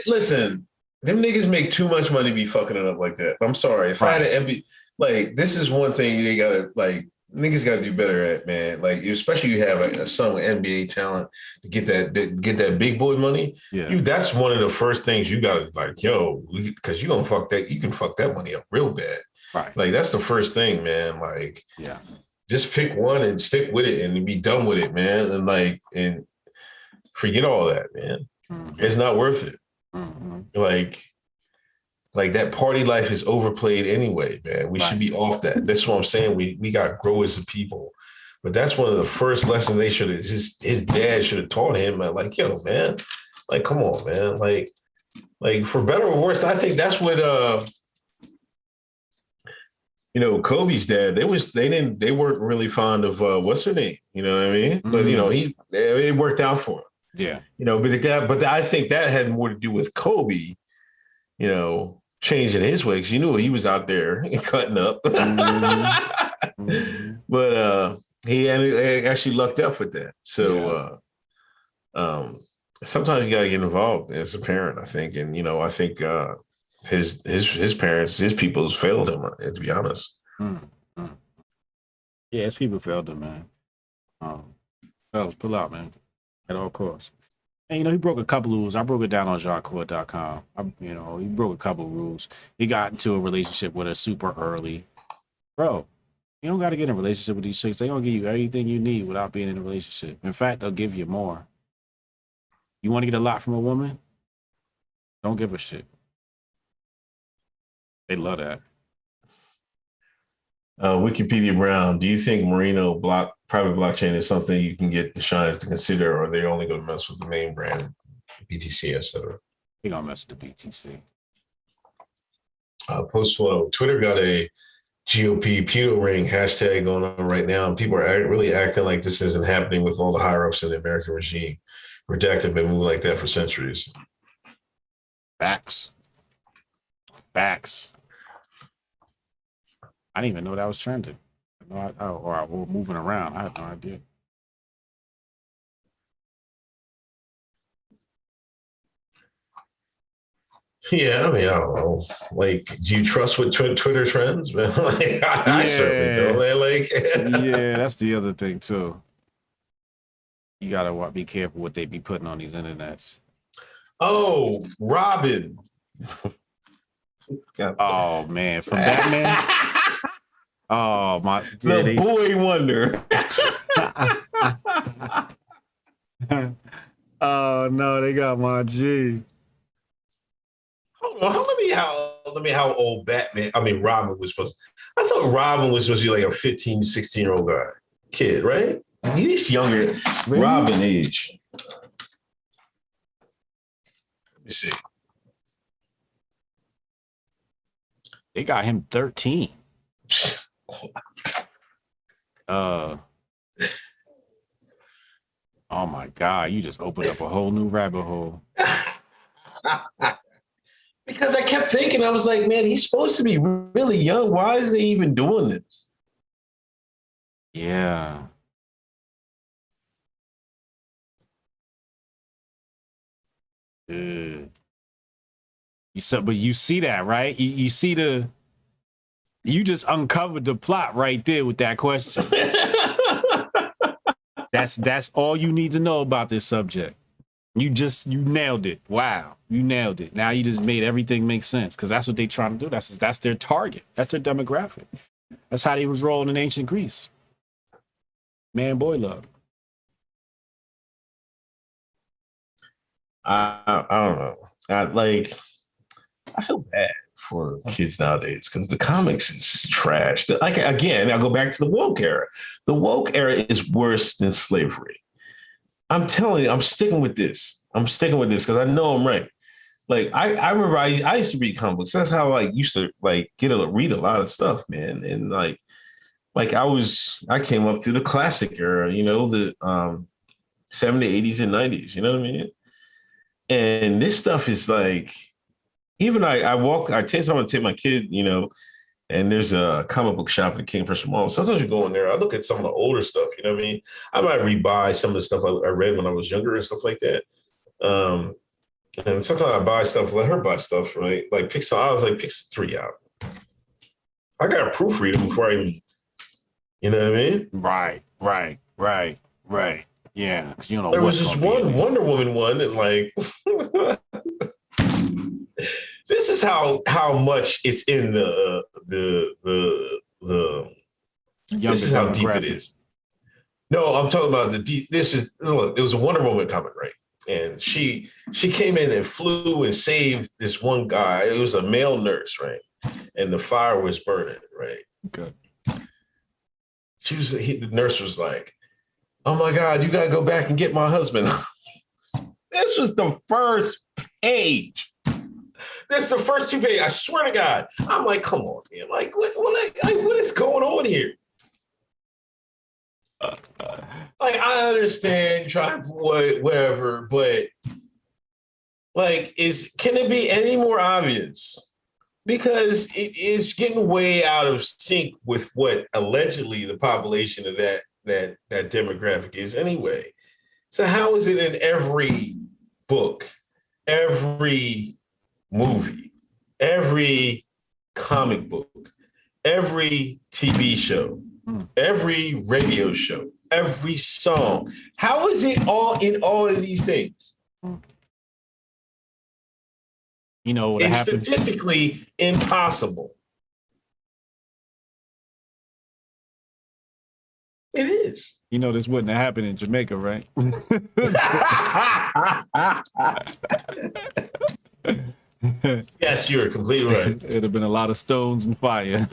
Listen, them niggas make too much money to be fucking it up like that. I'm sorry. If I had an MB, like, this is one thing they gotta, like, niggas gotta do better at, man. Like, especially you have a son with NBA talent to get that big boy money. Yeah. That's one of the first things you gotta, like, yo, because you gonna fuck that, you can fuck that money up real bad. Right. Like, that's the first thing, man. Like, yeah, just pick one and stick with it and be done with it, man. And forget all that, man. Mm-hmm. It's not worth it. Mm-hmm. Like that party life is overplayed anyway, man. We should be off that. That's what I'm saying. We got to grow as a people. But that's one of the first lessons they should have, his dad should have taught him. Like, yo, man, like, come on, man. Like for better or worse, I think that's what Kobe's dad, they weren't really fond of what's her name, you know what I mean? Mm-hmm. But it worked out for him. Yeah. But I think that had more to do with Kobe, changing his way, because you knew he was out there cutting up. Mm-hmm. But he actually lucked up with that. So sometimes you gotta get involved as a parent, I think. And I think his parents, his people's failed him, to be honest. Mm-hmm. Yeah, his people failed him, man. Fellas, pull out, man. At all costs. And, he broke a couple rules. I broke it down on JacquesCourt.com. He broke a couple rules. He got into a relationship with her super early. Bro, you don't got to get in a relationship with these chicks. They're going to give you everything you need without being in a relationship. In fact, they'll give you more. You want to get a lot from a woman? Don't give a shit. They love that. Wikipedia Brown, do you think Merino private blockchain is something you can get the shines to consider, or are they only going to mess with the main brand, BTC, etc.? They're going to mess with the BTC. Post flow. Twitter got a GOP pedo ring hashtag going on right now, and people are really acting like this isn't happening with all the higher ups in the American regime. Redacted been moving like that for centuries. Facts. Facts. I didn't even know that was trending. No, or we're moving around. I have no idea. Yeah, I mean, I don't know. Like, do you trust what Twitter trends? Man, like, I certainly don't. Man. Like, yeah, that's the other thing too. You gotta be careful what they be putting on these internets. Oh, Robin. Oh man, from Batman. Oh my, the boy wonder. Oh no, they got my G. Hold on, let me how old Robin was supposed to. I thought Robin was supposed to be like a 15, 16-year-old guy. Kid, right? He's younger. Really? Robin age. Let me see. They got him 13. Oh my God, you just opened up a whole new rabbit hole. Because I kept thinking, I was like, man, he's supposed to be really young. Why is they even doing this? Yeah. You see that, right? You see you just uncovered the plot right there with that question. That's all you need to know about this subject. You nailed it. Wow, you nailed it. Now you just made everything make sense because that's what they trying to do. That's their target. That's their demographic. That's how they was rolling in ancient Greece. Man, boy, love. I don't know. I feel bad for kids nowadays because the comics is trash. Like, again, I'll go back to the woke era. The woke era is worse than slavery. I'm telling you, I'm sticking with this. Because I know I'm right. Like, I remember I used to read comic books. That's how I used to read a lot of stuff, man. And like I came up through the classic era, the 70s, 80s, and 90s. You know what I mean? And this stuff is like, even I take my kid, and there's a comic book shop at King Prussia Mall. Sometimes you go in there, I look at some of the older stuff, you know what I mean? I might rebuy some of the stuff I read when I was younger and stuff like that. And sometimes I buy stuff, let her buy stuff, right? Like Pixar, I was like, Pixar 3 out. I got to proofread them before I even, you know what I mean? Right. Yeah, because you don't know. There was this one Wonder Woman one, and like, this is how much it's in the this is how deep it is. No, I'm talking about the deep. It was a Wonder Woman comic, right? And she came in and flew and saved this one guy. It was a male nurse, right? And the fire was burning, right? Okay. The nurse was like, "Oh my God, you gotta go back and get my husband." This was the first page. This is the first 2 pages. I swear to God. I'm like, come on, man. Like, what is going on here? Like, I understand trying whatever, but like, can it be any more obvious? Because it is getting way out of sync with what allegedly the population of that demographic is anyway. So how is it in every book, every movie, every comic book, every TV show, every radio show, every song? How is it all in all of these things? You know what it's happened? Statistically impossible. It is. You know this wouldn't have happened in Jamaica, right? Yes, you're completely right. It'd have been a lot of stones and fire.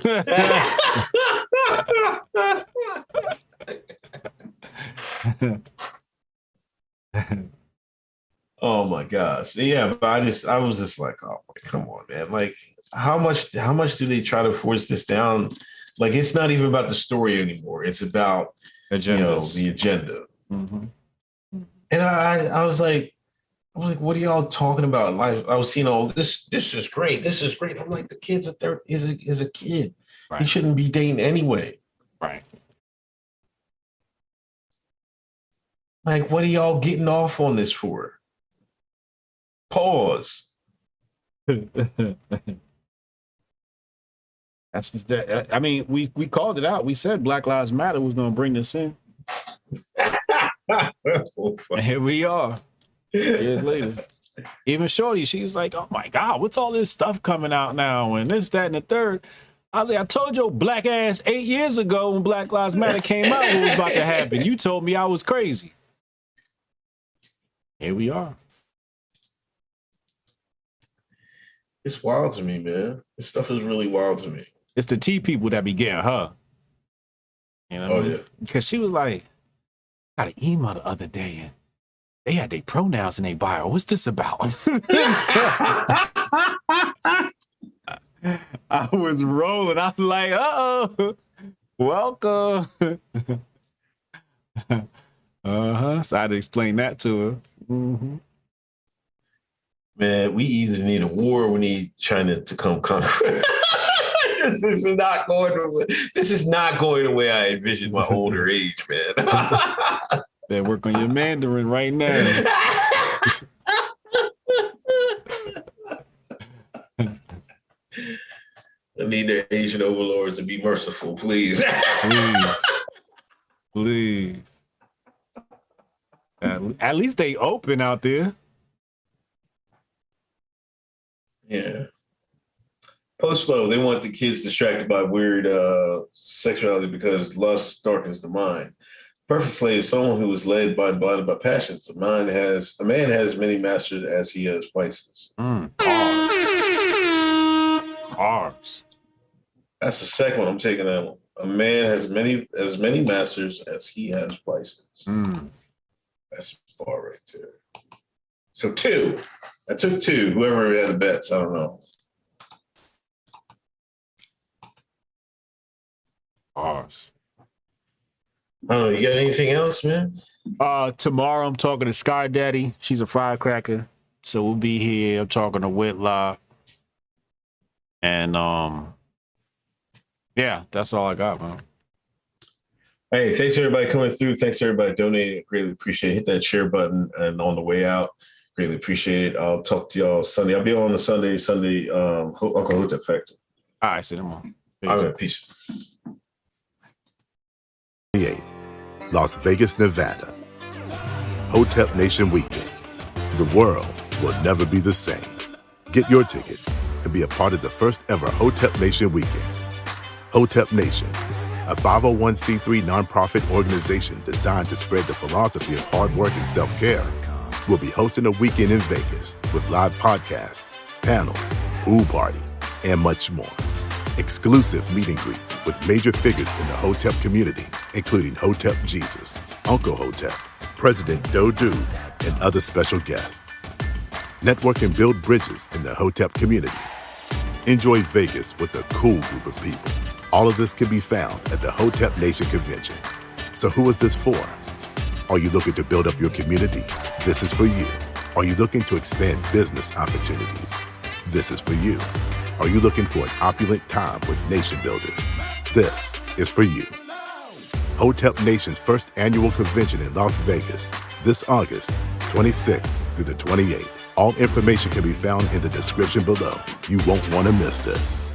Oh my gosh. Yeah, but I was just like, oh, come on, man. Like, how much do they try to force this down? Like, it's not even about the story anymore. It's about the agenda. Mm-hmm. And I was like, I was like, what are y'all talking about? Like, I was seeing all this is great. This is great. I'm like, the kid's is a kid. Right. He shouldn't be dating anyway. Right. Like, what are y'all getting off on this for? Pause. That's just that. I mean, we called it out. We said Black Lives Matter was going to bring this in. And here we are. Years later. Even Shorty, she was like, oh my God, what's all this stuff coming out now? And this, that, and the third. I was like, I told your black ass 8 years ago when Black Lives Matter came out what was about to happen. You told me I was crazy. Here we are. It's wild to me, man. This stuff is really wild to me. It's the T people that be getting her. You know what I mean? Yeah. Because she was like, I got an email the other day and they had their pronouns in their bio. What's this about? I was rolling. I was like, uh-oh. Welcome. So I had to explain that to her. Mm-hmm. Man, we either need a war or we need China to come conquer. This is not going the way I envisioned my older age, man. They work on your Mandarin right now. I need the Asian overlords to be merciful, please. Please. At least they open out there. Yeah. Post flow, they want the kids distracted by weird sexuality because lust darkens the mind. Perfect slave is someone who is led by and blinded by passions. A man has many masters as he has vices. Ours. That's the second one. I'm taking that one. A man has many masters as he has vices. That's a bar right there. So 2. I took 2. Whoever had the bets, I don't know. Ours. I don't know. You got anything else, man? Tomorrow I'm talking to Sky Daddy. She's a firecracker. So we'll be here. I'm talking to Whitlock. And yeah, that's all I got, man. Hey, thanks everybody coming through. Thanks everybody donating. Greatly appreciate it. Hit that share button and on the way out. Greatly appreciate it. I'll talk to y'all Sunday. I'll be on the Sunday Uncle Hotep Factor. All right, see them on. All right, peace. Las Vegas, Nevada. Hotep Nation Weekend. The world will never be the same. Get your tickets and be a part of the first ever Hotep Nation Weekend. Hotep Nation, a 501c3 nonprofit organization designed to spread the philosophy of hard work and self-care, will be hosting a weekend in Vegas with live podcasts, panels, pool party, and much more. Exclusive meet and greets with major figures in the Hotep community, including Hotep Jesus, Uncle Hotep, President Doe Dubes, and other special guests. Network and build bridges in the Hotep community. Enjoy Vegas with a cool group of people. All of this can be found at the Hotep Nation Convention. So who is this for? Are you looking to build up your community? This is for you. Are you looking to expand business opportunities? This is for you. Are you looking for an opulent time with nation builders? This is for you. Hotep Nation's first annual convention in Las Vegas, this August 26th through the 28th. All information can be found in the description below. You won't want to miss this.